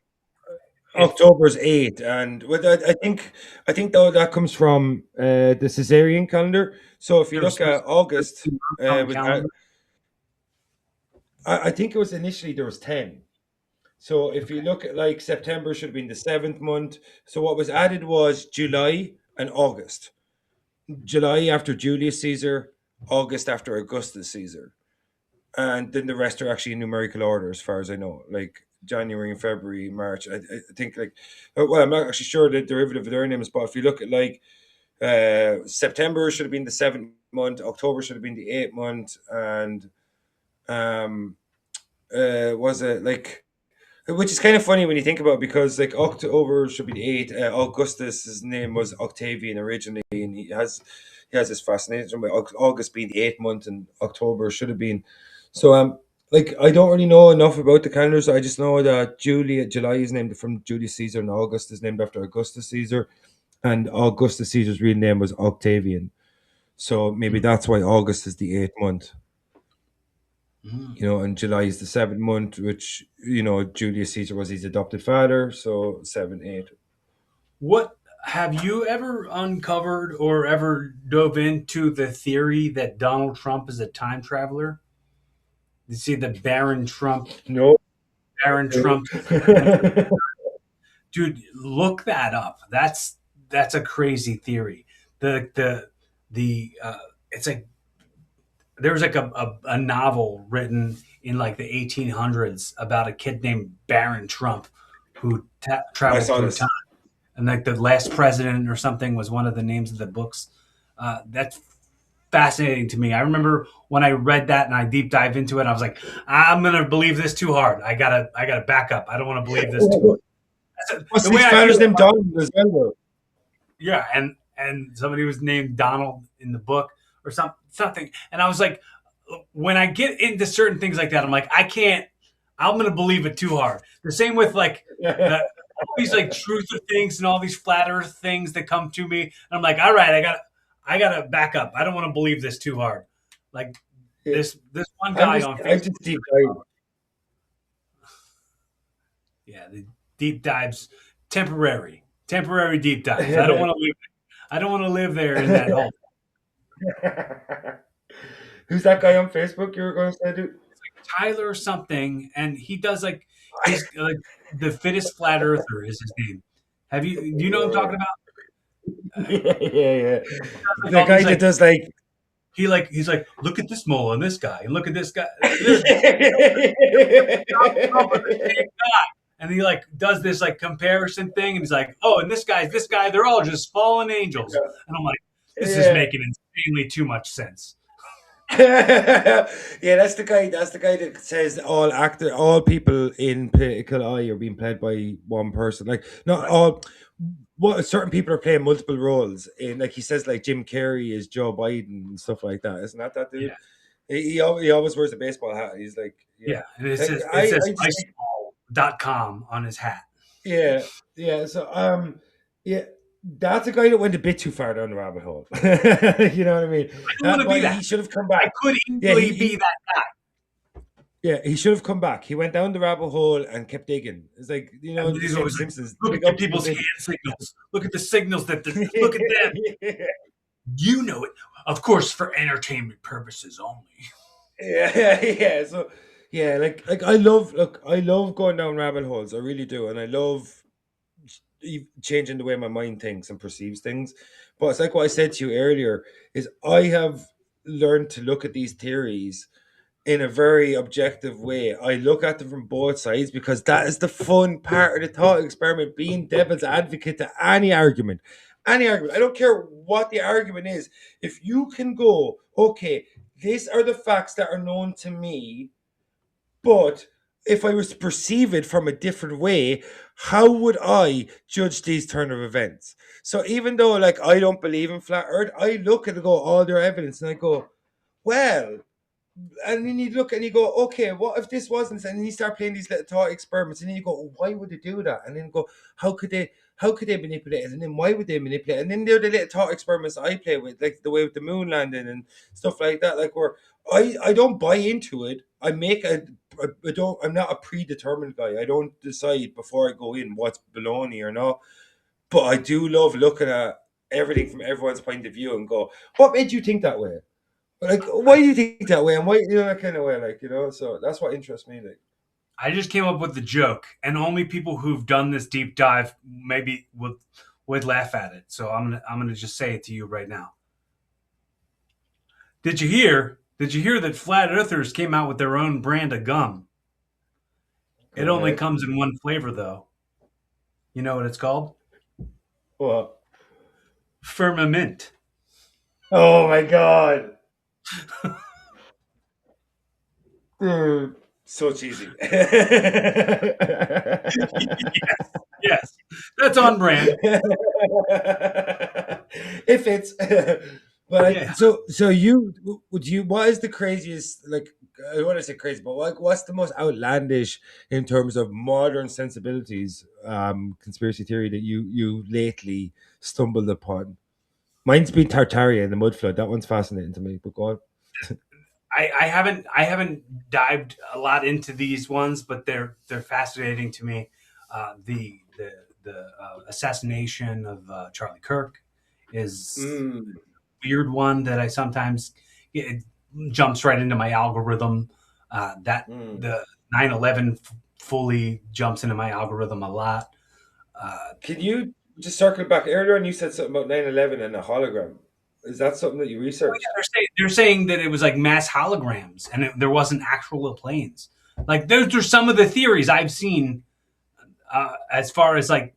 It's October's 8, and I think though that comes from the Caesarean calendar. So if you there's look supposed at to be August, 2 months on the with calendar. I think it was initially there was 10. So if you Okay. look at like September should have been the seventh month. So what was added was July and August. July after Julius Caesar, August after Augustus Caesar, and then the rest are actually in numerical order, as far as I know. Like January and February, March. I think like, well, I'm not actually sure the derivative of their names, but if you look at like September should have been the seventh month, October should have been the eighth month, and um, was it like which is kind of funny when you think about it, because like October should be the eighth. Augustus's name was Octavian originally, and he has this fascination with August being the eighth month, and October should have been. So like I don't really know enough about the calendars. I just know that July is named from Julius Caesar, and August is named after Augustus Caesar, and Augustus Caesar's real name was Octavian. So maybe Mm, that's why August is the eighth month. mm. And July is the seventh month, which Julius Caesar was his adopted father, so 7, 8. What have you ever uncovered or ever dove into the theory that Donald Trump is a time traveler? You see the No. Baron No. Trump, dude. Look that up. That's a crazy theory. The it's like there was like a novel written in like the 1800s about a kid named Baron Trump who I traveled saw through time, this. and like the last president or something was one of the names of the books. That's fascinating to me. I remember when I read that and I deep dive into it, I was like, I'm gonna believe this too hard. I gotta back up. I don't want to believe this too hard. What's The way his I feel father's name? about, Donald as well, yeah, and somebody was named Donald in the book or something, and I was like, when I get into certain things like that, I'm like, I can't. I'm gonna believe it too hard. The same with like though. the all these like truth of things and all these flat Earth things that come to me, and I'm like, all right, I gotta back up. I don't want to believe this too hard. Like Yeah. this one I'm guy just on I'm Facebook. just deep diving. Yeah, the deep dives, temporary deep dives. I don't want to live. I don't want to live there in that hole. Who's that guy on Facebook you were going to say, dude? Tyler something, and he does like he's like the fittest flat earther is his name. Have you? Do you know what I'm Yeah, talking about? yeah, yeah, yeah. Like The all guy these that like does like. he's like look at this mole on this guy and look at this guy. They're Yeah, Trump are the same guy. And he like does this like comparison thing, and he's like, "Oh, and this guy, they're all just fallen angels." And I'm like, "This is yeah. making insanely too much sense." Yeah, that's the guy. That's the guy that says all people in political eye are being played by one person. Like not Right? all. What certain people are playing multiple roles in. Like he says, like Jim Carrey is Joe Biden and stuff like that. Isn't that dude? Yeah, He always wears a baseball hat. He's like, yeah. yeah. And it Like says it I says just think, iceball.com on his hat. yeah, yeah. So yeah. That's a guy that went a bit too far down the rabbit hole. You know what I mean? I don't want to be But that. he should have come I back. could Yeah, easily be that. yeah, he should have come back. He went down the rabbit hole and kept digging. It's like And the he's same always as like, Simpsons. "Look Dig at the up the people's hand big. signals. Look at the signals that they're. Look at them. You know it, of course, for entertainment purposes only." Yeah, yeah. So yeah, like I love going down rabbit holes. I really do, and I love changing the way my mind thinks and perceives things. But it's like what I said to you earlier: is I have learned to look at these theories in a very objective way. I look at them from both sides because that is the fun part of the thought experiment, being devil's advocate to any argument. Any argument. I don't care what the argument is. If you can go, okay, these are the facts that are known to me, but if I was to perceive it from a different way, how would I judge these turn of events? So even though like I don't believe in flat earth, I look at it, go all their evidence and I go, well, and then you look and you go, okay, what if this wasn't? And then you start playing these little thought experiments, and then you go, why would they do that? And then go, how could they? How could they manipulate it? And then why would they manipulate it? And then there are the little thought experiments I play with, like the way with the moon landing and stuff like that, like where I don't buy into it. I make I don't. I'm not a predetermined guy. I don't decide before I go in what's baloney or not. But I do love looking at everything from everyone's point of view and go, what made you think that way? Like, why do you think that way? And why, that kind of way, like, so that's what interests me. Like, I just came up with the joke, and only people who've done this deep dive maybe would laugh at it. So I'm gonna just say it to you right now. Did you hear? Did you hear that flat earthers came out with their own brand of gum? It go only ahead. comes in one flavor, though. You know what it's called? What? Firmament. Oh my God. Dude. So cheesy. Yes, yes, that's on brand. If it's but like, Yeah. so you would you what is the craziest, like, I don't want to say crazy, but like what's the most outlandish in terms of modern sensibilities, conspiracy theory that you lately stumbled upon? Mine's been Tartaria and the mud flood. That one's fascinating to me, but go on. I haven't dived a lot into these ones, but they're fascinating to me. The assassination of Charlie Kirk is Mm, a weird one that I sometimes it jumps right into my algorithm. That mm. the 9/11 fully jumps into my algorithm a lot. Can you just circle back earlier and you said something about 9/11 and a hologram? Is that something that you researched? They're saying that it was like mass holograms and there wasn't actual planes. Like those are some of the theories I've seen as far as like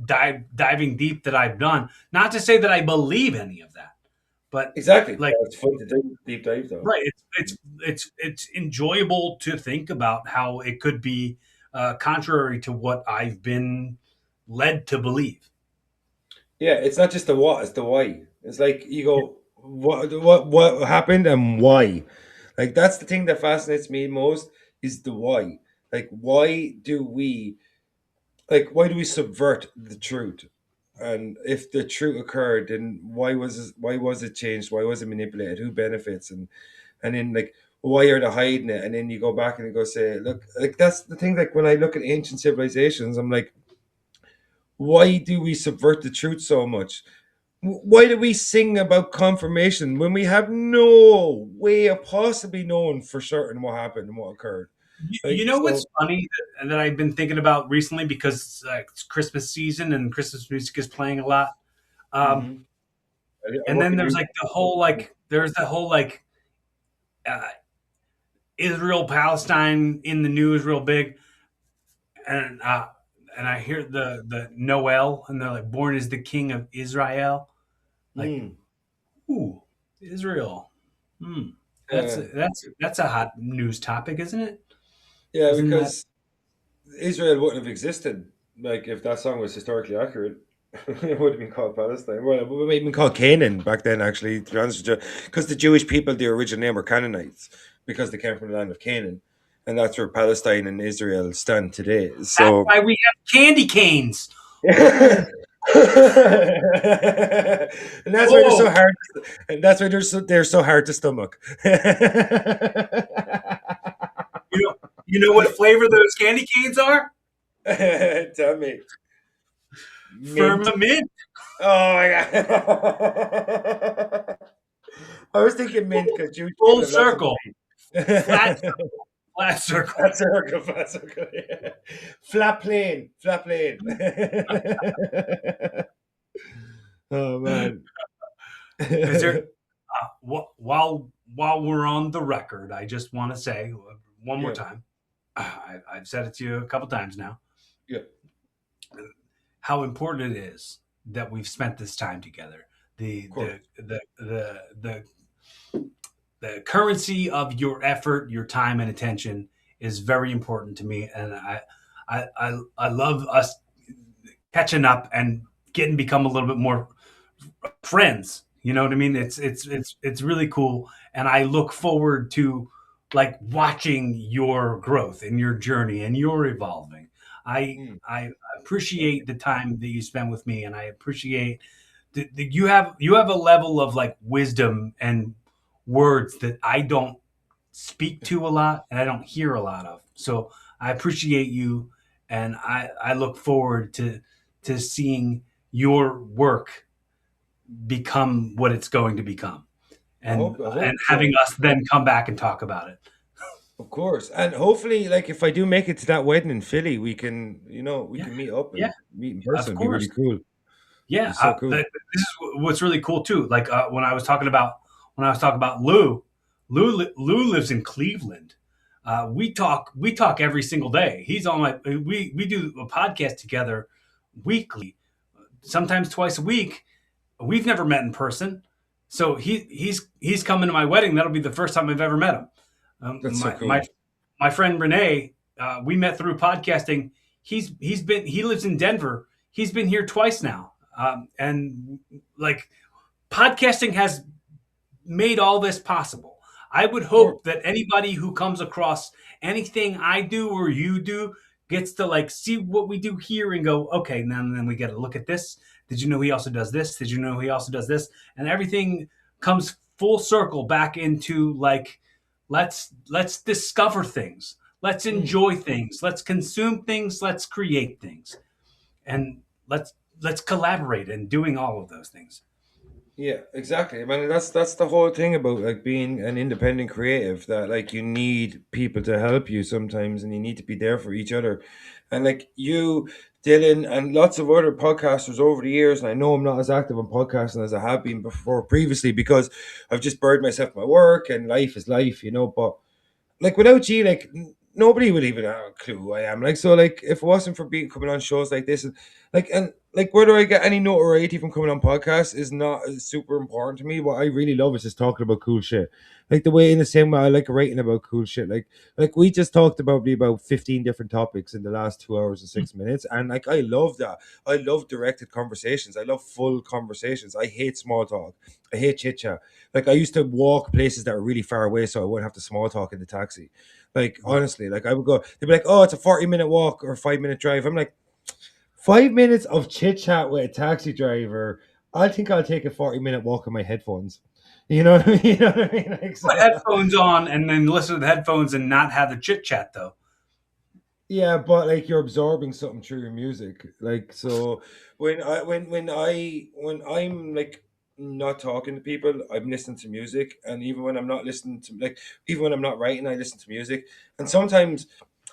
diving deep that I've done. Not to say that I believe any of that, but Exactly. like Yeah, it's fun to do deep dive though. right, it's enjoyable to think about how it could be contrary to what I've been led to believe. Yeah, it's not just the what, it's the why. It's like you go, what happened and why? Like that's the thing that fascinates me most is the why. Like why do we subvert the truth? And if the truth occurred, then why was it changed? Why was it manipulated? Who benefits? And then like why are they hiding it? And then you go back and you go say, look, like that's the thing. Like when I look at ancient civilizations, I'm like, why do we subvert the truth so much? Why do we sing about confirmation when we have no way of possibly knowing for certain what happened and what occurred? You Like know what's so. funny that I've been thinking about recently because it's Christmas season and Christmas music is playing a lot. Um, Mhm. I and work then in there's music. like the whole like there's the whole like uh, Israel Palestine in the news real big, and I hear the Noel and they're like born as the king of Israel. Like, Mm. ooh, Israel. Hmm. Yeah, That's a hot news topic, isn't it? yeah, Isn't that? because Israel wouldn't have existed like if that song was historically accurate. It would have been called Palestine. Well, it would have been called Canaan back then, actually, to be honest with you, because the Jewish people, the original name were Canaanites, because they came from the land of Canaan, and that's where Palestine and Israel stand today. That's So, why we have candy canes. and Oh, that's why they're so oh. hard. And that's why they're so hard to stomach. You know what flavor those candy canes are? Tell me, mint. Firmament. Oh my god! I was thinking mint because Jewish people Full have lots of circle. money. Flat flat circle. Flat circle, flat circle. Yeah. Flat plane, flat plane. Oh man. Is there while we're on the record, I just want to say one more Yeah, time. I've said it to you a couple times now. yeah, How important it is that we've spent this time together. of The course. the the the the the currency of your effort, your time, and attention is very important to me, and I love us catching up and getting become a little bit more friends. You know what I mean? It's really cool, and I look forward to like watching your growth and your journey and your evolving. I Mm, I thank you. appreciate the time that you spend with me, and I appreciate that you have a level of like wisdom and words that I don't speak to a lot and I don't hear a lot of. So I appreciate you, and I look forward to seeing your work become what it's going to become, I and hope having so. us then come back and talk about it. Of course. And hopefully, like, if I do make it to that wedding in Philly, we can, we Yeah, can meet up yeah, and meet in of person. It'd be course. really cool. It'd be Yeah, so cool. this is what's really cool too. Like when I was talking about Lou, Lou lives in Cleveland. We talk every single day. He's on my we do a podcast together weekly, sometimes twice a week. We've never met in person, so he's coming to my wedding. That'll be the first time I've ever met him. Um, That's so my my cool. my friend Renee, we met through podcasting. He lives in Denver. He's been here twice now, and like podcasting has made all this possible. I would Of course. hope that anybody who comes across anything I do or you do gets to like see what we do here and go, okay, now and then we got to look at this. Did you know he also does this? Did you know he also does this? And everything comes full circle back into like, let's discover things, let's Mm. enjoy things, let's consume things, let's create things, and let's collaborate in doing all of those things. Yeah, exactly. I mean, that's the whole thing about like being an independent creative, that like you need people to help you sometimes and you need to be there for each other. And like you, Dylan, and lots of other podcasters over the years, and I know I'm not as active on podcasting as I have been before previously because I've just buried myself in my work and life is life, but like without you, like nobody would even have a clue who I am. Like so, like if it wasn't for being coming on shows like this, and whether I get any notoriety from coming on podcasts is not super important to me. What I really love is just talking about cool shit. Like the way in the same way I like writing about cool shit. Like we just talked about 15 different topics in the last 2 hours and 6 minutes, and like I love that. I love directed conversations. I love full conversations. I hate small talk. I hate chit chat. Like I used to walk places that were really far away so I wouldn't have to small talk in the taxi. Like honestly, like I would go, they'd be like, "Oh, it's a 40-minute walk or a 5-minute drive." I'm like, 5 minutes of chit chat with a taxi driver. I think I'll take a 40-minute walk in my headphones. You know what I mean? You know what I mean? Like Put so. headphones on and then listen to the headphones and not have the chit chat though. Yeah, but like you're absorbing something through your music. Like so when I'm like not talking to people, I'm listening to music. And even when I'm not listening to like even when I'm not writing, I listen to music. And sometimes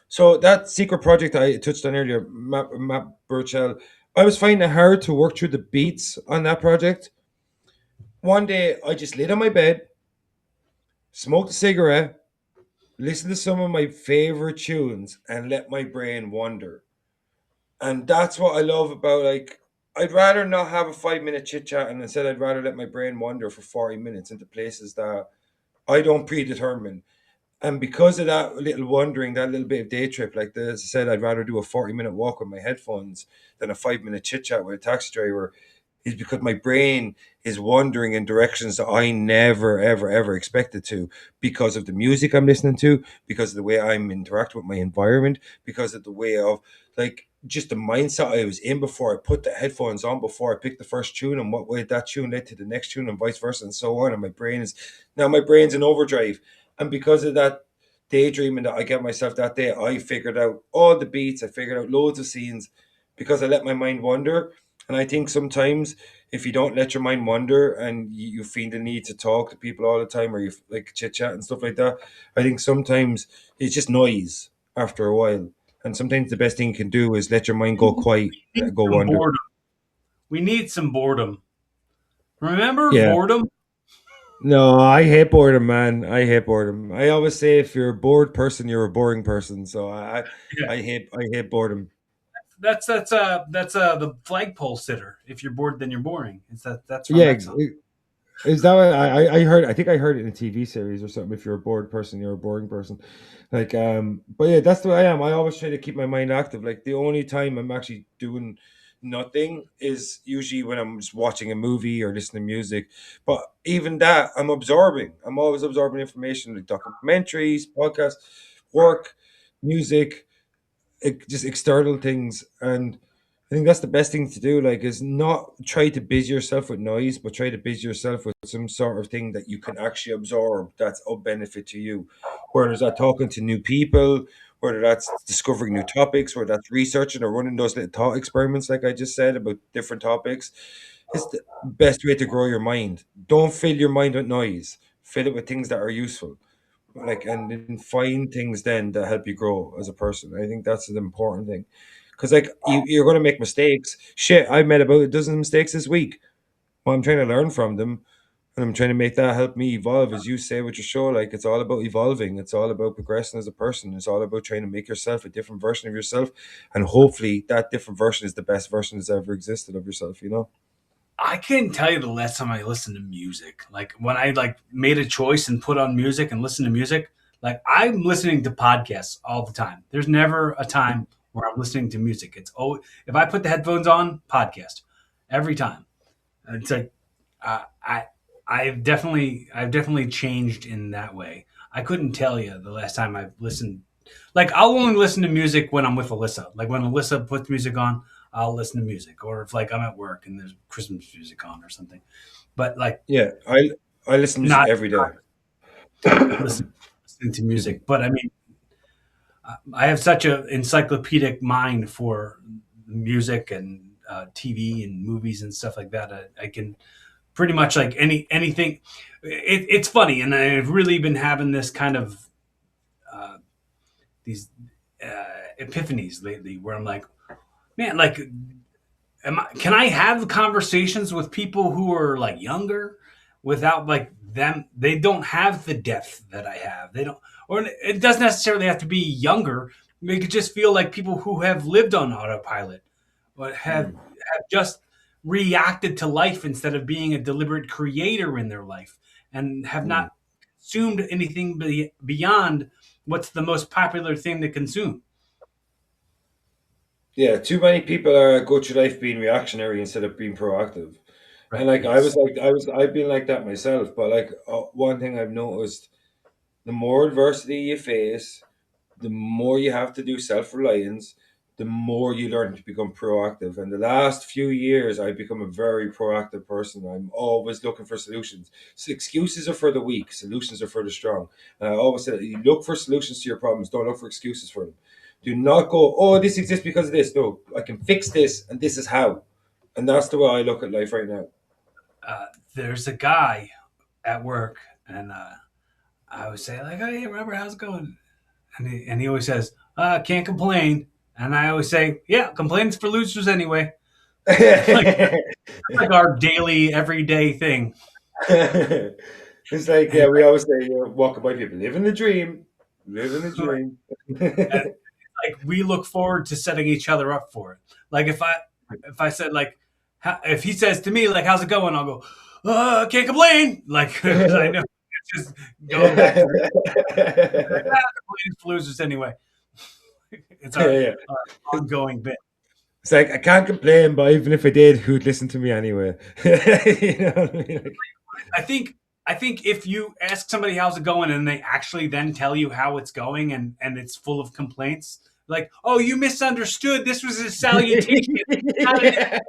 so that secret project I touched on earlier, Matt Burchell, I was finding it hard to work through the beats on that project. One day I just laid on my bed, smoked a cigarette, listened to some of my favorite tunes, and let my brain wander. And that's what I love about like I'd rather not have a 5 minute chit chat and instead I'd rather let my brain wander for 40 minutes into places that I don't predetermine. And because of that little wandering, that little bit of day trip, like as I said, I'd rather do a 40-minute walk with my headphones than a 5 minute chit chat with a taxi driver, is because my brain is wandering in directions that I never, ever, ever expected to because of the music I'm listening to, because of the way I'm interacting with my environment, because of the way of like just the mindset I was in before I put the headphones on, before I picked the first tune, and what way that tune led to the next tune, and vice versa, and so on. And my brain's in overdrive. And because of that daydreaming that I get myself that day, I figured out all the beats, I figured out loads of scenes because I let my mind wander. And I think sometimes if you don't let your mind wander and you feel the need to talk to people all the time or you like chit chat and stuff like that, I think sometimes it's just noise after a while. And sometimes the best thing you can do is let your mind go We quiet, need go some wander. boredom. We need some boredom. Remember Yeah. boredom? No, I hate boredom, man. I hate boredom. I always say if you're a bored person, you're a boring person. So Yeah. I hate boredom. That's the flagpole sitter. If you're bored, then you're boring. That's from Yeah, that song. is that what I heard? I think I heard it in a TV series or something. If you're a bored person, you're a boring person. Like, but yeah, that's the way I am. I always try to keep my mind active. Like the only time I'm actually doing nothing is usually when I'm just watching a movie or listening to music. But even that, I'm absorbing. I'm always absorbing information, like documentaries, podcasts, work, music, just external things, and I think that's the best thing to do. Like, is not try to busy yourself with noise, but try to busy yourself with some sort of thing that you can actually absorb that's of benefit to you. Whether that's talking to new people, whether that's discovering new topics, whether that's researching or running those little thought experiments, like I just said about different topics, it's the best way to grow your mind. Don't fill your mind with noise. Fill it with things that are useful, like, and then find things then that help you grow as a person. I think that's an important thing, because like you're going to make mistakes. Shit, I made about a dozen mistakes this week. Well, I'm trying to learn from them, and I'm trying to make that help me evolve, as you say with your show. Like, it's all about evolving, it's all about progressing as a person, it's all about trying to make yourself a different version of yourself, and hopefully that different version is the best version that's ever existed of yourself, you know. I can't tell you the last time I listened to music. Like when I like made a choice and put on music and listen to music, like I'm listening to podcasts all the time. There's never a time where I'm listening to music. It's oh, if I put the headphones on, podcast every time. It's like I I've definitely changed in that way. I couldn't tell you the last time I've listened. Like I'll only listen to music when I'm with Alyssa. Like when Alyssa puts music on, I'll listen to music. Or if like I'm at work and there's Christmas music on or something. But like Yeah, I listen to music not every day. listen, listening to music. But I mean, I have such an encyclopedic mind for music and TV and movies and stuff like that. I can pretty much like anything. It's funny, and I've really been having this kind of uh, these epiphanies lately, where I'm like, man, like, can I have conversations with people who are like younger without like them? They don't have the depth that I have. They don't, or it doesn't necessarily have to be younger. They could just feel like people who have lived on autopilot, but Mm, have just reacted to life instead of being a deliberate creator in their life, and have mm. not consumed anything beyond what's the most popular thing to consume. Yeah, too many people are go through life being reactionary instead of being proactive. And Right. like Yes. I've been like that myself. But like one thing I've noticed, the more adversity you face, the more you have to do self reliance, the more you learn to become proactive. And the last few years, I've become a very proactive person. I'm always looking for solutions. So excuses are for the weak, solutions are for the strong. And I always say, you look for solutions to your problems, don't look for excuses for them. Do not go, oh, this exists because of this. No, I can fix this, and this is how. And that's the way I look at life right now. There's a guy at work, and I would say like, "Hey, Robert, how's it going?" And he always says, "Can't complain." And I always say, "Yeah, complaints for losers anyway." Like like our daily, everyday thing. It's like, And yeah, we always say, walking by people, living the dream, living the dream. like we look forward to setting each other up for it. Like if I said like if he says to me like how's it going, I'll go can't complain like because I know it's just going back to complaining for losers anyway. It's Yeah. our ongoing bit. It's like, I can't complain, but even if I did, who'd listen to me anyway? You know what I mean? Like, I think I think if you ask somebody how's it going and they actually then tell you how it's going and it's full of complaints, like, oh, you misunderstood. This was a salutation, not an yeah.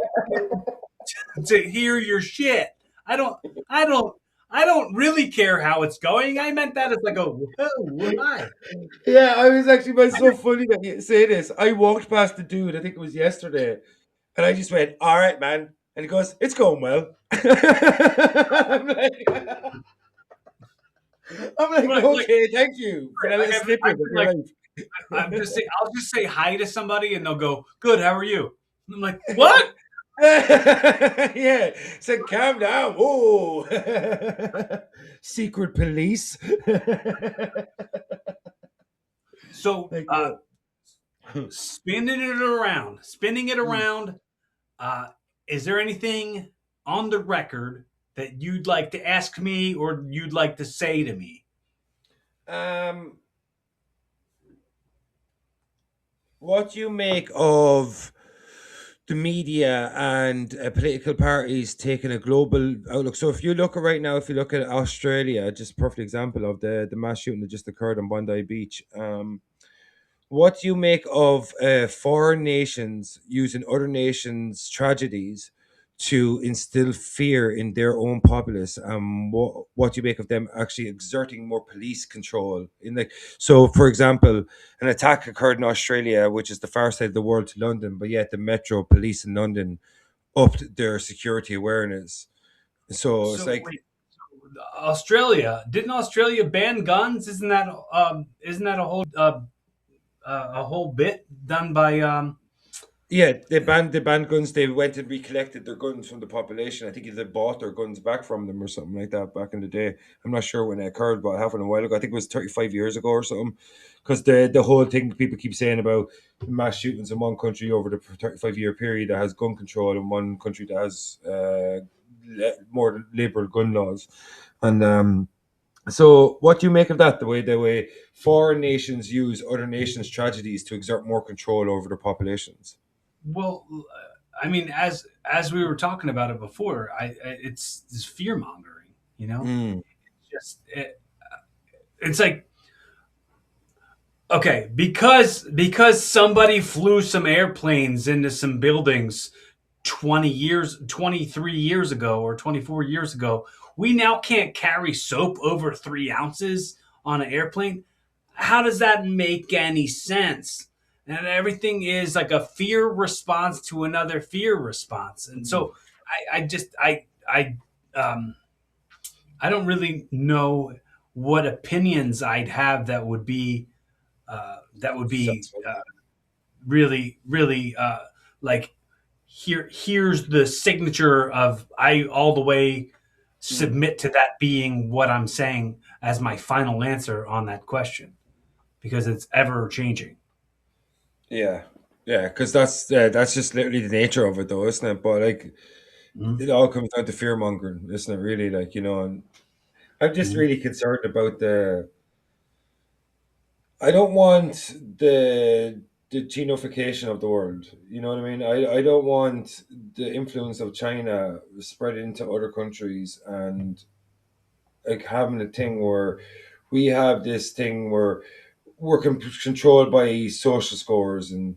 to hear your shit. I don't I don't I don't really care how it's going. I meant that as like a whoa, hi. Yeah, I was actually, it's so funny that you say this. I walked past the dude, I think it was yesterday, and I just went, all right, man. And he goes, it's going well. I'm like, Like okay, thank you for that like little I've snippet of been your like I'm life. just say I'll just say hi to somebody and they'll go, "Good, how are you?" And I'm like, "What?" Yeah, said calm down. Oh, secret police. So, Like, spinning it around. Uh, is there anything on the record that you'd like to ask me or you'd like to say to me? um, what do you make of the media and political parties taking a global outlook? So, if you look at right now, if you look at Australia, just a perfect example of the mass shooting that just occurred on Bondi Beach. what do you make of foreign nations using other nations' tragedies to instill fear in their own populace? What do you make of them actually exerting more police control? In like, so, for example, an attack occurred in Australia, which is the far side of the world to London, but yet the Metro Police in London upped their security awareness. So it's So like, wait, Australia, didn't Australia ban guns? Isn't that a whole bit done by yeah, they banned guns. They went and recollected their guns from the population. I think they bought their guns back from them or something like that back in the day. I'm not sure when it occurred, but it happened a while ago. I think it was 35 years ago or something. Because the whole thing people keep saying about mass shootings in one country over the 35-year period that has gun control and one country that has more liberal gun laws. And so, what do you make of that? The way foreign nations use other nations' tragedies to exert more control over their populations. well, I mean, as we were talking about it before, it's this fear mongering. You know, Mm. just it's like, okay, because somebody flew some airplanes into some buildings 23 years ago, or 24 years ago, we now can't carry soap over 3 ounces on an airplane. How does that make any sense? And everything is like a fear response to another fear response. And Mm. so I just um I don't really know what opinions I'd have that would be Successful. really like, here's the signature of I all the way Mm. submit to that being what I'm saying as my final answer on that question, because it's ever changing. Yeah, yeah, because that's just literally the nature of it, though, isn't it? But like, Mhm. it all comes down to fear mongering, isn't it? Really, like and I'm just Mhm. really concerned about the. I don't want the genification of the world. You know what I mean? I don't want the influence of China spread into other countries and like having a thing where we have this thing where we're controlled by social scores and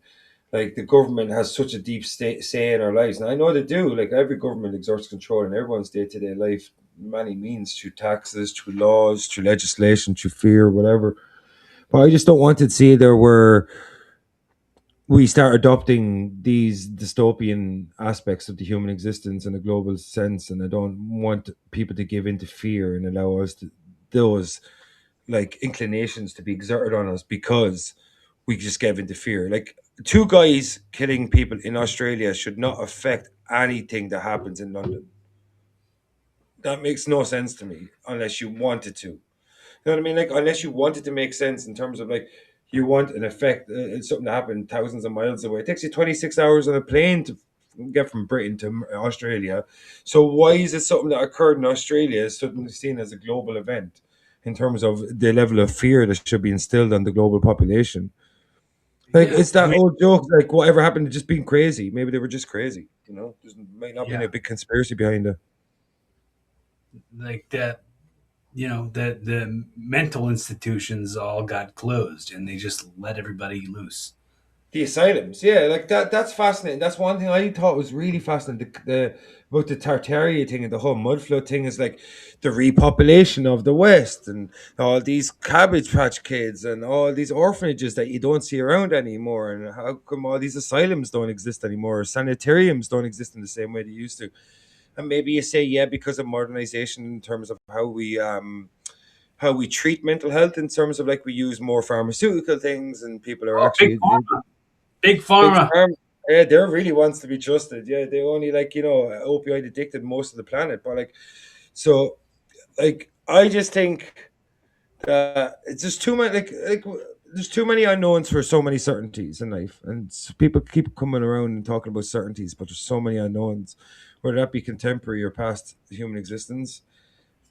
like the government has such a deep say in our lives. And I know they do. Like every government exerts control in everyone's day to day life, many means through taxes, through laws, through legislation, through fear, whatever. But I just don't want to see there where we start adopting these dystopian aspects of the human existence in a global sense. And I don't want people to give into fear and allow us to, those like inclinations to be exerted on us because we just gave into fear. Like two guys killing people in Australia should not affect anything that happens in London. That makes no sense to me unless you wanted to. You know what I mean? Like unless you wanted to make sense in terms of like you want an effect, something to happen thousands of miles away. It takes you 26 hours on a plane to get from Britain to Australia. So why is it something that occurred in Australia is suddenly seen as a global event in terms of the level of fear that should be instilled on the global population? Like Yeah, it's I that mean, old joke, like whatever happened to just being crazy. Maybe they were just crazy. There might not be yeah, a big conspiracy behind it. like that. The mental institutions all got closed, and they just let everybody loose. The asylums, yeah, like that's fascinating. That's one thing I thought was really fascinating. The about the Tartaria thing and the whole mud flood thing is like the repopulation of the West and all these cabbage patch kids and all these orphanages that you don't see around anymore. And how come all these asylums don't exist anymore? Sanitariums don't exist in the same way they used to. And maybe you say, yeah, because of modernization in terms of how we treat mental health in terms of like we use more pharmaceutical things and people are Oh, big actually pharma, big big pharma. farm. Yeah, they're really wants to be trusted. Yeah, they only like opioid addicted most of the planet. But like, so like I just think that it's just too many there's too many unknowns for so many certainties in life, and people keep coming around and talking about certainties, but there's so many unknowns, whether that be contemporary or past human existence.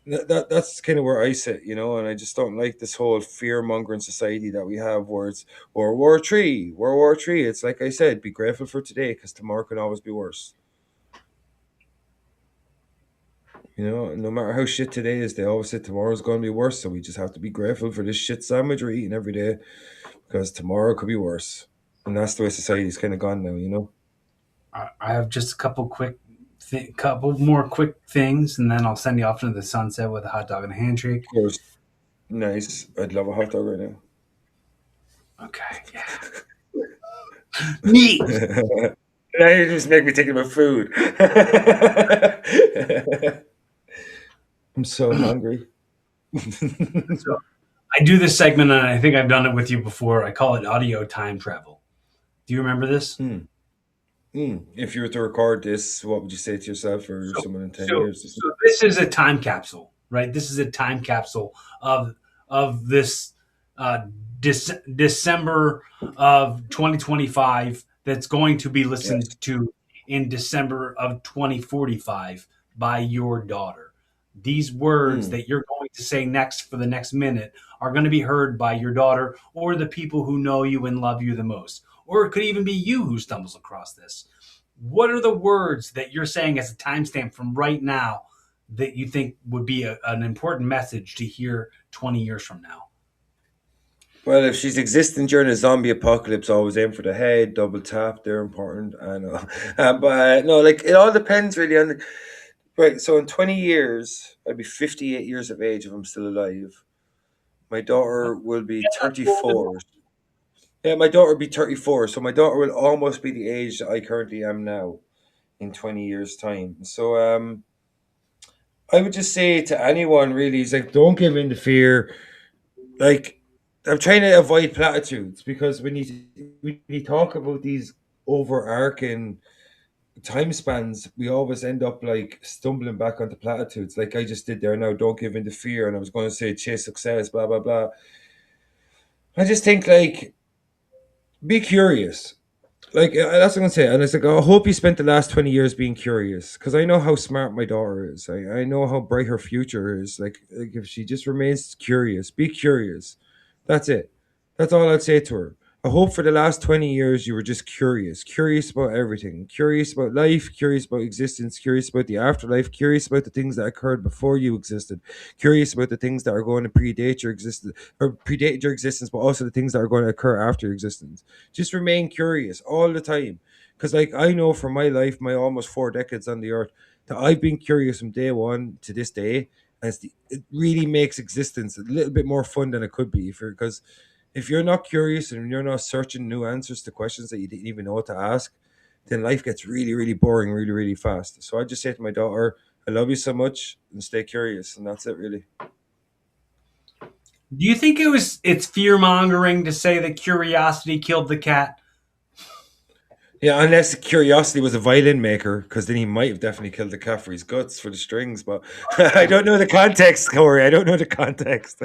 That's kind of where I sit, and I just don't like this whole fear mongering society that we have, where it's World War Three. It's like I said, be grateful for today because tomorrow can always be worse. No matter how shit today is, they always say tomorrow's going to be worse. So we just have to be grateful for this shit sandwich we're eating every day because tomorrow could be worse. And that's the way society's kind of gone now. I have just a couple more quick things, and then I'll send you off into the sunset with a hot dog and a handshake. Of course, nice. I'd love a hot dog right Okay, yeah. Neat. now. Now you just make me think about food. I'm so hungry. So I do this segment, and I think I've done it with you before. I call it audio time travel. Do you remember this? Hmm. If you were to record this, what would you say to yourself or So, someone in 10 so, years? so this is a time capsule, right? This is a time capsule of this uh, December of 2025 that's going to be Yes. listened to in December of 2045 by your daughter. These words Hmm. that you're going to say next for the next minute are going to be heard by your daughter or the people who know you and love you the most. Or it could even be you who stumbles across this. What are the words that you're saying as a timestamp from right now that you think would be an important message to hear 20 years from now? Well, if she's existing during a zombie apocalypse, always aim for the head, double tap. They're important. I know. But no, like it all depends really on the. Right. So in 20 years, I'd be 58 years of age if I'm still alive. My daughter will be That's old as 34. Yeah, my daughter will be 34. So my daughter will almost be the age that I currently am now in 20 years' time. So, I would just say to anyone really, is like, don't give in to fear. Like, I'm trying to avoid platitudes because when you talk about these overarching time spans, we always end up like stumbling back onto platitudes, like I just did there. Now, don't give in to fear, and I was going to say chase success, blah blah blah. I just think like be curious. Like that's what I'm gonna say, and it's like I hope you spent the last 20 years being curious because I know how smart my daughter is. I know how bright her future is. Like if she just remains curious, be curious. That's it. That's all I'd say to her. I hope for the last 20 years you were just curious, curious about everything, curious about life, curious about existence, curious about the afterlife, curious about the things that occurred before you existed, curious about the things that are going to predate your existence or predate your existence, but also the things that are going to occur after your existence. Just remain curious all the time. Because, like, I know from my life, my almost 4 decades on the earth, that I've been curious from day one to this day. And it really makes existence a little bit more fun than it could be. Because if you're not curious and you're not searching new answers to questions that you didn't even know what to ask, then life gets really, really boring really, really fast. So I just say to my daughter, I love you so much and stay curious. And that's it, really. Do you think it's fear mongering to say that curiosity killed the cat? Yeah, unless curiosity was a violin maker, because then he might have definitely killed the cat for his guts for the strings. But I don't know the context, Corey. I don't know the context.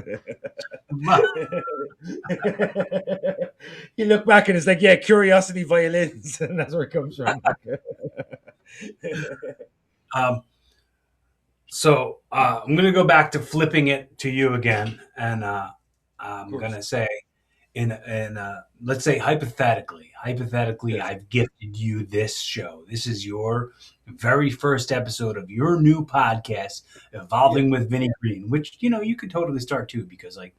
You look back and it's like, yeah, curiosity violins, and that's where it comes from. Like, Um, I'm going to go back to flipping it to you again, and of I'm going course, to say, let's say hypothetically, yes, I've gifted you this show. This is your very first episode of your new podcast, yeah, Evolving with Vinnie Greene, which you could totally start too, because like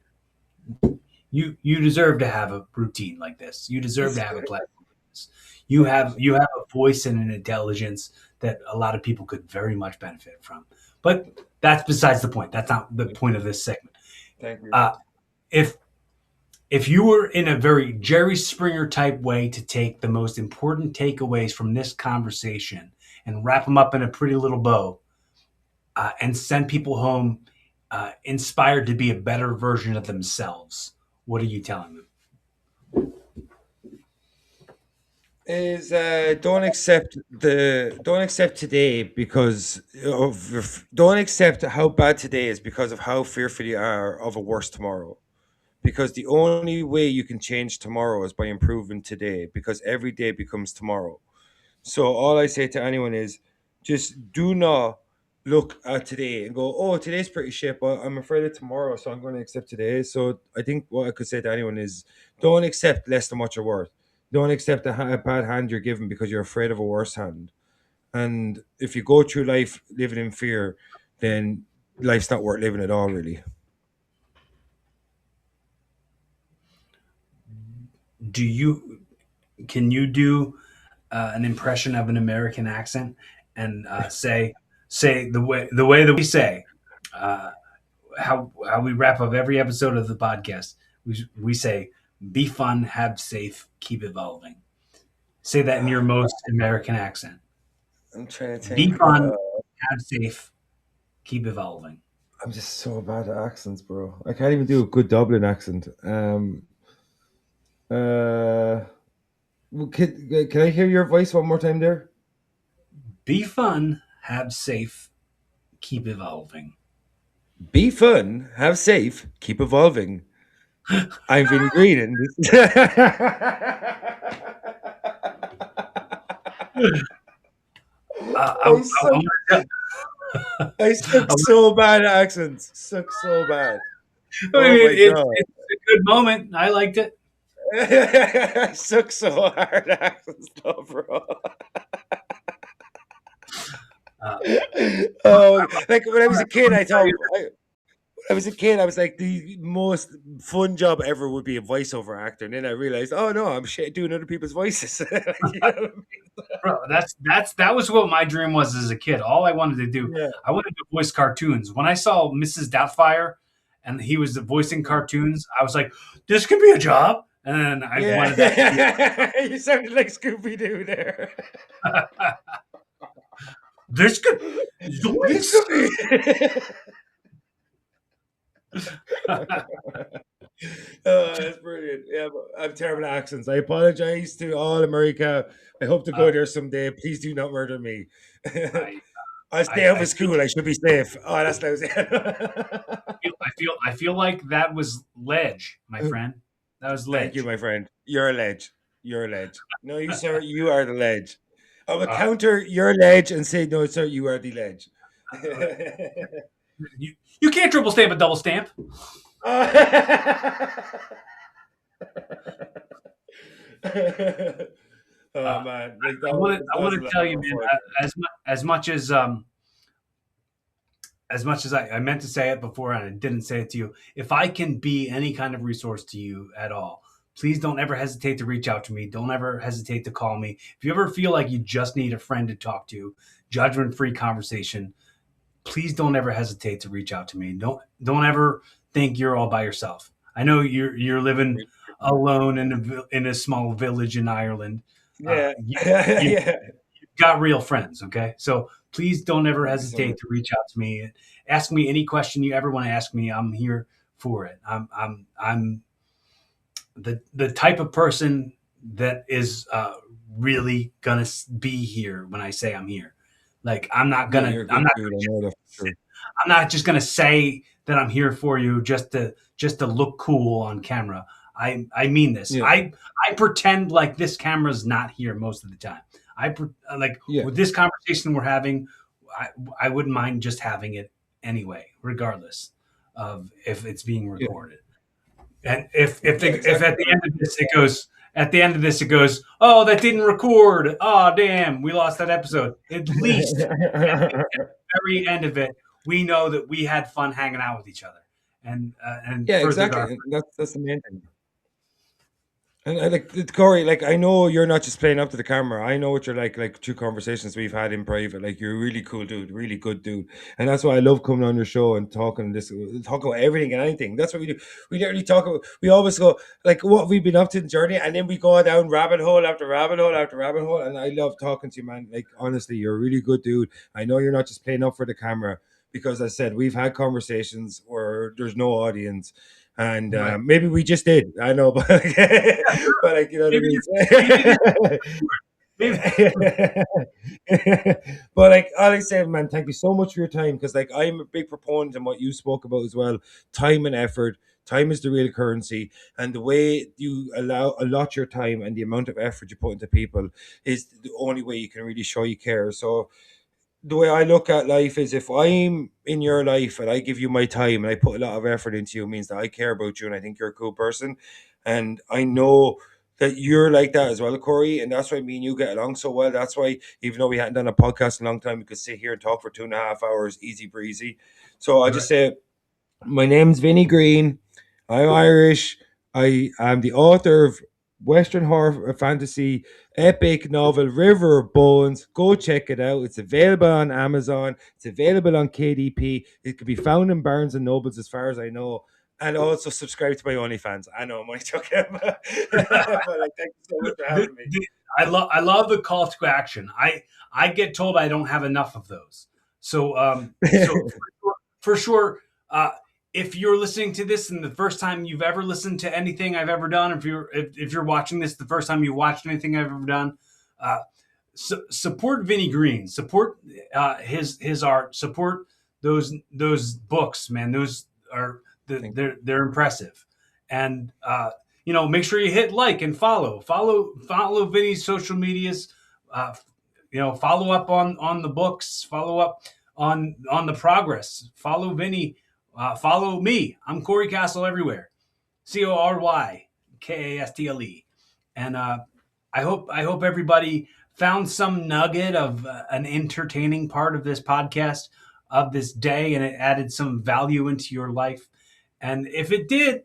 you deserve to have a routine like this. You deserve this to is have a great. platform like this. You have a voice and an intelligence that a lot of people could very much benefit from. But that's besides the point. That's not the point of this segment. Thank you. Uh, if if you were in a very Jerry Springer type way to take the most important takeaways from this conversation and wrap them up in a pretty little bow, and send people home inspired to be a better version of themselves, what are you telling them? Is don't accept today because of don't accept how bad today is because of how fearful you are of a worse tomorrow. Because the only way you can change tomorrow is by improving today because every day becomes tomorrow. So all I say to anyone is just do not look at today and go, oh, today's pretty shit, but I'm afraid of tomorrow, so I'm going to accept today. So I think what I could say to anyone is don't accept less than what you're worth. Don't accept a bad hand you're given because you're afraid of a worse hand. And if you go through life living in fear, then life's not worth living at all, really. Do you can you do an impression of an American accent and say the way that we say uh, how we wrap up every episode of the podcast. We say, "Be fun, have safe, keep evolving." Say that in your most American accent. I'm trying to Be think. fun, have safe, keep evolving. I'm just so bad at accents, bro. I can't even do a good Dublin accent. Uh, can I hear your voice one more time there? Be fun, have safe, keep evolving. Be fun, have safe, keep evolving. I'm Vinnie Greene, and this. I suck. I suck I so bad at accents. Suck so bad. Oh mean, my god. it's a good moment. I liked it. I suck so hard at accents, though, bro. Uh, Oh, like when I was a I kid, want to I tell thought you, I was a kid. I was like, the most fun job ever would be a voiceover actor, and then I realized, oh no, I'm shit doing other people's voices. Like, you know what I bro. That was what my dream was as a kid. All I wanted to do, mean? I wanted to voice cartoons. When I saw Mrs. Doubtfire, and he was voicing cartoons, I was like, this could be a job. And then I wanted that to be. Yeah, you sounded like Scooby Doo there. This could. This Zoinks! could be. Oh, that's brilliant. Yeah, but I'm terrible at accents. I apologize to all America. I hope to Uh, go there someday. Please do not murder me. I, I'll stay out I of feel school. I should be safe. Oh, that's lousy. I feel like that was ledge, my friend. That was Thank you, ledge. my friend. You're a ledge. You're a ledge. No, you, sir, you are the ledge. I will Uh, counter your ledge and say, no, sir, you are the ledge. you can't triple stamp a double stamp. Oh Uh, man, like I that want was a to lot tell of you, fun man. for As much as I meant to say it before and I didn't say it to you, if I can be any kind of resource to you at all, please don't ever hesitate to reach out to me. Don't ever hesitate to call me. If you ever feel like you just need a friend to talk to, judgment free conversation, please don't ever hesitate to reach out to me. Don't ever think you're all by yourself. I know you're living alone in a small village in Ireland. Yeah, You yeah. got real friends, okay? So please don't ever Thank you so hesitate much. to reach out to me. Ask me any question you ever want to ask me. I'm here for it. I'm the type of person that is really gonna be here when I say I'm here. Like Yeah, you're a I'm good not dude. I know that for sure. I'm not just gonna say that I'm here for you just to look cool on camera. I mean this. Yeah, I pretend like this camera's not here most of the time. Like yeah, with this conversation we're having, I I wouldn't mind just having it anyway, regardless of if it's being yeah, recorded. And yeah. if Exactly. at the end of this it goes, oh, that didn't record. Oh, damn, we lost that episode. At the very end of it, we know that we had fun hanging out with each other and Yeah, furthered exactly. our. And that's the main thing. And I like Corey, like I know you're not just playing up to the camera. I know what you're like two conversations we've had in private. Like you're a really cool dude, really good dude. And that's why I love coming on your show and talk about everything and anything. That's what we do. We literally talk about, we always go like what we've been up to in the journey, and then we go down rabbit hole after rabbit hole after rabbit hole. And I love talking to you, man. Like honestly, you're a really good dude. I know you're not just playing up for the camera because I said we've had conversations where there's no audience and Right. maybe we just did. I know, but but like you know Maybe you, maybe you did. what Maybe, I mean. But like all I say, man, thank you so much for your time because like I'm a big proponent in what you spoke about as well. Time and effort. Time is the real currency, and the way you allot your time and the amount of effort you put into people is the only way you can really show you care. So the way I look at life is if I'm in your life and I give you my time and I put a lot of effort into you, it means that I care about you and I think you're a cool person. And I know that you're like that as well, Corey, and that's why me and you get along so well. That's why, even though we hadn't done a podcast in a long time, we could sit here and talk for 2.5 hours, easy breezy. So I'll just Right. say, my name's Vinnie Greene. I'm Irish. I am the author of Western horror fantasy epic novel River of Bones. Go check it out. It's available on Amazon. It's available on KDP. It could be found in Barnes and Nobles, as far as I know. And also subscribe to my OnlyFans. I know I'm only joking, but like, thank you so much for The- having me. the- I love the call to action. I get told I don't have enough of those. So for sure, if you're listening to this and the first time you've ever listened to anything I've ever done, if you're watching this the first time you watched anything I've ever done, uh, support Vinnie Greene, support his art, support those books, man. Those are they're impressive, and make sure you hit like and follow Vinny's social medias. Uh, follow up on the books, follow up on the progress. Follow Vinny, follow me. I'm Cory Kastle everywhere. CoryKastle, and I hope everybody found some nugget of an entertaining part of this podcast of this day, and it added some value into your life. And if it did,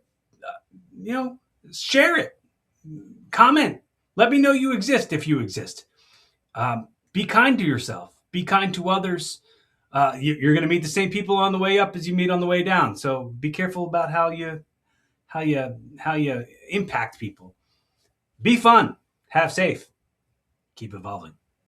you know, share it, comment, let me know you exist if you exist. Be kind to yourself, be kind to others. You're going to meet the same people on the way up as you meet on the way down. So be careful about how you impact people. Be fun, have safe, keep evolving.